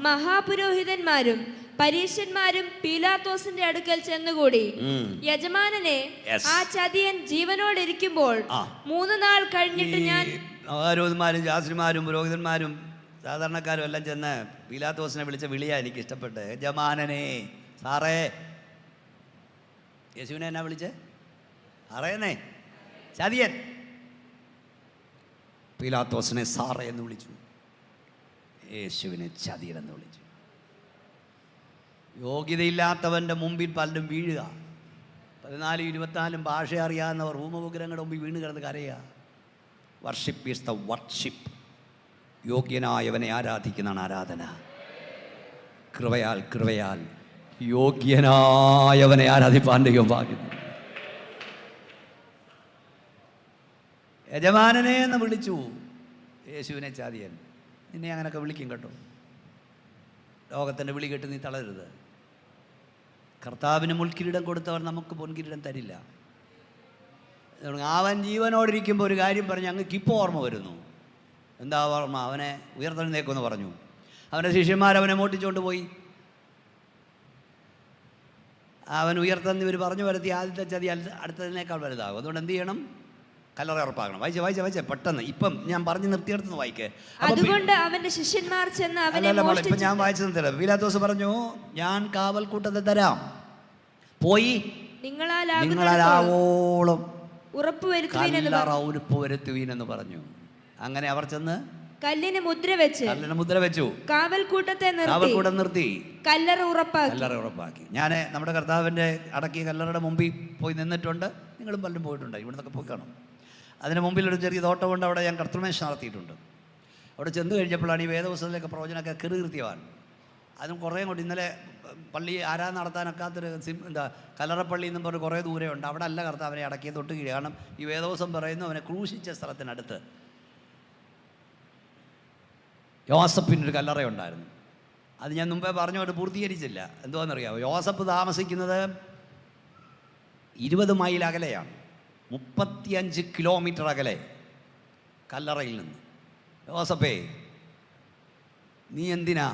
മഹാപുരോഹിതന്മാരും പരീശന്മാരും പീലാത്തോസിന്റെ അടുക്കൽ ചെന്നുകൂടി. യജമാനനെ, ആ ചതിയൻ ജീവനോടിരിക്കുമ്പോൾ 3 നാൾ കഴിഞ്ഞിട്ട് ഞാൻ. ആരോന്മാരും ശാസ്ത്രിമാരും പുരോഹിതന്മാരും സാധാരണക്കാരും എല്ലാം ചെന്ന് പീലാത്തോസിനെ വിളിച്ച വിളിയാ എനിക്ക് ഇഷ്ടപ്പെട്ട്. യജമാനനെ, സാറേ. യേശുവിനെ എന്നാ വിളിച്ചേ? സാറേന്നേ, ചതിയൻ. പീലാത്തോസിനെ സാറേ എന്ന് വിളിച്ചു, യേശുവിനെ ചതിയൻ എന്ന് വിളിച്ചു. യോഗ്യതയില്ലാത്തവൻ്റെ മുമ്പിൽ പലരും വീഴുക. 14-24 ഭാഷ അറിയാവുന്നവർ ഭൂമവിഗ്രഹങ്ങളുടെ മുമ്പിൽ വീണ് കിടന്ന് കരയുക. Worship is the worship. യോഗ്യനായവനെ ആരാധിക്കുന്നതാണ് ആരാധന. കൃപയാൽ കൃപയാൽ യോഗ്യനായവനെ ആരാധിപ്പാൻ ദൈവം ഭാഗ്യം. യജമാനനെ എന്ന് വിളിച്ചു യേശുവിനെ ചാതിയൻ. നിന്നെ അങ്ങനെയൊക്കെ വിളിക്കും കേട്ടോ. ലോകത്തിൻ്റെ വിളി കേട്ട് നീ തളരരുത്. കർത്താവിന് മുൾക്കിരീടം കൊടുത്തവർ നമുക്ക് പൊൻകിരീടം തരില്ല. അവൻ ജീവനോടിരിക്കുമ്പോൾ ഒരു കാര്യം പറഞ്ഞ് ഞങ്ങൾക്ക് ഇപ്പോൾ ഓർമ്മ വരുന്നു. എന്താ ഓർമ്മ? അവനെ ഉയർത്തെഴുന്നേക്കുമെന്ന് പറഞ്ഞു. അവൻ്റെ ശിഷ്യന്മാരവനെ മോട്ടിച്ചുകൊണ്ട് പോയി. അവൻ ഉയർത്തെന്ന് ഇവർ പറഞ്ഞു വരുത്തി ആദ്യത്തെ ചതി അടുത്തതിനേക്കാൾ വലുതാകും. അതുകൊണ്ട് എന്ത് ചെയ്യണം? കല്ലറ ഉറപ്പാക്കണം. വായിച്ചേ പെട്ടെന്ന്. ഇപ്പം ഞാൻ പറഞ്ഞു നിർത്തിയെടുത്ത് വായിക്കേ. അതുകൊണ്ട് അവന്റെ ശിഷ്യന്മാർ ചെന്ന് അവനെ മോഷ്ടിച്ചു. ഇപ്പം ഞാൻ വായിച്ചത് തരാം. പീലാത്തോസ് പറഞ്ഞു, ഞാൻ കാവൽക്കൂട്ടത്തെ തരാം, പോയി നിങ്ങളാവോളം ഉറപ്പുവരുത്തുവീനെന്ന് പറഞ്ഞു. അങ്ങനെ അവർ ചെന്ന് കല്ലിന് മുദ്ര വെച്ചു കാവൽക്കൂട്ടത്തെ നിർത്തി കല്ലറ ഉറപ്പാക്കി. ഞാൻ നമ്മുടെ കർത്താവിൻ്റെ അടക്കിയ കല്ലറയുടെ മുമ്പിൽ പോയി നിന്നിട്ടുണ്ട്. നിങ്ങളും പലരും പോയിട്ടുണ്ട്, ഇവിടുന്നൊക്കെ പോയി കാണും. അതിന് മുമ്പിലൊരു ചെറിയ തോട്ടമുണ്ട്. അവിടെ ഞാൻ കർത്തൃമേശ നടത്തിയിട്ടുണ്ട്. അവിടെ ചെന്ന് കഴിഞ്ഞപ്പോഴാണ് ഈ വേദപുസ്തകത്തിലേക്ക് പ്രവചനമൊക്കെ കീർത്തിയവാൻ. അതും കുറേ കൊണ്ട് ഇന്നലെ പള്ളി ആരാധന നടത്താനൊക്കാത്തൊരു കല്ലറപ്പള്ളി എന്നും പറഞ്ഞ് കുറേ ദൂരമുണ്ട്. അവിടെ അല്ല കർത്താവിനെ അടക്കിയ തൊട്ട് കീഴ്. കാരണം ഈ വേദപുസ്തകം പറയുന്നു അവനെ ക്രൂശിച്ച സ്ഥലത്തിനടുത്ത് യോസഫിനൊരു കല്ലറയുണ്ടായിരുന്നു. അത് ഞാൻ മുമ്പേ പറഞ്ഞുകൊണ്ട് പൂർത്തീകരിച്ചില്ല. എന്തുവാണെന്നറിയാമോ? യോസഫ് താമസിക്കുന്നത് 20 മൈൽ അകലെയാണ്, 35 കിലോമീറ്റർ അകലെ. കല്ലറയിൽ നിന്ന്. യോസഫേ, നീ എന്തിനാ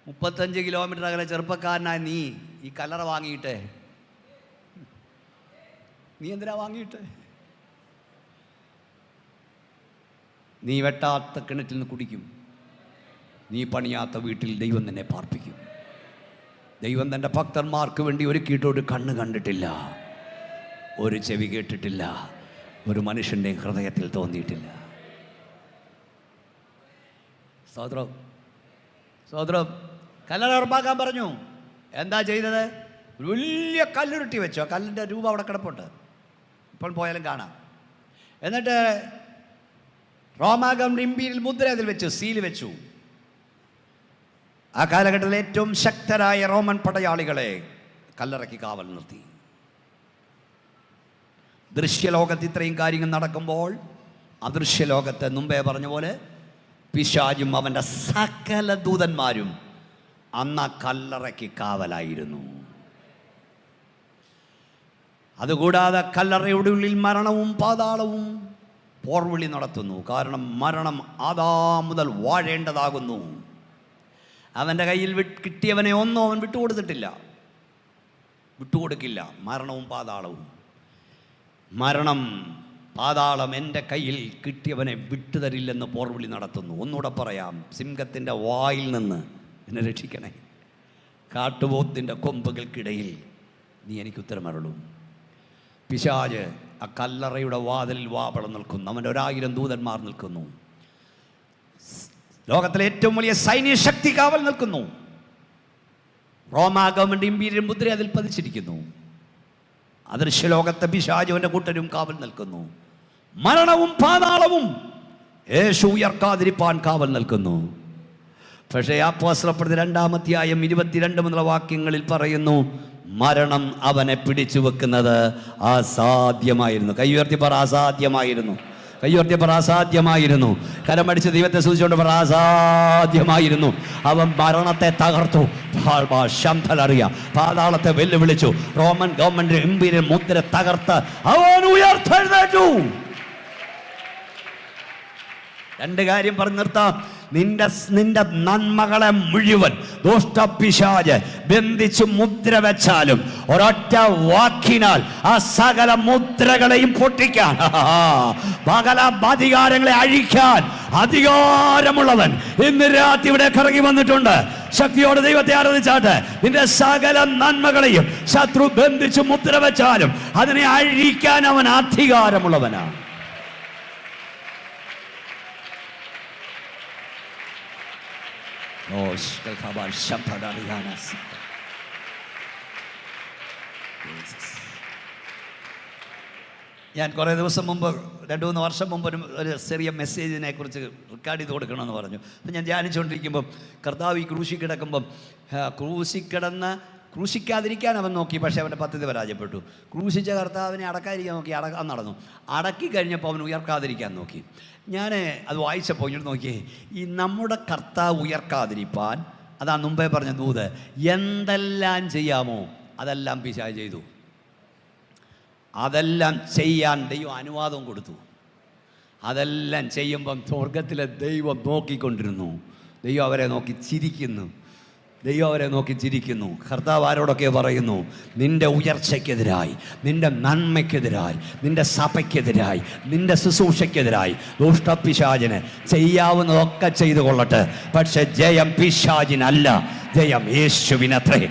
35 കിലോമീറ്റർ അകലെ ചെറുപ്പക്കാരനായ നീ ഈ കല്ലറ വാങ്ങിയിട്ടേ? നീ എന്തിനാ വാങ്ങിയിട്ട്? നീ വെട്ടാത്ത കിണറ്റിൽ നിന്ന് കുടിക്കും, നീ പണിയാത്ത വീട്ടിൽ ദൈവം നിന്നെ പാർപ്പിക്കും. ദൈവം തൻ്റെ ഭക്തന്മാർക്ക് വേണ്ടി ഒരുക്കിയിട്ട് ഒരു കണ്ണ് കണ്ടിട്ടില്ല, ഒരു ചെവി കേട്ടിട്ടില്ല, ഒരു മനുഷ്യൻ്റെ ഹൃദയത്തിൽ തോന്നിയിട്ടില്ല. സ്തോത്രം, സ്തോത്രം. കല്ലറ ഉറപ്പാക്കാൻ പറഞ്ഞു. എന്താ ചെയ്തത്? ഒരു വലിയ കല്ലുരുട്ടി വെച്ചു. ആ കല്ലിൻ്റെ രൂപം അവിടെ കിടപ്പുണ്ട്, ഇപ്പോൾ പോയാലും കാണാം. എന്നിട്ട് റോമാഗം ഇമ്പീരിയൽ മുദ്ര അതിൽ വെച്ചു, സീൽ വെച്ചു. ആ കാലഘട്ടത്തിൽ ഏറ്റവും ശക്തരായ റോമൻ പടയാളികളെ കല്ലറയ്ക്ക് കാവൽ നിർത്തി. ദൃശ്യലോകത്ത് ഇത്രയും കാര്യങ്ങൾ നടക്കുമ്പോൾ അദൃശ്യലോകത്ത് മുമ്പേ പറഞ്ഞ പോലെ പിശാചും അവൻ്റെ സകല ദൂതന്മാരും അന്ന് ആ കല്ലറയ്ക്ക് കാവലായിരുന്നു. അതുകൂടാതെ കല്ലറയുടെ ഉള്ളിൽ മരണവും പാതാളവും പോർവിളി നടത്തുന്നു. കാരണം മരണം ആദാം മുതൽ വാഴേണ്ടതാകുന്നു. അവൻ്റെ കയ്യിൽ കിട്ടിയവനെ ഒന്നും അവൻ വിട്ടുകൊടുത്തിട്ടില്ല, വിട്ടുകൊടുക്കില്ല. മരണവും പാതാളവും, മരണം പാതാളം എൻ്റെ കയ്യിൽ കിട്ടിയവനെ വിട്ടുതരില്ലെന്ന് പോർവിളി നടത്തുന്നു. ഒന്നുകൂടെ പറയാം, സിംഹത്തിൻ്റെ വായിൽ നിന്ന് എന്നെ രക്ഷിക്കണേ, കാട്ടുപോത്തിൻ്റെ കൊമ്പുകൾക്കിടയിൽ നീ എനിക്ക് ഉത്തരമരുളും. പിശാച് ആ കല്ലറയുടെ വാതിലിൽ വാപളം നിൽക്കുന്നു. അവൻ്റെ 1000 ദൂതന്മാർ നിൽക്കുന്നു. ലോകത്തിലെ ഏറ്റവും വലിയ സൈന്യ ശക്തി കാവൽ നിൽക്കുന്നു. റോമാ ഗവൺമെൻറ് ഇമ്പീരിയൽ മുദ്ര അതിൽ പതിച്ചിരിക്കുന്നു. അദൃശ്യലോകത്തെ പിശാചുവിൻ്റെ കൂട്ടരും കാവൽ നിൽക്കുന്നു. മരണവും പാതാളവും യേശു ഉയർക്കാതിരിപ്പാൻ കാവൽ നിൽക്കുന്നു. പക്ഷേ അപ്പോസ്തലപ്രവൃത്തി 2-ാം അധ്യായം 22 മുതലുള്ള വാക്യങ്ങളിൽ പറയുന്നു, മരണം അവനെ പിടിച്ചു വെക്കുന്നത് അസാധ്യമായിരുന്നു. കൈയുയർത്തി പറ, അസാധ്യമായിരുന്നു. കൈയുയർത്തി പറ, അസാധ്യമായിരുന്നു. കരമടിച്ച് ദൈവത്തെ സൂചിച്ചുകൊണ്ട് പറ, അസാധ്യമായിരുന്നു. അവൻ മരണത്തെ തകർത്തു. ശബ്ദമറിയ പാതാളത്തെ വെല്ലുവിളിച്ചു. റോമൻ ഗവൺമെന്റ് ഇമ്പീരിയൽ മുദ്ര തകർത്ത് അവൻ ഉയർത്തെഴുന്നേറ്റു. 2 കാര്യം പറഞ്ഞു നിർത്താം. നിന്റെ നന്മകളെ മുഴുവൻ ദുഷ്ടപിശാച് ബന്ധിച്ച് മുദ്ര വെച്ചാലും ഒരൊറ്റ വാക്കിനാൽ ആ സകല മുദ്രകളെയും പൊട്ടിക്കാൻ, സകല അധികാരങ്ങളെ അഴിക്കാൻ അധികാരമുള്ളവൻ ഇന്ന് രാത്രി ഇവിടെ കറങ്ങി വന്നിട്ടുണ്ട്. ശക്തിയോടെ ദൈവത്തെ ആരാധിച്ചാട്ടെ. നിന്റെ സകല നന്മകളെയും ശത്രു ബന്ധിച്ച് മുദ്ര വെച്ചാലും അതിനെ അഴിക്കാൻ അവൻ അധികാരമുള്ളവനാണ്. ഞാൻ കുറേ ദിവസം മുമ്പ്, 2-3 വർഷം മുമ്പ് ഒരു ചെറിയ മെസ്സേജിനെ കുറിച്ച് റെക്കോർഡ് ചെയ്ത് കൊടുക്കണമെന്ന് പറഞ്ഞു. അപ്പം ഞാൻ ധ്യാനിച്ചുകൊണ്ടിരിക്കുമ്പം കർത്താവ് ഈ ക്രൂശി കിടക്കുമ്പം ക്രൂശിക്കാതിരിക്കാൻ അവൻ നോക്കി, പക്ഷേ അവൻ്റെ പദ്ധതി പരാജയപ്പെട്ടു. ക്രൂശിച്ച കർത്താവിനെ അടക്കാതിരിക്കാൻ നോക്കി, അടക്കാൻ നടന്നു. അടക്കി കഴിഞ്ഞപ്പോൾ അവൻ ഉയർക്കാതിരിക്കാൻ നോക്കി. ഞാൻ അത് വായിച്ചപ്പോൾ ഇങ്ങോട്ട് നോക്കിയേ, ഈ നമ്മുടെ കർത്താവ് ഉയർക്കാതിരിപ്പാൻ, അതാ മുമ്പേ പറഞ്ഞ ദൂത്, എന്തെല്ലാം ചെയ്യാമോ അതെല്ലാം പിശാച് ചെയ്തു. അതെല്ലാം ചെയ്യാൻ ദൈവം അനുവാദം കൊടുത്തു. അതെല്ലാം ചെയ്യുമ്പം സ്വർഗത്തിലെ ദൈവം നോക്കിക്കൊണ്ടിരുന്നു. ദൈവം അവരെ നോക്കി ചിരിക്കുന്നു. ദൈവം അവരെ നോക്കി ചിരിക്കുന്നു. കർത്താവ് ആരോടൊക്കെ പറയുന്നു, നിന്റെ ഉയർച്ചയ്ക്കെതിരായി, നിന്റെ നന്മയ്ക്കെതിരായി, നിന്റെ സഭയ്ക്കെതിരായി, നിന്റെ ശുശ്രൂഷയ്ക്കെതിരായി ദുഷ്ടപിശാചിന് ചെയ്യാവുന്നതൊക്കെ ചെയ്തു കൊള്ളട്ടെ. പക്ഷെ ജയം പിശാചിനല്ല, ജയം യേശുവിനത്രേ.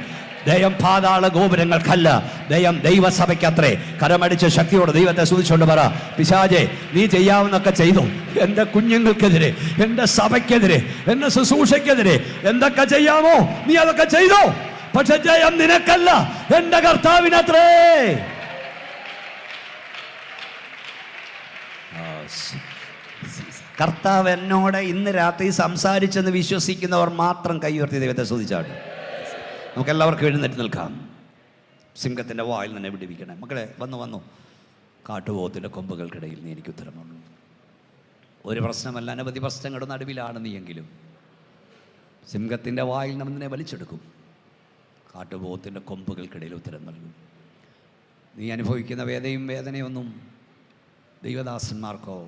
ദയം പാതാള ഗോപുരങ്ങൾക്കല്ല, ദയം ദൈവസഭയ്ക്കത്രേ. കരമടിച്ച് ശക്തിയോടെ ദൈവത്തെ സ്തുതിച്ചുകൊണ്ട് പറ, പിശാചേ നീ ചെയ്യാവുന്നൊക്കെ ചെയ്തു. എൻ്റെ കുഞ്ഞുങ്ങൾക്കെതിരെ, എൻ്റെ സഭയ്ക്കെതിരെ, എൻ്റെ ശുശ്രൂഷയ്ക്കെതിരെ എന്തൊക്കെ ചെയ്യാമോ നീ അതൊക്കെ ചെയ്തോ. പക്ഷെ ജയം നിനക്കല്ല, എൻ്റെ കർത്താവിനത്രേ. കർത്താവ് എന്നോട് ഇന്ന് രാത്രി സംസാരിച്ചെന്ന് വിശ്വസിക്കുന്നവർ മാത്രം കൈയുയർത്തി ദൈവത്തെ സ്തുതിച്ചാണ്. നമുക്കെല്ലാവർക്കും എഴുന്നേറ്റ് നിൽക്കാം. സിംഹത്തിൻ്റെ വായിൽ തന്നെ വിടുവിക്കണേ. മക്കളെ വന്നു കാട്ടുപോത്തിൻ്റെ കൊമ്പുകൾക്കിടയിൽ നീ എനിക്ക് ഉത്തരമുള്ളൂ. ഒരു പ്രശ്നമല്ല, അനവധി പ്രശ്നങ്ങളുടെ നടുവിലാണ് നീയെങ്കിലും സിംഹത്തിൻ്റെ വായിൽ നമ്മൾ നിന്നെ വലിച്ചെടുക്കും. കാട്ടുപോത്തിൻ്റെ കൊമ്പുകൾക്കിടയിൽ ഉത്തരം നൽകും. നീ അനുഭവിക്കുന്ന വേദനയൊന്നും ദൈവദാസന്മാർക്കോ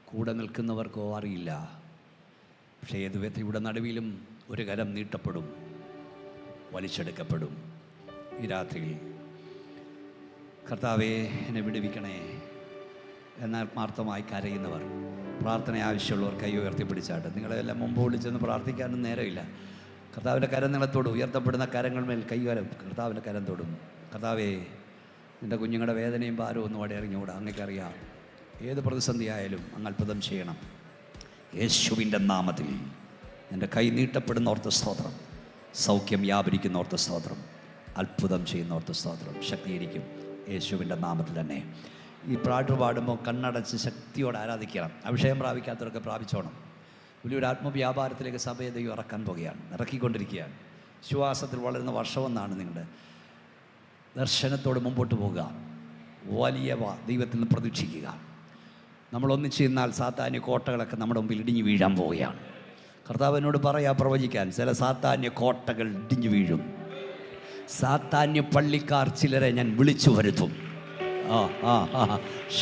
കൂടെ നിൽക്കുന്നവർക്കോ അറിയില്ല. പക്ഷേ ഏത് വ്യക്തിയുടെ നടുവിലും ഒരു കരം നീട്ടപ്പെടും, വലിച്ചെടുക്കപ്പെടും. ഈ രാത്രിയിൽ കർത്താവേ എന്നെ വിടുവിക്കണേ എന്നാത്മാർത്ഥമായി കരയുന്നവർ, പ്രാർത്ഥന ആവശ്യമുള്ളവർ കൈ ഉയർത്തിപ്പിടിച്ചാട്ട്. നിങ്ങളെല്ലാം മുമ്പ് വിളിച്ചെന്ന് പ്രാർത്ഥിക്കാനും നേരമില്ല. കർത്താവിൻ്റെ കരം നിങ്ങളെ തൊടും. ഉയർത്തപ്പെടുന്ന കരങ്ങൾ കൈകാരം കർത്താവിൻ്റെ കരം തൊടും. കർത്താവേ, നിൻ്റെ കുഞ്ഞുങ്ങളുടെ വേദനയും ഭാരവും ഒന്നും അവിടെ ഇറങ്ങിക്കൂടാ. അങ്ങേക്കറിയാം. ഏത് പ്രതിസന്ധി ആയാലും അങ്ങ് അത്ഭുതം ചെയ്യണം. യേശുവിൻ്റെ നാമത്തിൽ നിൻ്റെ കൈ നീട്ടപ്പെടുന്ന ഓർത്ത് സ്തോത്രം. സൗഖ്യം വ്യാപരിക്കുന്ന ഓർത്ത് സ്തോത്രം. അത്ഭുതം ചെയ്യുന്ന ഓർത്ത് സ്തോത്രം. ശക്തീകരിക്കും യേശുവിൻ്റെ നാമത്തിൽ തന്നെ. ഈ പാട്ട് പാടുമ്പോൾ കണ്ണടച്ച് ശക്തിയോടെ ആരാധിക്കണം. അഭിഷേകം പ്രാപിക്കാത്തവരൊക്കെ പ്രാപിച്ചോണം. വലിയൊരു ആത്മവ്യാപാരത്തിലേക്ക് സഭയെ ദൈവം ഇറക്കാൻ പോകുകയാണ്, ഇറക്കിക്കൊണ്ടിരിക്കുകയാണ്. വിശ്വാസത്തിൽ വളരുന്ന വർഷമെന്നാണ് നിങ്ങളുടെ ദർശനത്തോട് മുമ്പോട്ട് പോകുക. വലിയ ദൈവത്തിൽ നിന്ന് പ്രതീക്ഷിക്കുക. നമ്മളൊന്നിച്ച് നിന്നാൽ സാത്താന്യ കോട്ടകളൊക്കെ നമ്മുടെ മുമ്പിൽ ഇടിഞ്ഞു വീഴാൻ പോവുകയാണ്. കർത്താവിനോട് പറയാ പ്രവചിക്കാൻ. ചില സാത്താന്യ കോട്ടകൾ ഇടിഞ്ഞു വീഴും. സാത്താന്യ പള്ളിക്കാർ ചിലരെ ഞാൻ വിളിച്ചു വരുത്തും.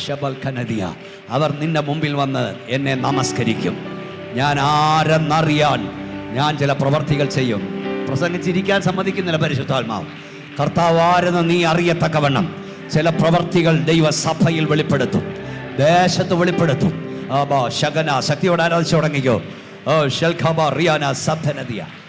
ശബൽ കനദിയ, അവർ നിന്റെ മുമ്പിൽ വന്ന് എന്നെ നമസ്കരിക്കും. ഞാൻ ആരെന്നറിയാൻ ഞാൻ ചില പ്രവർത്തികൾ ചെയ്യും. പ്രസംഗിച്ചിരിക്കാൻ സമ്മതിക്കുന്നില്ല പരിശുദ്ധാത്മാവ്. കർത്താവ് ആരെന്ന് നീ അറിയത്തക്കവണ്ണം ചില പ്രവർത്തികൾ ദൈവസഭയിൽ വെളിപ്പെടുത്തും, ദേശത്ത് വെളിപ്പെടുത്തും. ശകന ശക്തിയോട് ആരാധിച്ചു തുടങ്ങിക്കോ. ഷൽഖബ റിയാന സബ്ധനദിയ.